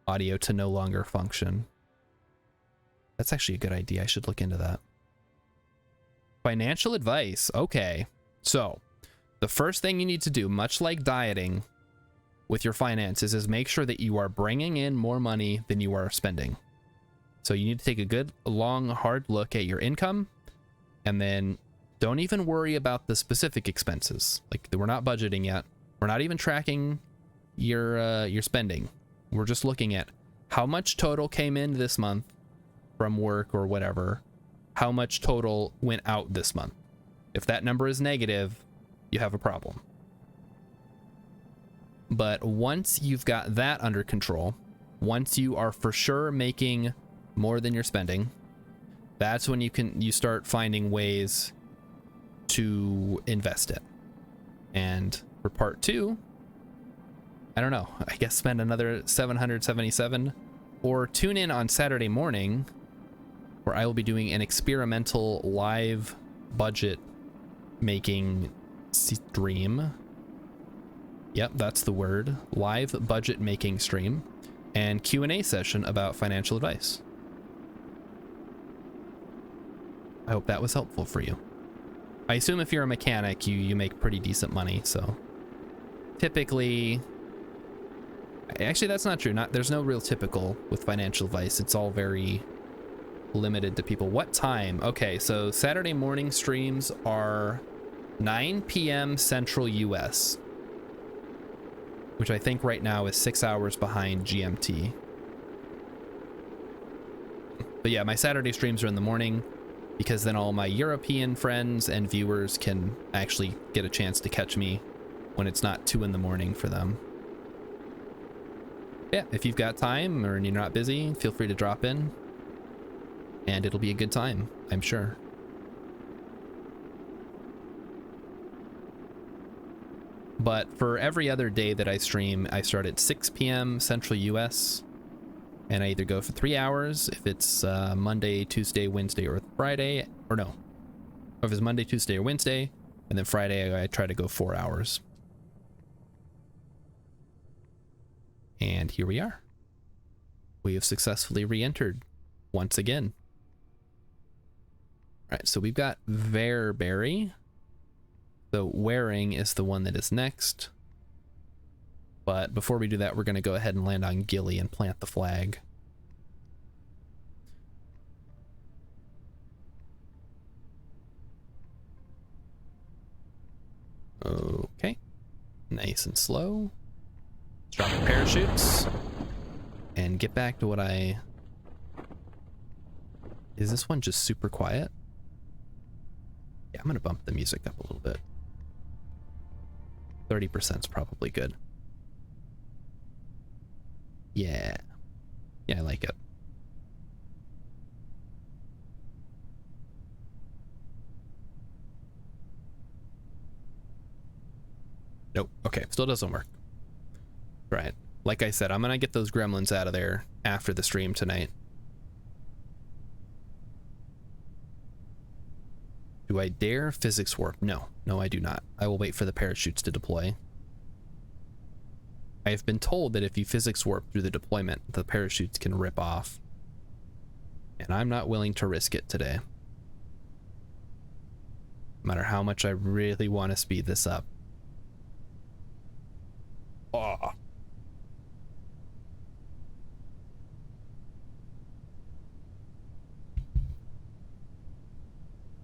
[SPEAKER 1] audio to no longer function. That's actually a good idea. I should look into that. Financial advice. Okay. So, the first thing you need to do, much like dieting with your finances, is make sure that you are bringing in more money than you are spending. So you need to take a good, long, hard look at your income, and then don't even worry about the specific expenses. Like, we're not budgeting yet. We're not even tracking your spending. We're just looking at how much total came in this month from work or whatever, how much total went out this month. If that number is negative, you have a problem. But once you've got that under control, once you are for sure making more than you're spending, that's when you start finding ways to invest it. And for part 2, I don't know, I guess spend another 777, or tune in on Saturday morning where I will be doing an experimental live budget making stream. Yep, that's the word. Live budget making stream and Q&A session about financial advice. I hope that was helpful for you. I assume if you're a mechanic, you make pretty decent money, so typically, actually that's not true. There's no real typical with financial advice. It's all very limited to people. What time? Okay, so Saturday morning streams are 9 p.m. Central US, which I think right now is 6 hours behind GMT. But yeah, my Saturday streams are in the morning, because then all my European friends and viewers can actually get a chance to catch me when it's not 2 in the morning for them. Yeah, if you've got time or you're not busy, feel free to drop in, and it'll be a good time, I'm sure. But for every other day that I stream, I start at 6 p.m. Central US, and I either go for 3 hours if it's Monday, Tuesday, Wednesday, or Friday, or no, or if it's Monday, Tuesday, or Wednesday, and then Friday I try to go 4 hours. And here we are. We have successfully re-entered once again. All right, so we've got Verberry. So Wearing is the one that is next. But before we do that, we're going to go ahead and land on Gilly and plant the flag. Okay. Nice and slow. Let's drop the parachutes and get back to what I... Is this one just super quiet? Yeah, I'm gonna bump the music up a little bit. 30% is probably good. Yeah. Yeah, I like it. Nope. Okay, still doesn't work. Right. Like I said, I'm gonna get those gremlins out of there after the stream tonight. Do I dare physics warp? No. No, I do not. I will wait for the parachutes to deploy. I have been told that if you physics warp through the deployment, the parachutes can rip off. And I'm not willing to risk it today. No matter how much I really want to speed this up. Oh.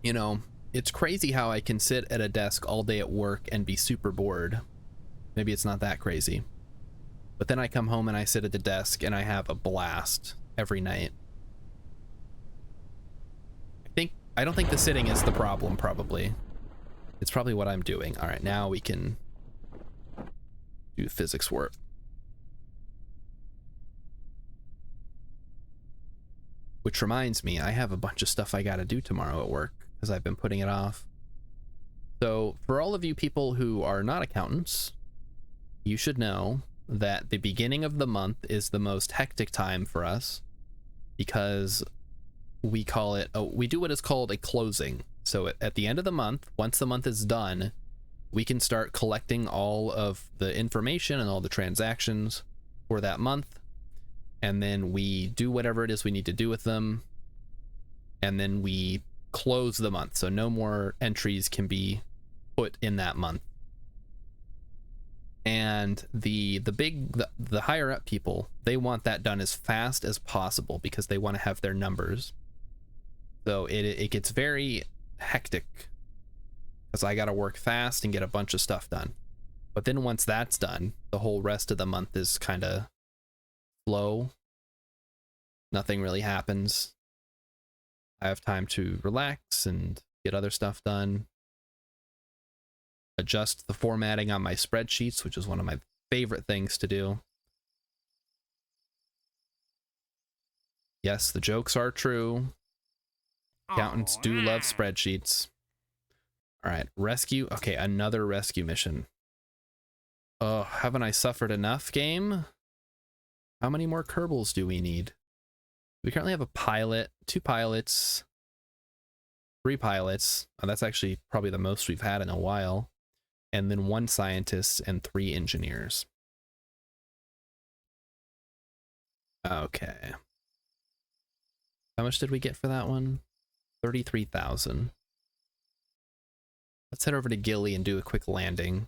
[SPEAKER 1] You know, it's crazy how I can sit at a desk all day at work and be super bored. Maybe it's not that crazy. But then I come home and I sit at the desk and I have a blast every night. I don't think the sitting is the problem, probably. It's probably what I'm doing. All right, now we can do physics warp. Which reminds me, I have a bunch of stuff I gotta do tomorrow at work because I've been putting it off. So for all of you people who are not accountants, you should know that the beginning of the month is the most hectic time for us because we call it, we do what is called a closing. So at the end of the month, once the month is done, we can start collecting all of the information and all the transactions for that month. And then we do whatever it is we need to do with them. And then we close the month. So no more entries can be put in that month. And the higher up people, they want that done as fast as possible because they want to have their numbers. So it gets very hectic because I got to work fast and get a bunch of stuff done. But then once that's done, the whole rest of the month is kind of slow. Nothing really happens. I have time to relax and get other stuff done. Adjust the formatting on my spreadsheets, which is one of my favorite things to do. Yes, the jokes are true. Accountants do love spreadsheets. All right, rescue. Okay, another rescue mission. Oh, haven't I suffered enough, game? How many more Kerbals do we need? We currently have a pilot, 2 pilots, 3 pilots. Oh, that's actually probably the most we've had in a while. And then 1 scientist and 3 engineers. Okay. How much did we get for that one? 33,000. Let's head over to Gilly and do a quick landing.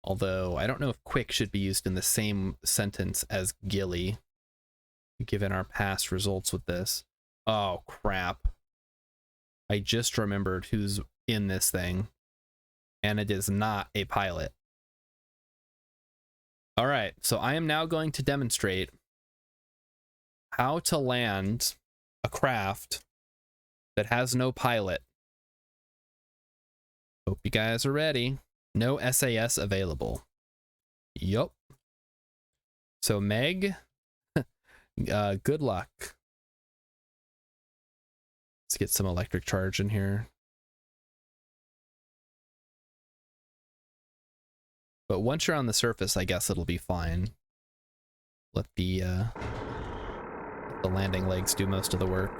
[SPEAKER 1] Although, I don't know if quick should be used in the same sentence as Gilly, given our past results with this. Oh, crap. I just remembered who's in this thing, and it is not a pilot. All right, so I am now going to demonstrate how to land a craft that has no pilot. Hope you guys are ready. No SAS available. Yup. So Meg, good luck. Let's get some electric charge in here. But once you're on the surface, I guess it'll be fine. Let the landing legs do most of the work.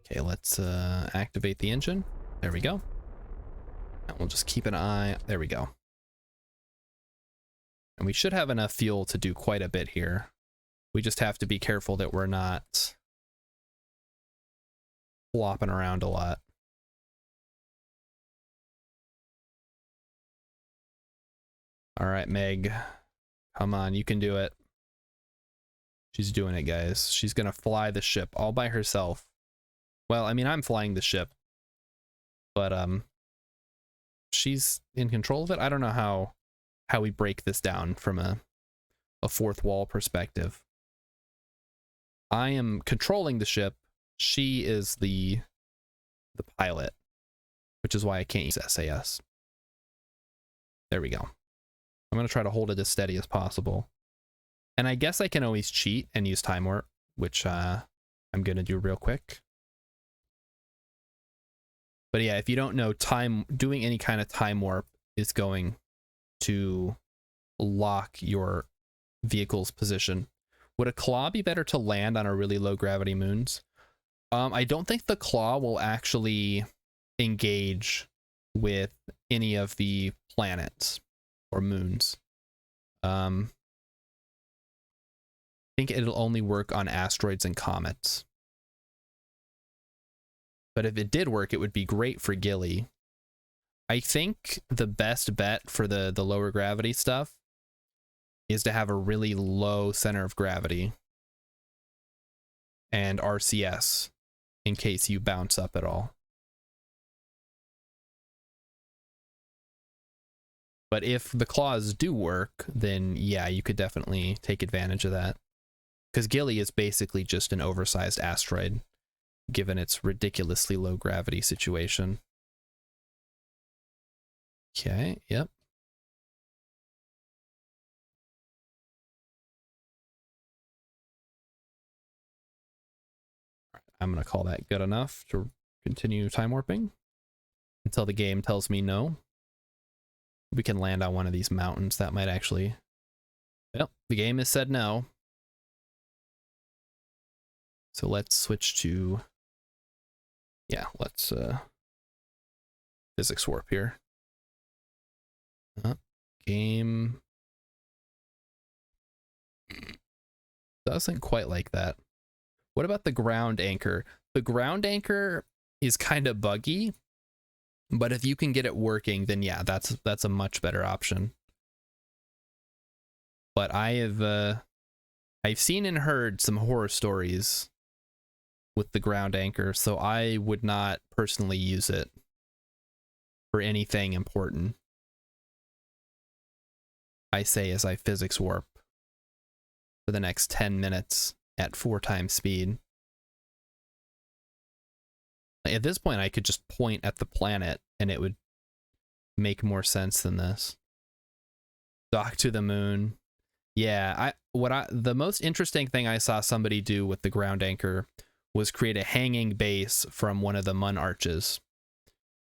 [SPEAKER 1] Okay, let's activate the engine. There we go. And we'll just keep an eye. There we go. And we should have enough fuel to do quite a bit here. We just have to be careful that we're not flopping around a lot. All right, Meg. Come on, you can do it. She's doing it, guys. She's gonna fly the ship all by herself. Well, I mean, I'm flying the ship. But, she's in control of it. I don't know how we break this down from a fourth wall perspective. I am controlling the ship. She is the the pilot, which is why I can't use SAS. There we go. I'm going to try to hold it as steady as possible. And I guess I can always cheat and use time warp, which I'm going to do real quick. But yeah, if you don't know, doing any kind of time warp is going to lock your vehicle's position. Would a claw be better to land on a really low gravity moons? I don't think the claw will actually engage with any of the planets or moons. I think it'll only work on asteroids and comets. But if it did work, it would be great for Gilly. I think the best bet for the lower gravity stuff is to have a really low center of gravity and RCS in case you bounce up at all. But if the claws do work, then yeah, you could definitely take advantage of that. Because Gilly is basically just an oversized asteroid, given its ridiculously low gravity situation. Okay, yep. I'm going to call that good enough to continue time warping until the game tells me no. We can land on one of these mountains. That might actually... Yep, the game has said no. So let's switch to... Yeah, let's physics warp here. Game... Doesn't quite like that. What about the ground anchor? The ground anchor is kind of buggy, but if you can get it working, then yeah, that's a much better option. But I've seen and heard some horror stories with the ground anchor, so I would not personally use it for anything important. I say as I physics warp for the next 10 minutes at 4 times speed. At this point, I could just point at the planet and it would make more sense than this. Dock to the moon. Yeah, the most interesting thing I saw somebody do with the ground anchor was create a hanging base from one of the Mun arches,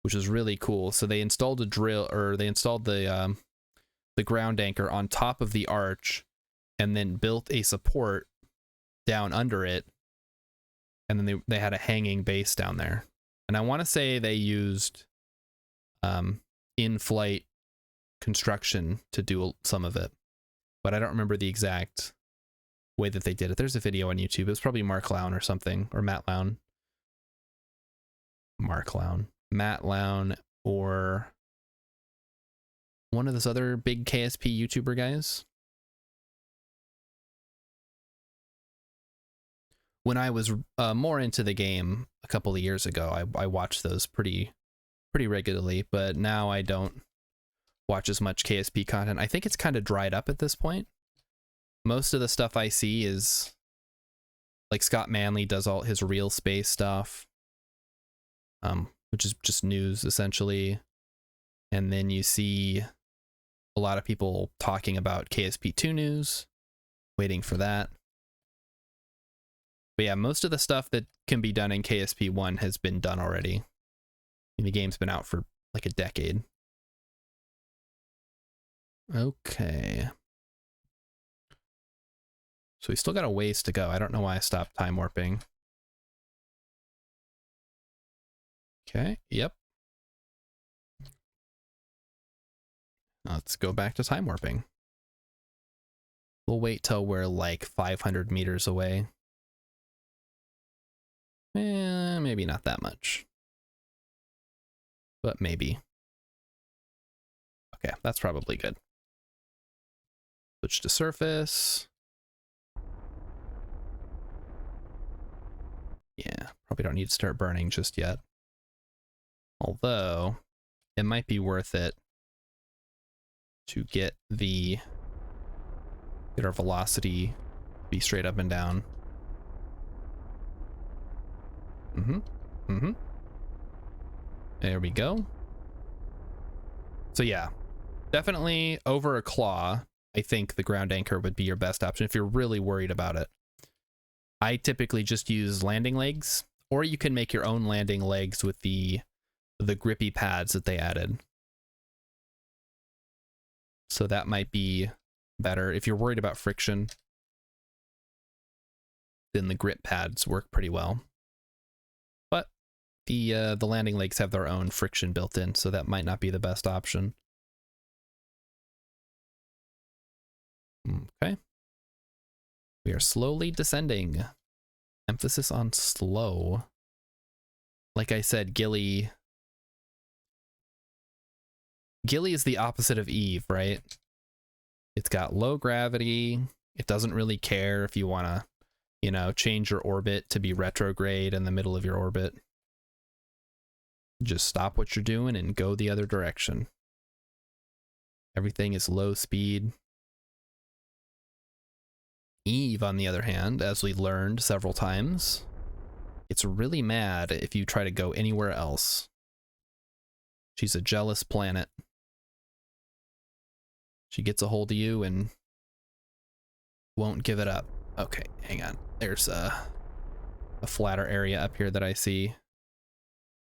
[SPEAKER 1] which is really cool. So they installed the ground anchor on top of the arch and then built a support down under it, and then they had a hanging base down there. And I want to say they used in-flight construction to do some of it, but I don't remember the exact way that they did it. There's a video on YouTube. It was probably Mark Lown or something, or Matt Lown. Matt Lown, or one of those other big KSP YouTuber guys. When I was more into the game a couple of years ago, I watched those pretty regularly, but now I don't watch as much KSP content. I think it's kind of dried up at this point. Most of the stuff I see is like Scott Manley does all his real space stuff, which is just news essentially. And then you see a lot of people talking about KSP2 news, waiting for that. But yeah, most of the stuff that can be done in KSP1 has been done already. I mean, the game's been out for like a decade. Okay. So we still got a ways to go. I don't know why I stopped time warping. Okay, yep. Let's go back to time warping. We'll wait till we're like 500 meters away. Maybe not that much. But maybe. Okay, that's probably good. Switch to surface. Yeah, probably don't need to start burning just yet. Although, it might be worth it to get our velocity be straight up and down. There we go. So yeah, definitely over a claw. I think the ground anchor would be your best option if you're really worried about it. I typically just use landing legs, or you can make your own landing legs with the grippy pads that they added. So that might be better. If you're worried about friction, then the grip pads work pretty well. But the landing legs have their own friction built in, so that might not be the best option. Okay. We are slowly descending. Emphasis on slow. Like I said, Gilly is the opposite of Eve, right? It's got low gravity. It doesn't really care if you want to, you know, change your orbit to be retrograde in the middle of your orbit. Just stop what you're doing and go the other direction. Everything is low speed. Eve, on the other hand, as we learned several times, it's really mad if you try to go anywhere else. She's a jealous planet. She gets a hold of you and won't give it up. Okay, hang on. There's a flatter area up here that I see.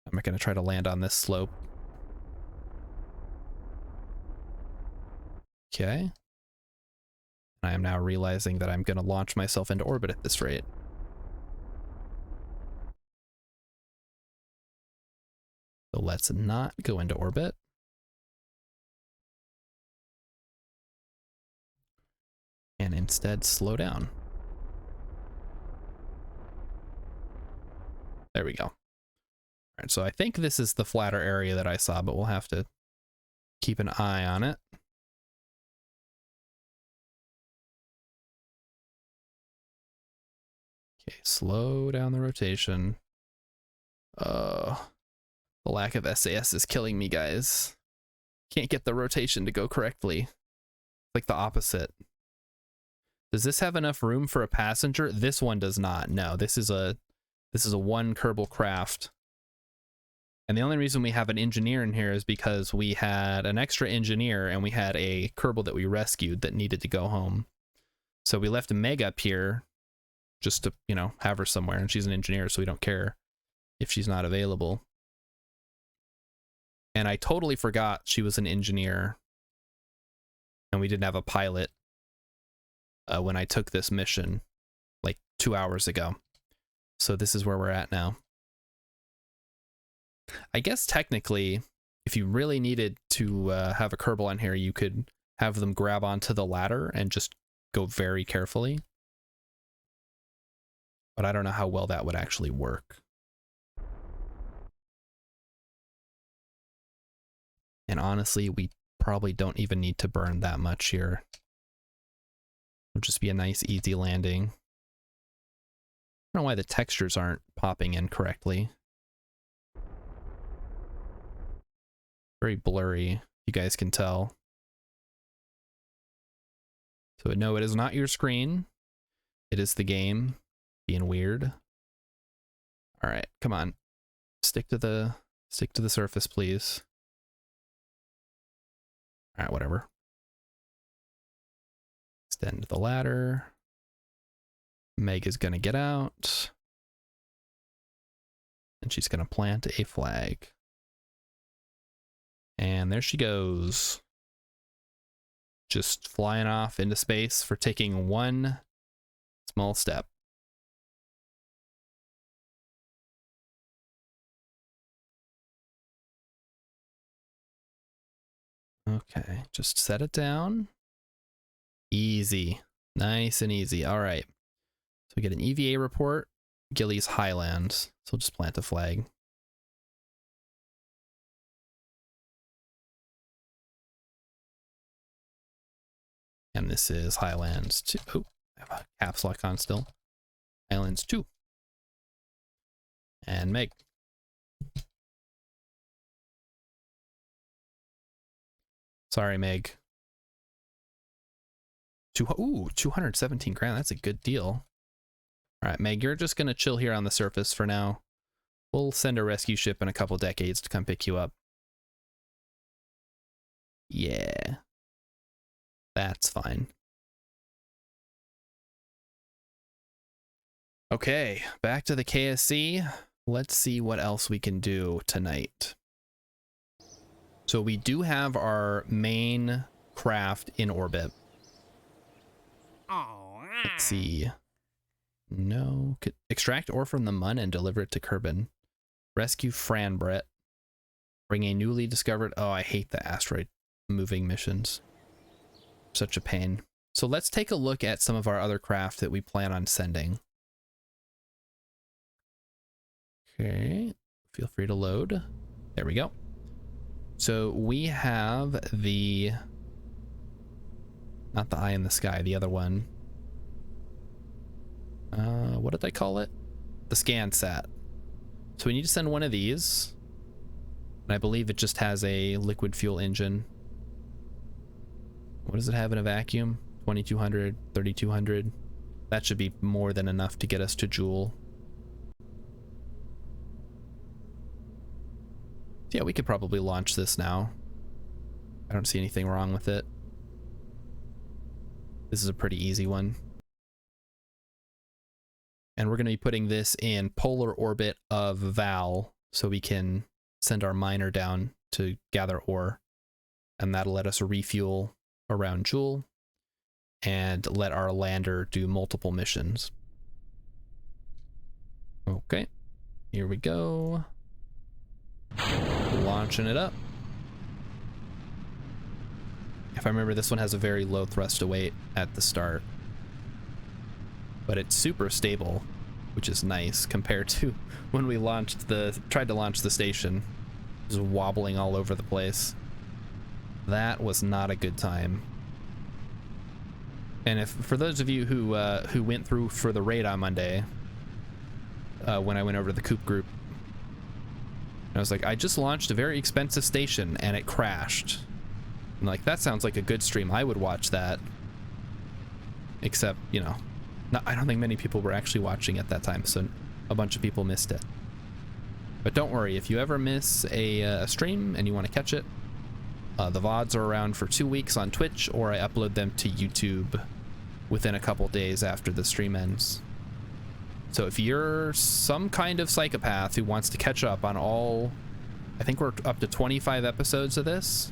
[SPEAKER 1] I'm going to try to land on this slope. Okay. I am now realizing that I'm going to launch myself into orbit at this rate. So let's not go into orbit. And instead slow down. There we go. All right, so I think this is the flatter area that I saw, but we'll have to keep an eye on it. Okay, slow down the rotation. The lack of SAS is killing me, guys. Can't get the rotation to go correctly. Like the opposite. Does this have enough room for a passenger? This one does not. No, this is a one Kerbal craft. And the only reason we have an engineer in here is because we had an extra engineer and we had a Kerbal that we rescued that needed to go home. So we left Meg up here just to, you know, have her somewhere, and she's an engineer, so we don't care if she's not available. And I totally forgot she was an engineer and we didn't have a pilot when I took this mission like 2 hours ago. So this is where we're at now. I guess technically, if you really needed to have a Kerbal on here, you could have them grab onto the ladder and just go very carefully. But I don't know how well that would actually work. And honestly, we probably don't even need to burn that much here. It'll just be a nice, easy landing. I don't know why the textures aren't popping in correctly. Very blurry, you guys can tell. So no, it is not your screen. It is the game being weird. All right, come on. Stick to the surface, please. All right, whatever. Extend the ladder. Meg is gonna get out. And she's gonna plant a flag. And there she goes. Just flying off into space for taking one small step. Okay, just set it down. Easy. Nice and easy. All right. So we get an EVA report. Gilly's Highlands. So we'll just plant a flag. And this is Highlands 2. Oh, I have a caps lock on still. Highlands 2. And Meg. Sorry, Meg. Ooh, 217 grand. That's a good deal. All right, Meg, you're just going to chill here on the surface for now. We'll send a rescue ship in a couple decades to come pick you up. Yeah. That's fine. Okay, back to the KSC. Let's see what else we can do tonight. So we do have our main craft in orbit. Let's see. No. Extract ore from the Mun and deliver it to Kerbal. Rescue Franbret. Bring a newly discovered... Oh, I hate the asteroid moving missions. Such a pain. So let's take a look at some of our other craft that we plan on sending. Okay. Feel free to load. There we go. So we have the... Not the eye in the sky, the other one. What did I call it? The ScanSat. So we need to send one of these. And I believe it just has a liquid fuel engine. What does it have in a vacuum? 2200, 3200. That should be more than enough to get us to Joule. Yeah, we could probably launch this now. I don't see anything wrong with it. This is a pretty easy one. And we're going to be putting this in polar orbit of Val so we can send our miner down to gather ore. And that'll let us refuel around Joule and let our lander do multiple missions. Okay, here we go. Launching it up. If I remember, this one has a very low thrust to weight at the start, but it's super stable, which is nice compared to when we tried to launch the station. It was wobbling all over the place. That was not a good time. And if for those of you who went through for the raid on Monday, when I went over to the Coop group, I was like, I just launched a very expensive station and it crashed. I'm like, that sounds like a good stream. I would watch that. Except, you know, I don't think many people were actually watching at that time, so a bunch of people missed it. But don't worry, if you ever miss a stream and you want to catch it, the VODs are around for 2 weeks on Twitch, or I upload them to YouTube within a couple days after the stream ends. So if you're some kind of psychopath who wants to catch up on all, I think we're up to 25 episodes of this,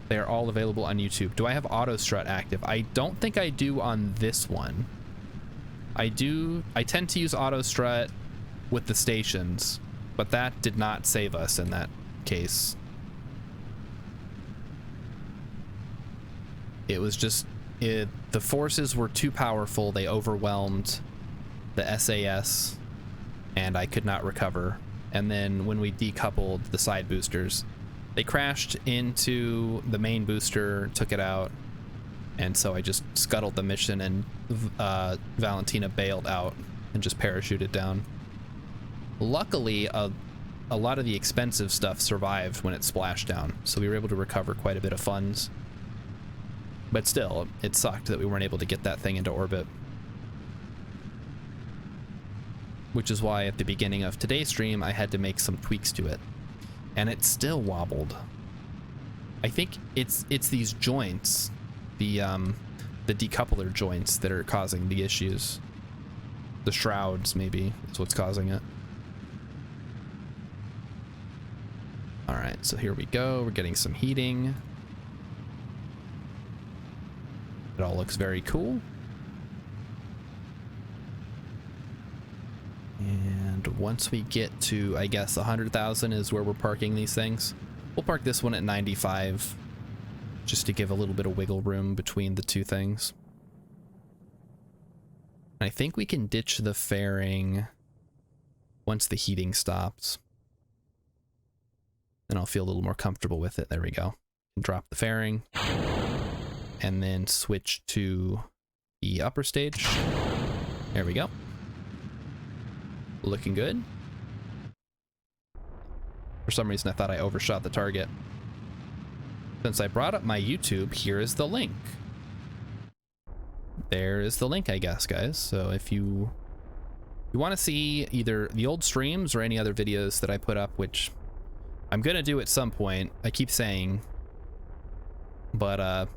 [SPEAKER 1] they are all available on YouTube. Do I have AutoStrut active? I don't think I do on this one. I tend to use AutoStrut with the stations, but that did not save us in that case. It was just, the forces were too powerful. They overwhelmed the SAS, and I could not recover. And then when we decoupled the side boosters, they crashed into the main booster, took it out, and so I just scuttled the mission, and Valentina bailed out and just parachuted down. Luckily, a lot of the expensive stuff survived when it splashed down, so we were able to recover quite a bit of funds. But still, it sucked that we weren't able to get that thing into orbit. Which is why at the beginning of today's stream, I had to make some tweaks to it. And it still wobbled. I think it's these joints, the decoupler joints, that are causing the issues. The shrouds, maybe, is what's causing it. Alright, so here we go. We're getting some heating. It all looks very cool. And once we get to, I guess, 100,000 is where we're parking these things. We'll park this one at 95, just to give a little bit of wiggle room between the two things. I think we can ditch the fairing once the heating stops. Then I'll feel a little more comfortable with it. There we go. Drop the fairing. And then switch to the upper stage. There we go. Looking good. For some reason, I thought I overshot the target. Since I brought up my YouTube, here is the link. There is the link, I guess, guys. So if you you want to see either the old streams or any other videos that I put up, which I'm gonna do at some point, I keep saying, but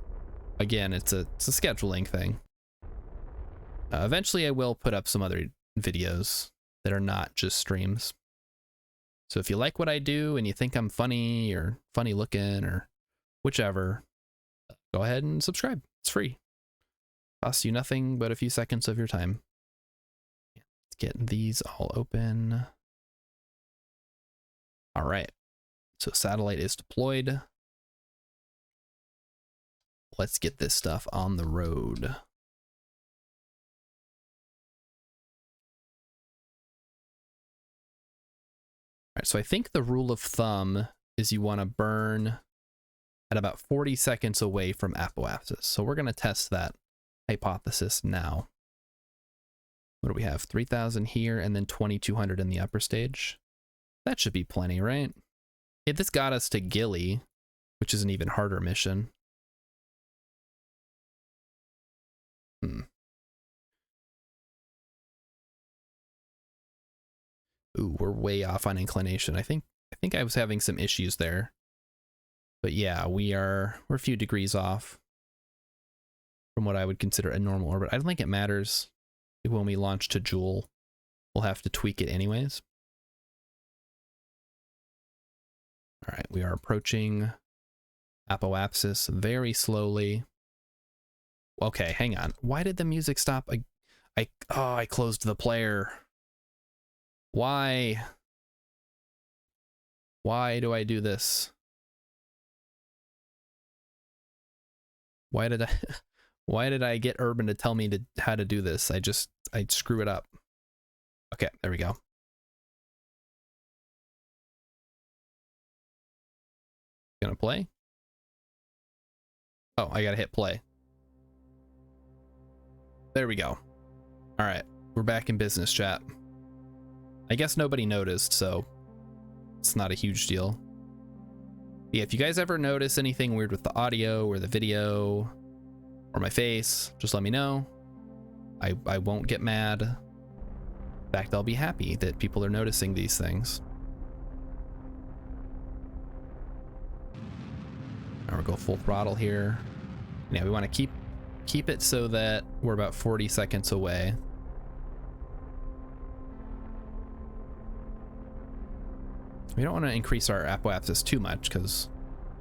[SPEAKER 1] again, it's a scheduling thing. Eventually I will put up some other videos that are not just streams. So if you like what I do and you think I'm funny or funny looking or whichever, go ahead and subscribe. It's free. Costs you nothing but a few seconds of your time. Let's get these all open. All right. So satellite is deployed. Let's get this stuff on the road. All right, so I think the rule of thumb is you want to burn at about 40 seconds away from apoapsis. So we're going to test that hypothesis now. What do we have? 3,000 here and then 2,200 in the upper stage. That should be plenty, right? Yeah, this got us to Gilly, which is an even harder mission. Ooh, we're way off on inclination. I think I was having some issues there. But yeah, we're a few degrees off from what I would consider a normal orbit. I don't think it matters. When we launch to Joule, we'll have to tweak it anyways. All right, we are approaching apoapsis very slowly. Okay, hang on. Why did the music stop? I closed the player. Why? Why do I do this? Why did I get Urban to tell me how to do this? I screw it up. Okay, there we go. Gonna play? Oh, I gotta hit play. There we go. All right, we're back in business, chat. I guess nobody noticed, so it's not a huge deal. Yeah, if you guys ever notice anything weird with the audio or the video or my face, just let me know. I won't get mad. In fact, I'll be happy that people are noticing these things. Now we'll go full throttle here. Yeah, we want to keep it so that we're about 40 seconds away. We don't want to increase our apoapsis too much because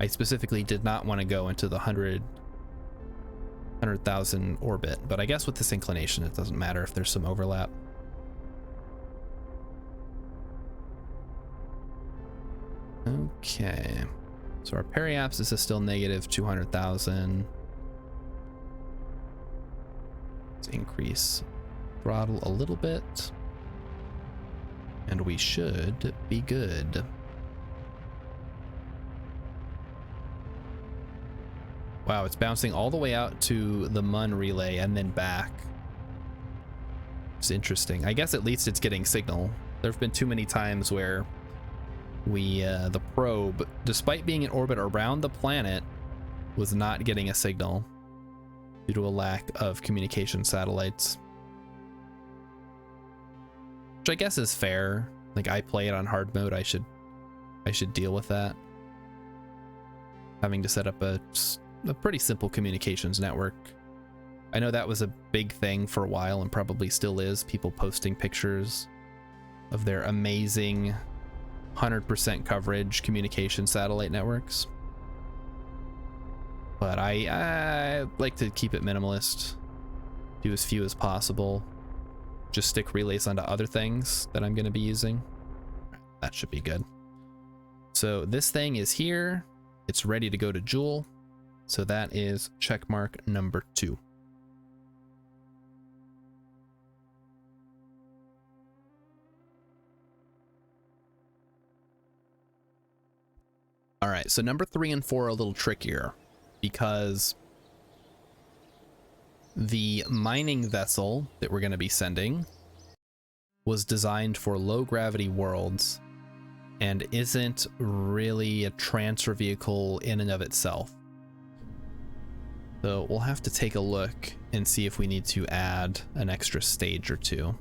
[SPEAKER 1] I specifically did not want to go into the 100,000 orbit, but I guess with this inclination it doesn't matter if there's some overlap. Okay, so our periapsis is still negative 200,000. Let's increase throttle a little bit. And we should be good. Wow, it's bouncing all the way out to the MUN relay and then back. It's interesting. I guess at least it's getting signal. There have been too many times where the probe, despite being in orbit around the planet, was not getting a signal due to a lack of communication satellites. Which I guess is fair. Like, I play it on hard mode. I should deal with that. Having to set up a pretty simple communications network. I know that was a big thing for a while and probably still is. People posting pictures of their amazing 100% coverage communication satellite networks. But I like to keep it minimalist. Do as few as possible. Just stick relays onto other things that I'm going to be using. That should be good. So this thing is here. It's ready to go to Joule. So that is check mark number 2. All right, so number 3 and 4 are a little trickier because the mining vessel that we're going to be sending was designed for low gravity worlds and isn't really a transfer vehicle in and of itself. So we'll have to take a look and see if we need to add an extra stage or two.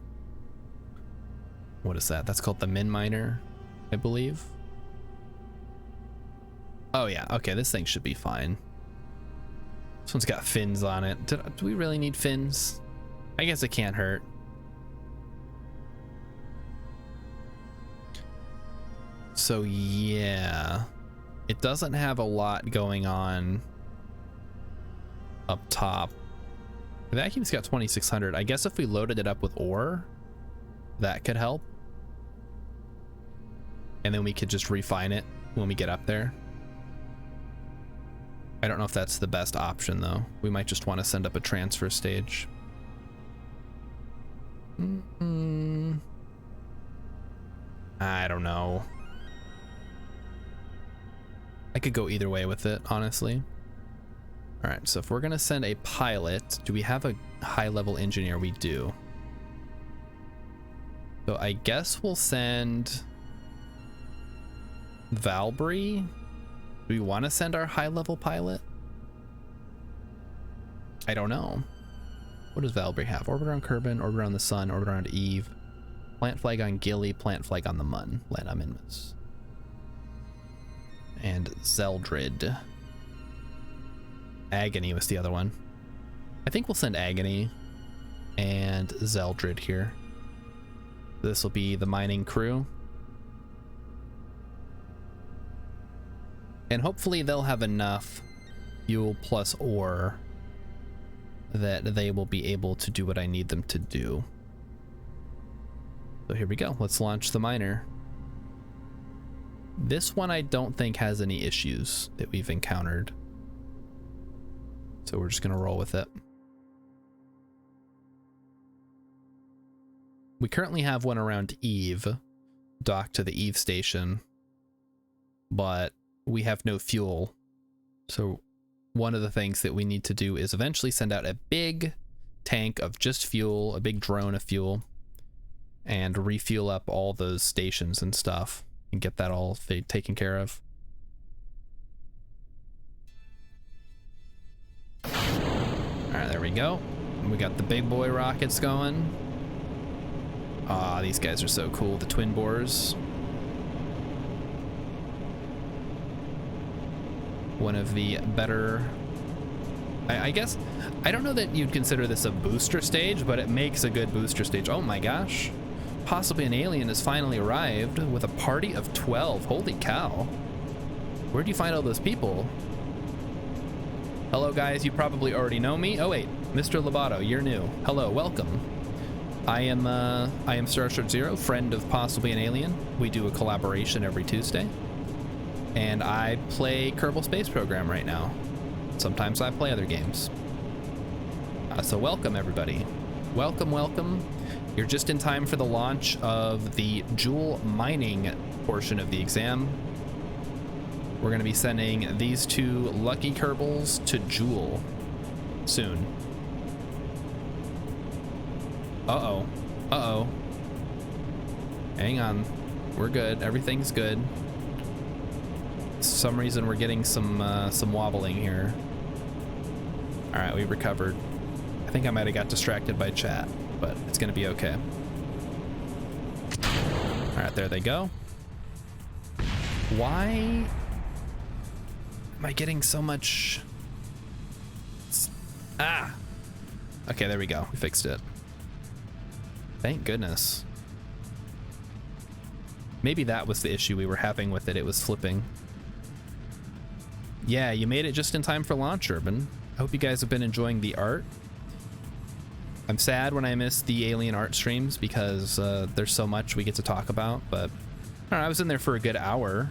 [SPEAKER 1] What is that? That's called the min miner, I believe. Oh yeah, okay, this thing should be fine. This one's got fins on it. Do we really need fins? I guess it can't hurt. So yeah, it doesn't have a lot going on up top. The vacuum's got 2600. I guess if we loaded it up with ore, that could help. And then we could just refine it when we get up there. I don't know if that's the best option though. We might just want to send up a transfer stage. I don't know. I could go either way with it, honestly. All right, so if we're gonna send a pilot, do we have a high-level engineer? We do. So I guess we'll send Valbury. Do we want to send our high-level pilot? I don't know. What does Valbury have? Orbit around Kerbal, orbit around the sun, orbit around Eve. Plant flag on Gilly, plant flag on the Mun. Land on Minmus. And Zeldrid. Agony was the other one. I think we'll send Agony and Zeldrid here. This will be the mining crew. And hopefully they'll have enough fuel plus ore that they will be able to do what I need them to do. So here we go. Let's launch the miner. This one I don't think has any issues that we've encountered. So we're just gonna roll with it. We currently have one around Eve, docked to the Eve station, but we have no fuel. So one of the things that we need to do is eventually send out a big tank of just fuel, a big drone of fuel, and refuel up all those stations and stuff and get that all taken care of. All right, there we go. We got the big boy rockets going. Ah, these guys are so cool, the twin bores. One of the better, I guess, I don't know that you'd consider this a booster stage, but it makes a good booster stage. Oh my gosh. Possibly an alien has finally arrived with a party of 12. Holy cow. Where'd you find all those people? Hello guys, you probably already know me. Oh wait, Mr. Lobato, you're new. Hello, welcome. I am Starship Zero, friend of Possibly an Alien. We do a collaboration every Tuesday. And I play Kerbal Space Program right now. Sometimes I play other games. So welcome everybody. Welcome, welcome. You're just in time for the launch of the jewel mining portion of the exam. We're gonna be sending these two lucky Kerbals to Jewel soon. Uh-oh. Uh-oh. Hang on. We're good. Everything's good. For some reason we're getting some wobbling here. All right, we recovered. I think I might have got distracted by chat, but it's gonna be okay. All right, there they go. Why am I getting so much? Ah! Okay, there we go. We fixed it. Thank goodness. Maybe that was the issue we were having with it. It was flipping. Yeah, you made it just in time for launch, Urban. I hope you guys have been enjoying the art. I'm sad when I miss the alien art streams because there's so much we get to talk about, but I don't know, I was in there for a good hour.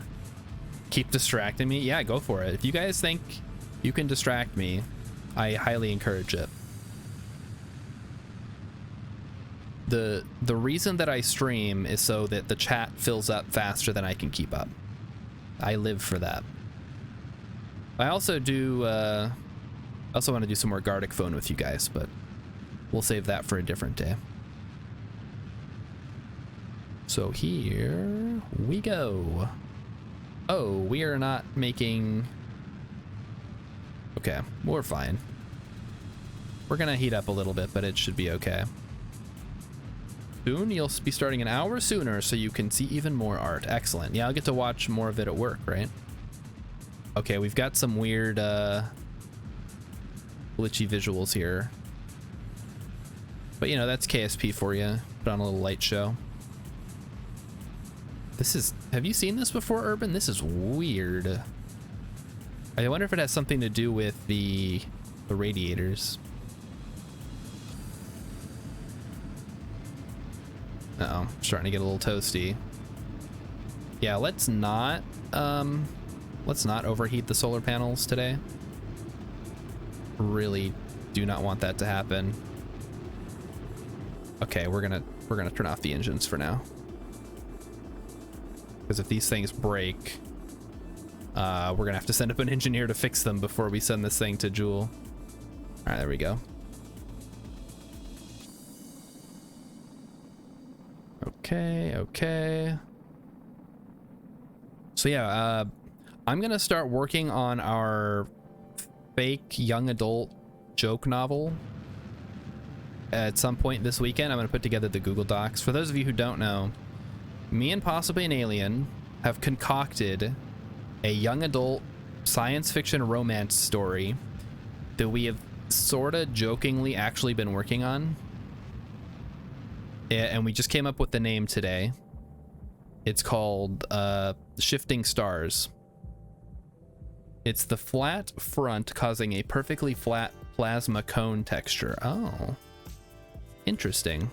[SPEAKER 1] Keep distracting me. Yeah, go for it. If you guys think you can distract me, I highly encourage it. The reason that I stream is so that the chat fills up faster than I can keep up. I live for that. I also do also want to do some more Gardic phone with you guys, but we'll save that for a different day. So here we go. Oh, we are not making... Okay, we're fine. We're gonna heat up a little bit, but it should be okay. Soon you'll be starting an hour sooner so you can see even more art. Excellent. Yeah, I'll get to watch more of it at work, right? Okay, we've got some weird glitchy visuals here. But you know, that's KSP for you. Put on a little light show. This is, have you seen this before, Urban? This is weird. I wonder if it has something to do with the radiators. Uh-oh, starting to get a little toasty. Yeah, let's not overheat the solar panels today. Really do not want that to happen. Okay, we're gonna turn off the engines for now. Because if these things break, we're gonna have to send up an engineer to fix them before we send this thing to Joule. All right, there we go. Okay. So yeah, I'm gonna start working on our fake young adult joke novel at some point this weekend. I'm gonna put together the Google Docs. For those of you who don't know, me and possibly an alien have concocted a young adult science fiction romance story that we have sorta jokingly actually been working on. And we just came up with the name today. It's called Shifting Stars. It's the flat front causing a perfectly flat plasma cone texture. Oh, interesting.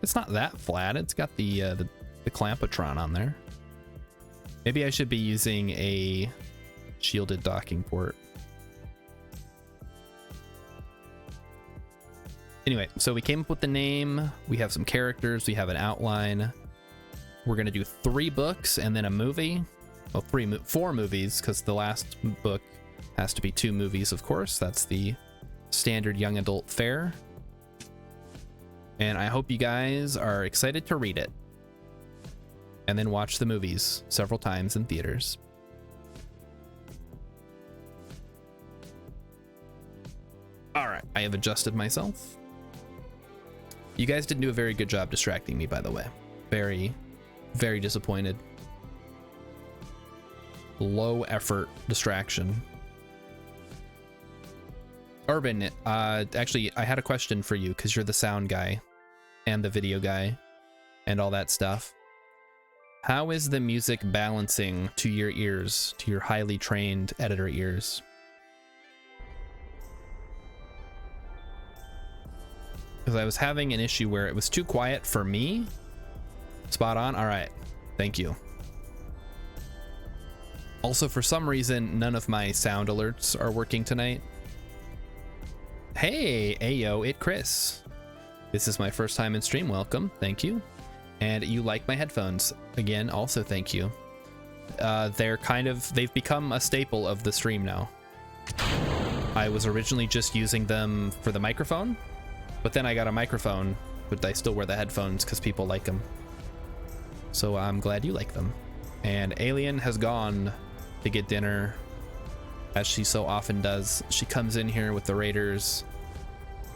[SPEAKER 1] It's not that flat. It's got the clampotron on there. Maybe I should be using a shielded docking port. Anyway, so we came up with the name. We have some characters. We have an outline. We're gonna do 3 books and then a movie. Well, 4 movies, because the last book has to be 2 movies, of course. That's the standard young adult fare. And I hope you guys are excited to read it. And then watch the movies several times in theaters. All right, I have adjusted myself. You guys didn't do a very good job distracting me, by the way. Very, very disappointed. Low effort distraction. Urban, actually, I had a question for you because you're the sound guy and the video guy and all that stuff. How is the music balancing to your ears, to your highly trained editor ears? Because I was having an issue where it was too quiet for me. Spot on. All right. Thank you. Also, for some reason, none of my sound alerts are working tonight. Hey, Ayo, it Chris. This is my first time in stream. Welcome. Thank you. And you like my headphones. Again, also thank you. They've become a staple of the stream now. I was originally just using them for the microphone, but then I got a microphone, but I still wear the headphones because people like them. So I'm glad you like them. And Alien has gone to get dinner, as she so often does. She comes in here with the raiders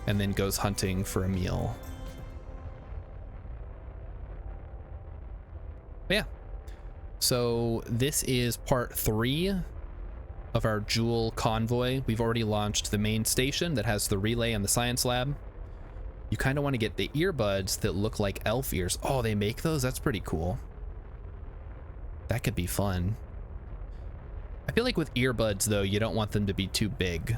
[SPEAKER 1] and then goes hunting for a meal. But yeah, so this is part 3 of our Joule convoy. We've already launched the main station that has the relay and the science lab. You kind of want to get the earbuds that look like elf ears. Oh, they make those? That's pretty cool. That could be fun. I feel like with earbuds, though, you don't want them to be too big.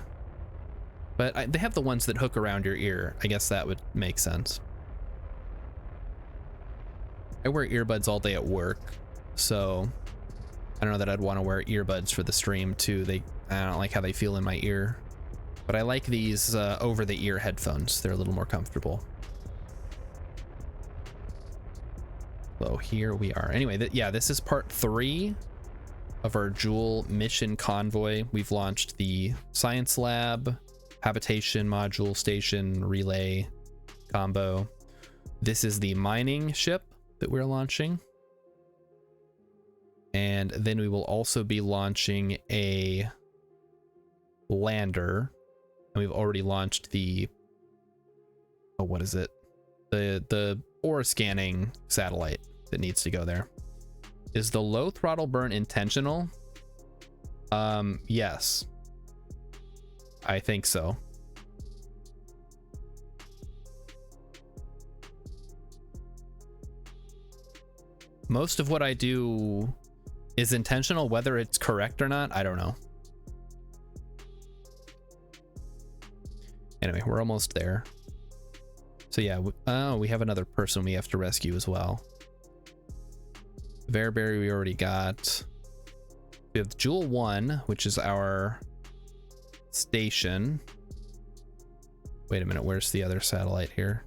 [SPEAKER 1] But they have the ones that hook around your ear. I guess that would make sense. I wear earbuds all day at work, so I don't know that I'd want to wear earbuds for the stream, too. I don't like how they feel in my ear. But I like these over-the-ear headphones. They're a little more comfortable. So here we are. Anyway, yeah, this is part 3 of our Joule mission convoy. We've launched the science lab, habitation module, station, relay combo. This is the mining ship that we're launching. And then we will also be launching a lander. And we've already launched the, oh, what is it? The or a scanning satellite that needs to go there. Is the low throttle burn intentional? Yes. I think so. Most of what I do is intentional. Whether it's correct or not, I don't know. Anyway, we're almost there. So yeah, we have another person we have to rescue as well. Bearberry we already got. We have Jewel 1, which is our station. Wait a minute, where's the other satellite here?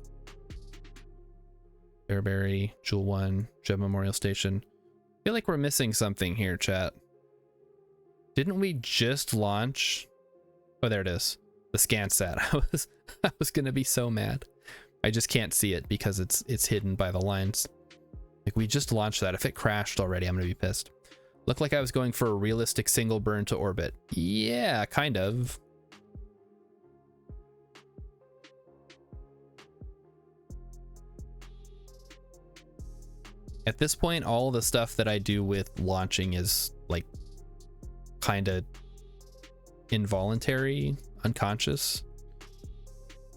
[SPEAKER 1] Bearberry, Jewel 1, Jet Memorial Station. I feel like we're missing something here, chat. Didn't we just launch? Oh, there it is. The ScanSat. I was gonna be so mad. I just can't see it because it's hidden by the lines. Like, we just launched that. If it crashed already, I'm gonna be pissed. Looked like I was going for a realistic single burn to orbit. Yeah, kind of. At this point, all the stuff that I do with launching is like kind of involuntary, unconscious.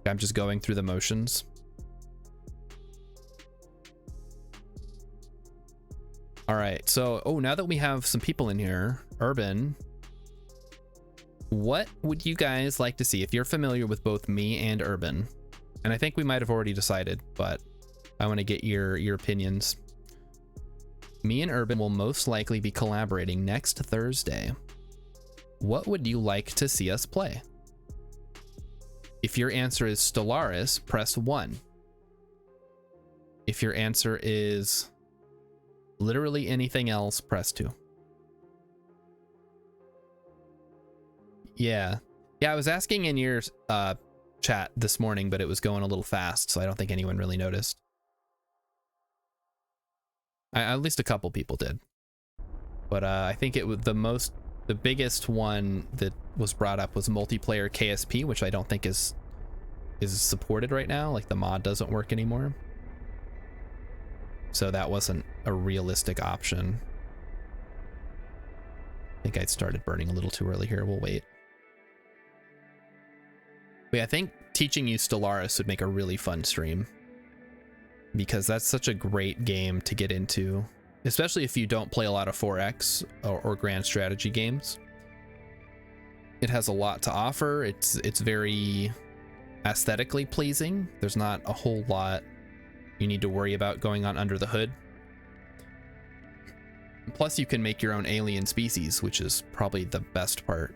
[SPEAKER 1] I'm just going through the motions. All right, so, now that we have some people in here, Urban, what would you guys like to see if you're familiar with both me and Urban? And I think we might have already decided, but I want to get your opinions. Me and Urban will most likely be collaborating next Thursday. What would you like to see us play? If your answer is Stellaris, press 1. If your answer is literally anything else, press 2. Yeah, I was asking in your chat this morning, but it was going a little fast, so I don't think anyone really noticed. At least a couple people did. But I think it was the biggest one that was brought up was multiplayer KSP, which I don't think is supported right now. Like, the mod doesn't work anymore. So that wasn't a realistic option. I think I started burning a little too early here. We'll wait. But yeah, I think teaching you Stellaris would make a really fun stream, because that's such a great game to get into, especially if you don't play a lot of 4X or grand strategy games. It has a lot to offer. It's very aesthetically pleasing. There's not a whole lot you need to worry about going on under the hood. Plus, you can make your own alien species, which is probably the best part,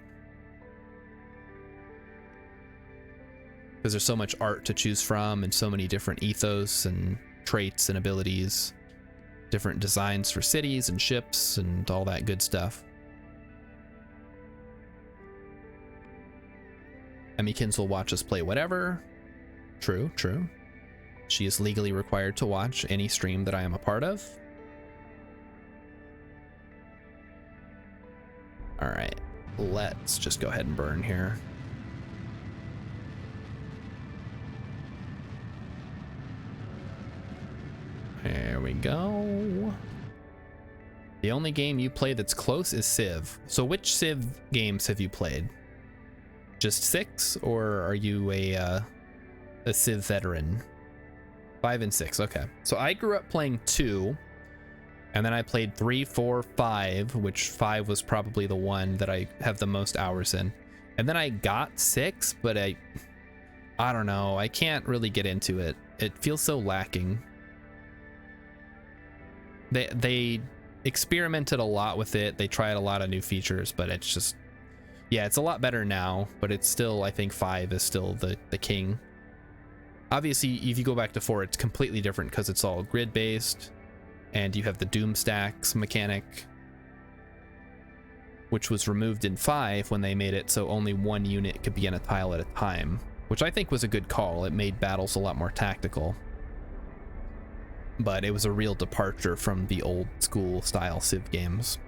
[SPEAKER 1] because there's so much art to choose from and so many different ethos and traits and abilities, different designs for cities and ships and all that good stuff. Emmykins will watch us play whatever. True. She is legally required to watch any stream that I am a part of. All right, let's just go ahead and burn here. There we go. The only game you play that's close is Civ. So which Civ games have you played? Just 6, or are you a Civ veteran? 5 and 6, okay. So I grew up playing 2, and then I played 3, 4, 5, which 5 was probably the one that I have the most hours in. And then I got 6, but I don't know, I can't really get into it. It feels so lacking. They experimented a lot with it. They tried a lot of new features, but it's just, yeah, it's a lot better now, but it's still, I think 5 is still the king. Obviously, if you go back to 4, it's completely different because it's all grid-based, and you have the Doom Stacks mechanic, which was removed in 5 when they made it so only one unit could be in a tile at a time, which I think was a good call. It made battles a lot more tactical, but it was a real departure from the old school style Civ games.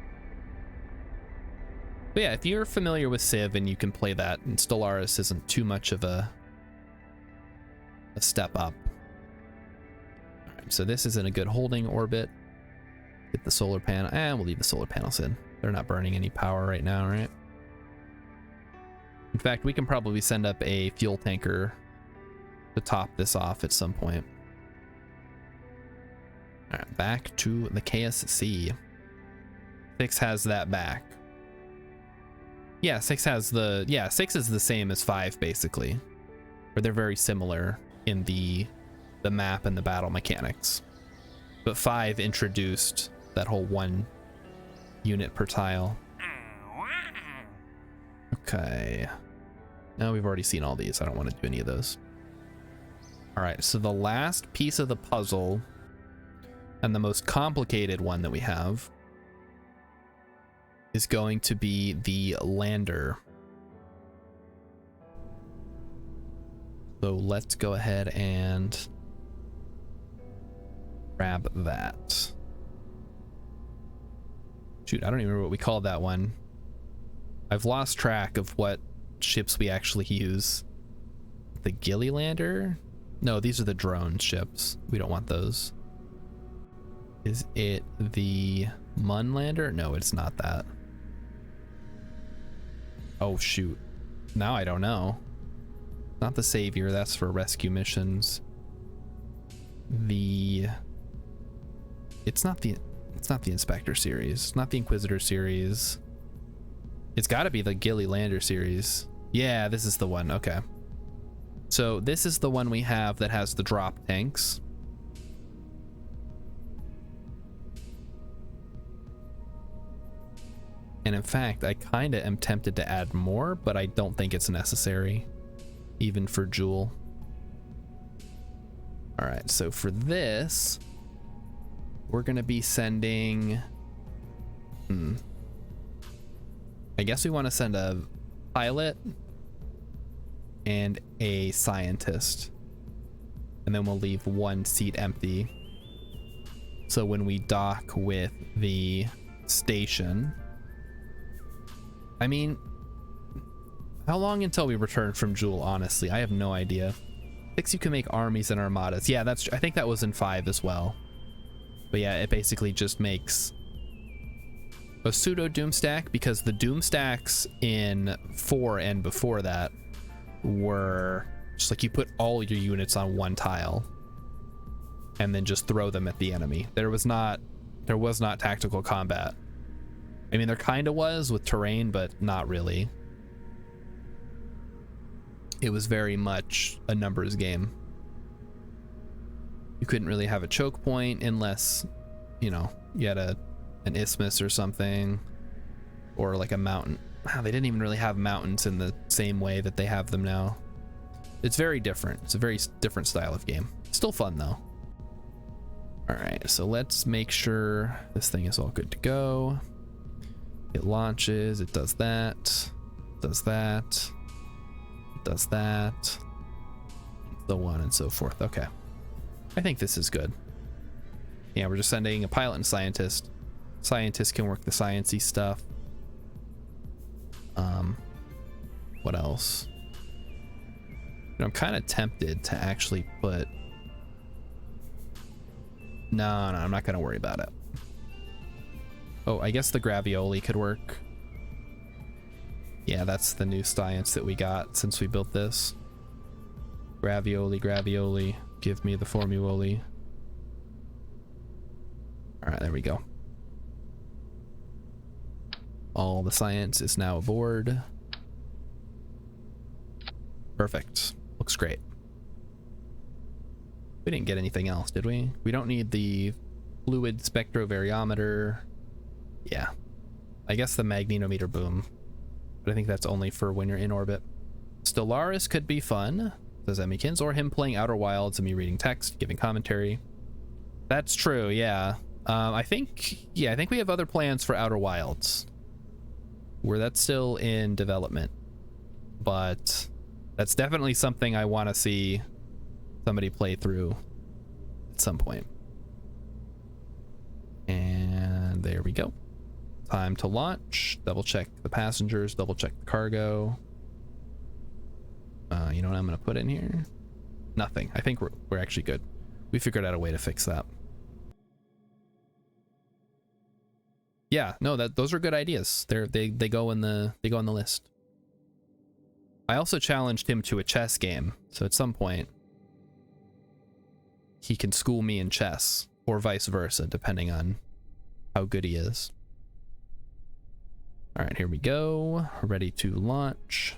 [SPEAKER 1] But yeah, if you're familiar with Civ and you can play that, and Stellaris isn't too much of a step up. All right, right, so this is in a good holding orbit. Get the solar panel, and we'll leave the solar panels in. They're not burning any power right now, right? In fact, we can probably send up a fuel tanker to top this off at some point. All right, back to the KSC. 6 has that back. Yeah, 6 has the, yeah, 6 is the same as 5 basically. Or they're very similar in the map and the battle mechanics. But 5 introduced that whole 1 unit per tile. Okay. Now we've already seen all these. I don't want to do any of those. All right, so the last piece of the puzzle and the most complicated one that we have is going to be the lander. So let's go ahead and grab that. Shoot, I don't even remember what we called that one. I've lost track of what ships we actually use. The Gilly Lander? No, these are the drone ships. We don't want those. Is it the Mun Lander? No, it's not that. Oh, shoot. Now I don't know. Not the Savior, that's for rescue missions. It's not the Inspector series, not the Inquisitor series. It's got to be the Gilly Lander series. Yeah, this is the one. Okay. So this is the one we have that has the drop tanks. And in fact, I kind of am tempted to add more, but I don't think it's necessary, even for Jewel. All right, so for this, we're going to be sending... I guess we want to send a pilot and a scientist. And then we'll leave 1 seat empty. So when we dock with the station... I mean, how long until we return from Jewel, honestly? I have no idea. 6, you can make armies and armadas. Yeah, that's... I think that was in 5 as well. But yeah, it basically just makes a pseudo doom stack, because the doom stacks in 4 and before that were just like you put all your units on 1 tile and then just throw them at the enemy. There was not tactical combat. I mean, there kind of was with terrain, but not really. It was very much a numbers game. You couldn't really have a choke point unless, you know, you had an isthmus or something, or like a mountain. Wow, they didn't even really have mountains in the same way that they have them now. It's very different. It's a very different style of game. Still fun though. All right, so let's make sure this thing is all good to go. It launches, it does that, does that, does that, so on and so forth. Okay. I think this is good. Yeah, we're just sending a pilot and scientist. Scientists can work the sciencey stuff. What else? I'm kind of tempted to actually put... No, I'm not going to worry about it. Oh, I guess the Gravioli could work. Yeah, that's the new science that we got since we built this. Gravioli, give me the Formuoli. All right, there we go. All the science is now aboard. Perfect. Looks great. We didn't get anything else, did we? We don't need the fluid spectrovariometer. Yeah. I guess the magnetometer boom. But I think that's only for when you're in orbit. Stellaris could be fun, says Emmykins, or him playing Outer Wilds and me reading text, giving commentary. That's true, yeah. I think we have other plans for Outer Wilds, where that's still in development, but that's definitely something I want to see somebody play through at some point. And there we go. Time to launch. Double check the passengers, double check the cargo. You know what I'm going to put in here? Nothing. I think we're actually good. We figured out a way to fix that. Yeah, no, those are good ideas. They go in the list. I also challenged him to a chess game, so at some point he can school me in chess, or vice versa, depending on how good he is. All right, here we go. Ready to launch.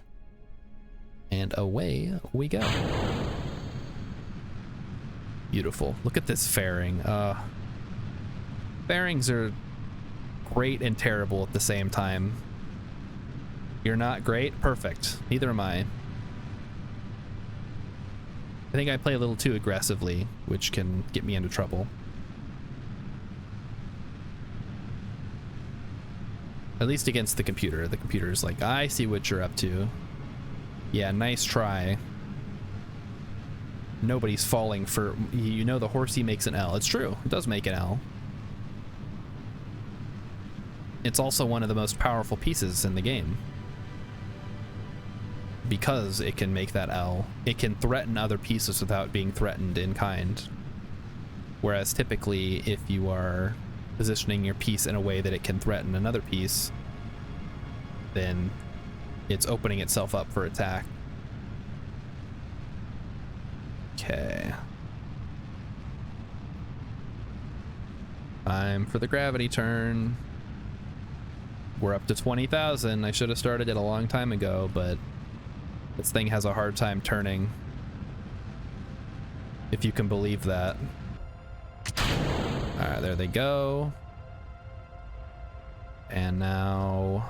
[SPEAKER 1] And away we go. Beautiful. Look at this fairing. Fairings are great and terrible at the same time. You're not great? Perfect. Neither am I. I think I play a little too aggressively, which can get me into trouble. At least against the computer. The computer's like, I see what you're up to. Yeah, nice try. Nobody's falling for... You know the horsey makes an L. It's true. It does make an L. It's also one of the most powerful pieces in the game. Because it can make that L. It can threaten other pieces without being threatened in kind. Whereas typically, if you are positioning your piece in a way that it can threaten another piece, then it's opening itself up for attack. Okay. Time for the gravity turn. We're up to 20,000. I should have started it a long time ago, but this thing has a hard time turning. If you can believe that. Alright, there they go. And now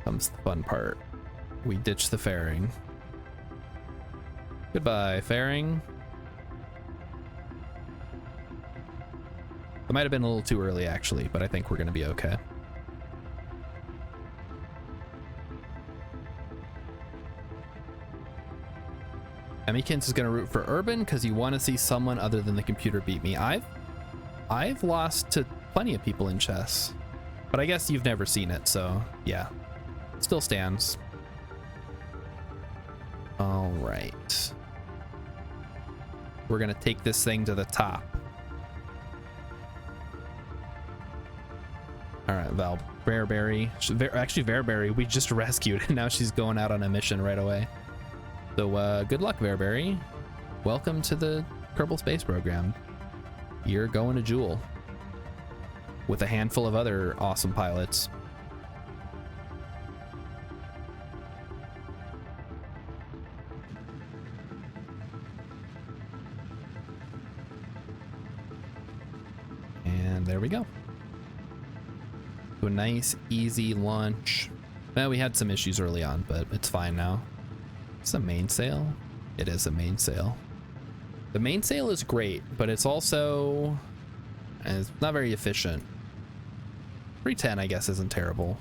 [SPEAKER 1] comes the fun part. We ditch the fairing. Goodbye, fairing. It might have been a little too early, actually, but I think we're going to be okay. Emmykins is going to root for Urban because you want to see someone other than the computer beat me. I've lost to plenty of people in chess, but I guess you've never seen it, so yeah. Still stands. All right. We're going to take this thing to the top. All right, Val Bearberry. Actually, Bearberry, we just rescued, and now she's going out on a mission right away. So good luck, Bearberry. Welcome to the Kerbal Space Program. You're going to Jewel with a handful of other awesome pilots. And there we go. To a nice, easy launch. Well, we had some issues early on, but it's fine now. It's a mainsail. It is a mainsail. The mainsail is great, but it's also it's not very efficient. 310, I guess, isn't terrible.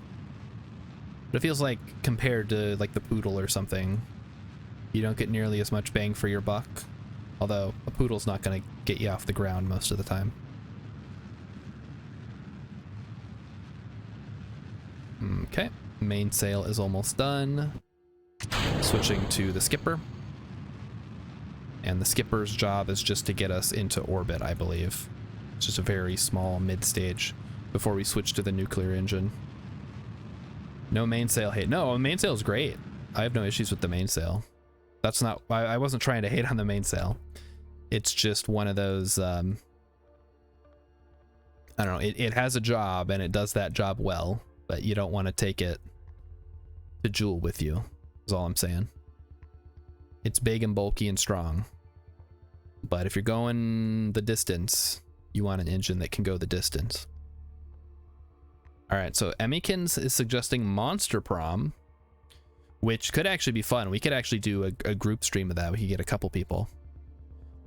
[SPEAKER 1] But it feels like compared to like the Poodle or something, you don't get nearly as much bang for your buck. Although a Poodle's not going to get you off the ground most of the time. Okay, mainsail is almost done. Switching to the skipper. And the skipper's job is just to get us into orbit, I believe. It's just a very small mid-stage before we switch to the nuclear engine. No mainsail hate. No, mainsail is great. I have no issues with the mainsail. That's not... I wasn't trying to hate on the mainsail. It's just one of those... I don't know. It has a job, and it does that job well, but you don't want to take it to Jewel with you. Is all I'm saying. It's big and bulky and strong, but if you're going the distance, you want an engine that can go the distance. All right, so Emmykins is suggesting Monster Prom, which could actually be fun. We could actually do a group stream of that. We could get a couple people.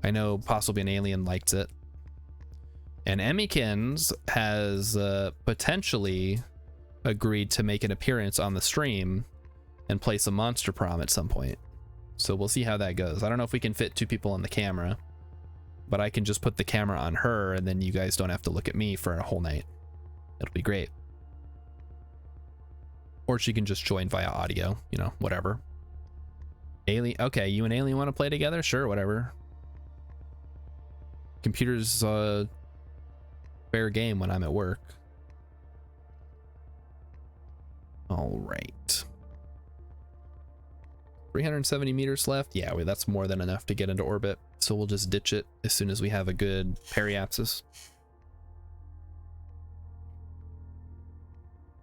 [SPEAKER 1] I know possibly an alien liked it, and Emmykins has potentially agreed to make an appearance on the stream and play some Monster Prom at some point. So we'll see how that goes. I don't know if we can fit 2 people on the camera, but I can just put the camera on her and then you guys don't have to look at me for a whole night. It'll be great. Or she can just join via audio, you know, whatever. Alien, okay, you and Alien want to play together? Sure, whatever. Computer's fair game when I'm at work. All right. 370 meters left. Yeah, that's more than enough to get into orbit. So we'll just ditch it as soon as we have a good periapsis.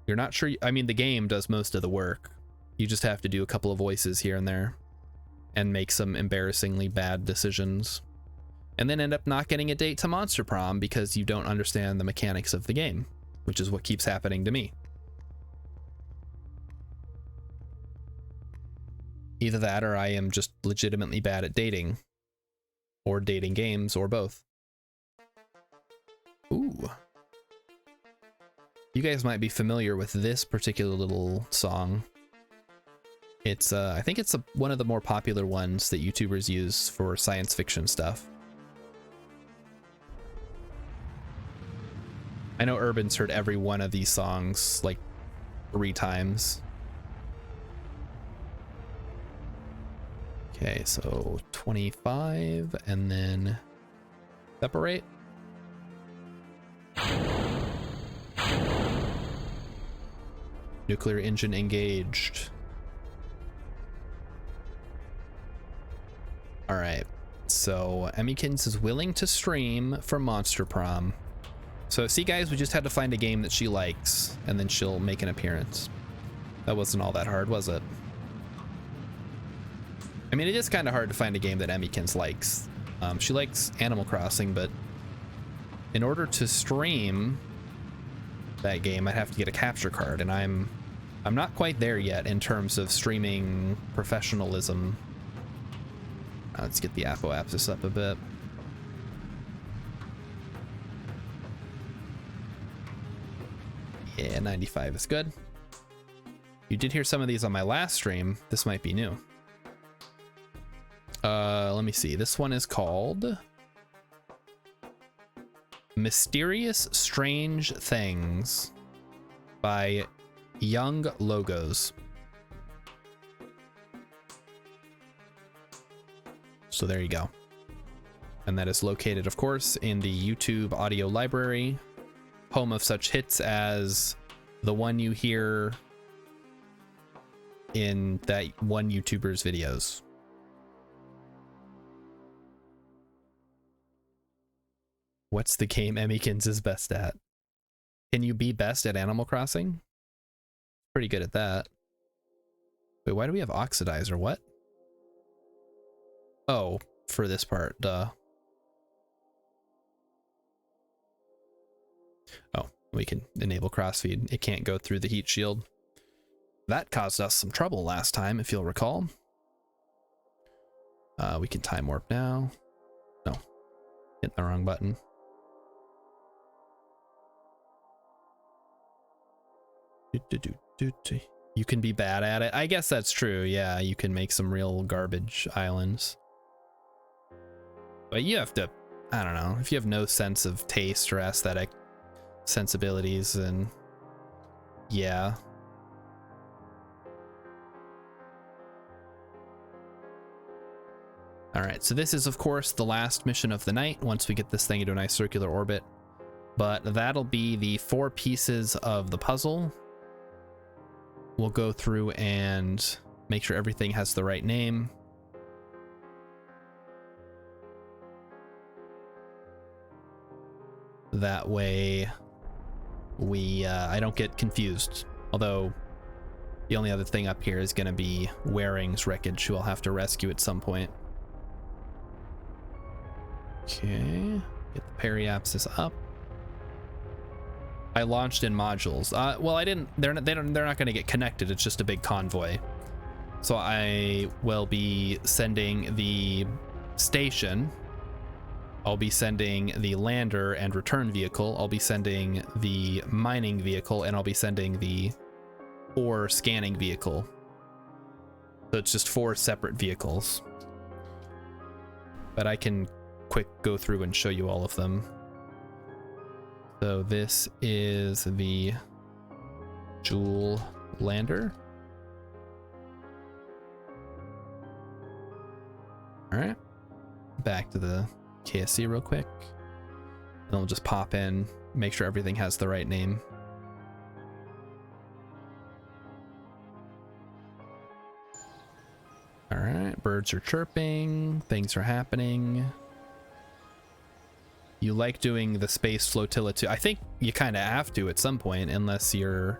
[SPEAKER 1] You're not sure. I mean, the game does most of the work. You just have to do a couple of voices here and there and make some embarrassingly bad decisions. And then end up not getting a date to Monster Prom because you don't understand the mechanics of the game, which is what keeps happening to me. Either that or I am just legitimately bad at dating. Or dating games, or both. Ooh. You guys might be familiar with this particular little song. It's, I think it's one of the more popular ones that YouTubers use for science fiction stuff. I know Urban's heard every one of these songs like 3 times. Okay, so 25 and then separate. Nuclear engine engaged. All right, so Emmykins is willing to stream for Monster Prom. So see guys, we just had to find a game that she likes and then she'll make an appearance. That wasn't all that hard, was it? I mean, it is kind of hard to find a game that Emmykins likes. She likes Animal Crossing, but in order to stream that game, I'd have to get a capture card, and I'm not quite there yet in terms of streaming professionalism. Let's get the apoapsis up a bit. Yeah, 95 is good. You did hear some of these on my last stream. This might be new. Let me see. This one is called Mysterious Strange Things by Young Logos. So there you go. And that is located, of course, in the YouTube audio library, home of such hits as the one you hear in that one YouTuber's videos. What's the game Emmykins is best at? Can you be best at Animal Crossing? Pretty good at that. Wait, why do we have oxidizer? What? Oh, for this part, duh. Oh, we can enable crossfeed. It can't go through the heat shield. That caused us some trouble last time, if you'll recall. We can time warp now. No, hit the wrong button. You can be bad at it. I guess that's true. Yeah, you can make some real garbage islands. But you have to, I don't know, if you have no sense of taste or aesthetic sensibilities, then yeah. All right, so this is, of course, the last mission of the night once we get this thing into a nice circular orbit. But that'll be the 4 pieces of the puzzle. We'll go through and make sure everything has the right name. That way we I don't get confused. Although the only other thing up here is going to be Waring's wreckage, who I'll have to rescue at some point. Okay, get the periapsis up. I launched in modules. Well, I didn't. They're not going to get connected. It's just a big convoy. So I will be sending the station. I'll be sending the lander and return vehicle. I'll be sending the mining vehicle, and I'll be sending the ore scanning vehicle. So it's just 4 separate vehicles. But I can quick go through and show you all of them. So this is the Joule lander. All right, back to the KSC real quick. And we'll just pop in, make sure everything has the right name. All right, birds are chirping, things are happening. You like doing the space flotilla too. I think you kind of have to at some point, unless you're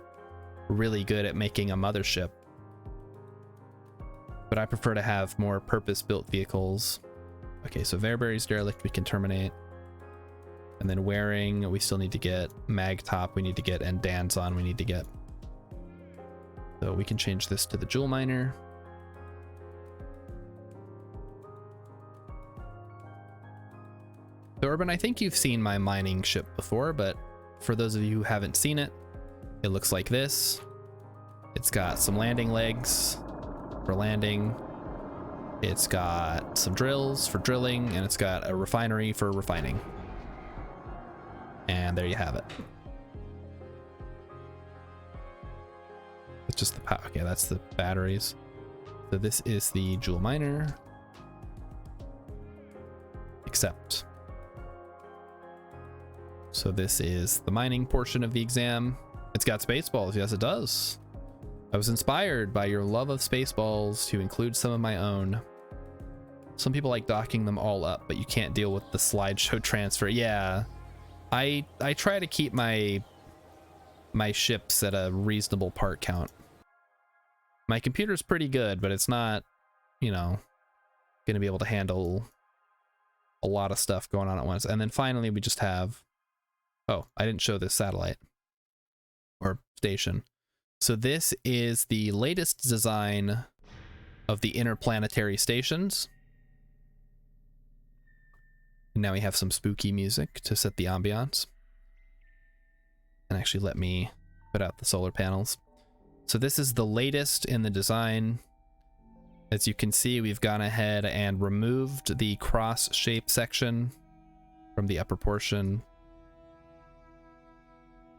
[SPEAKER 1] really good at making a mothership. But I prefer to have more purpose-built vehicles. Okay, so Verberry's derelict we can terminate. And then Wearing, we still need to get. Magtop we need to get, and Danzon we need to get. So we can change this to the Jewel Miner. So Urban, I think you've seen my mining ship before, but for those of you who haven't seen it, it looks like this. It's got some landing legs for landing. It's got some drills for drilling, and it's got a refinery for refining. And there you have it. It's just the power. Okay, that's the batteries. So this is the Jewel Miner. Accept. So this is the mining portion of the exam. It's got Spaceballs. Yes, it does. I was inspired by your love of Spaceballs to include some of my own. Some people like docking them all up, but you can't deal with the slideshow transfer. Yeah, I try to keep my ships at a reasonable part count. My computer's pretty good, but it's not, you know, going to be able to handle a lot of stuff going on at once. And then finally, we just have... Oh, I didn't show this satellite or station. So this is the latest design of the interplanetary stations. And now we have some spooky music to set the ambiance. And actually let me put out the solar panels. So this is the latest in the design. As you can see, we've gone ahead and removed the cross shape section from the upper portion.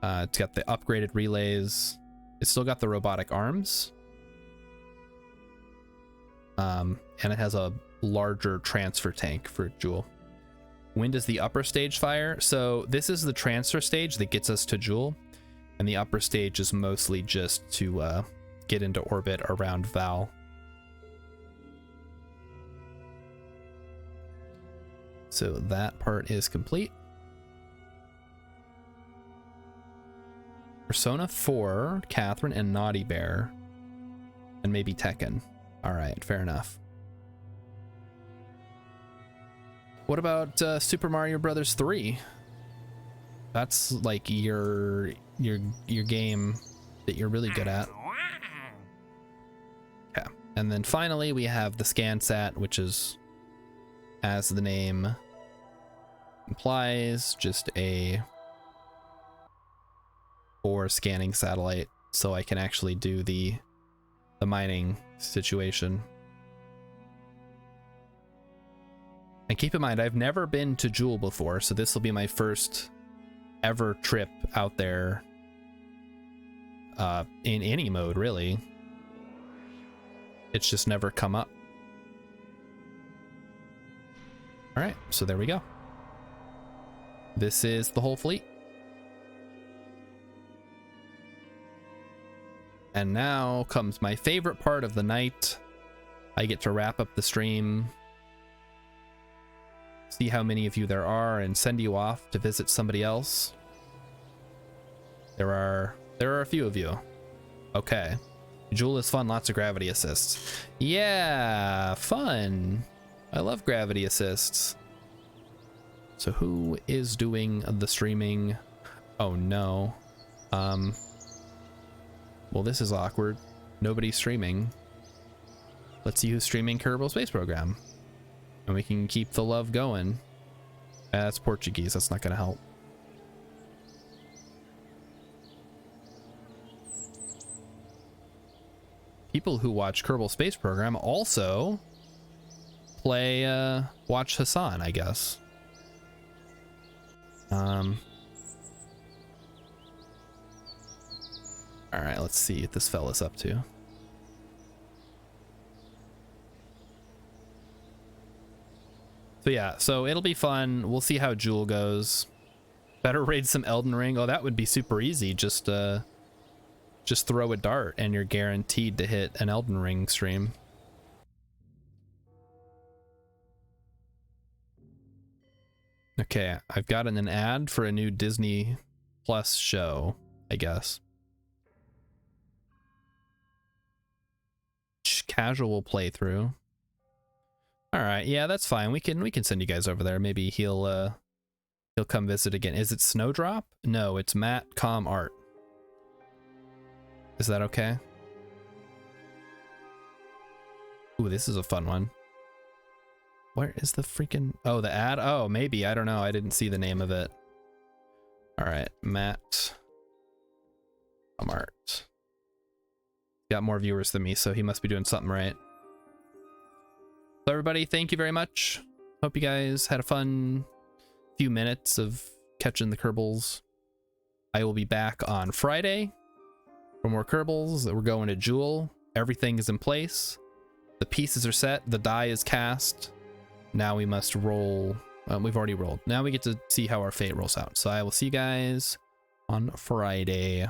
[SPEAKER 1] It's got the upgraded relays. It's still got the robotic arms. And it has a larger transfer tank for Jewel. When does the upper stage fire? So this is the transfer stage that gets us to Jewel. And the upper stage is mostly just to get into orbit around Val. So that part is complete. Persona 4, Catherine, and Naughty Bear. And maybe Tekken. Alright, fair enough. What about Super Mario Brothers 3? That's like your game that you're really good at. Okay. And then finally we have the ScanSat, which is, as the name implies, just a or scanning satellite, so I can actually do the mining situation. And keep in mind, I've never been to Jewel before, so this will be my first ever trip out there in any mode, really. It's just never come up. All right, so there we go. This is the whole fleet. And now comes my favorite part of the night. I get to wrap up the stream, see how many of you there are, and send you off to visit somebody else. There are a few of you. Okay. Jewel is fun, lots of gravity assists. Yeah, fun. I love gravity assists. So who is doing the streaming? Oh no. Well, this is awkward. Nobody's streaming. Let's see who's streaming Kerbal Space Program. And we can keep the love going. That's Portuguese, that's not gonna help. People who watch Kerbal Space Program also watch Hassan, I guess. All right, let's see what this fella's up to. So yeah, so it'll be fun. We'll see how Jewel goes. Better raid some Elden Ring. Oh, that would be super easy. Just throw a dart and you're guaranteed to hit an Elden Ring stream. Okay, I've gotten an ad for a new Disney Plus show, I guess. Casual playthrough. All right, yeah, that's fine. We can send you guys over there. Maybe he'll come visit again. Is it Snowdrop? No, it's Matt Com Art. Is that okay? Ooh, this is a fun one. Where is the freaking... Oh, the ad? Oh, maybe. I don't know. I didn't see the name of it. All right, Matt Com Art. Got more viewers than me, so he must be doing something right. So everybody, thank you very much. Hope you guys had a fun few minutes of catching the Kerbals. I will be back on Friday for more Kerbals. We're going to Jewel. Everything is in place. The pieces are set. The die is cast. Now we must roll. We've already rolled. Now we get to see how our fate rolls out. So I will see you guys on Friday.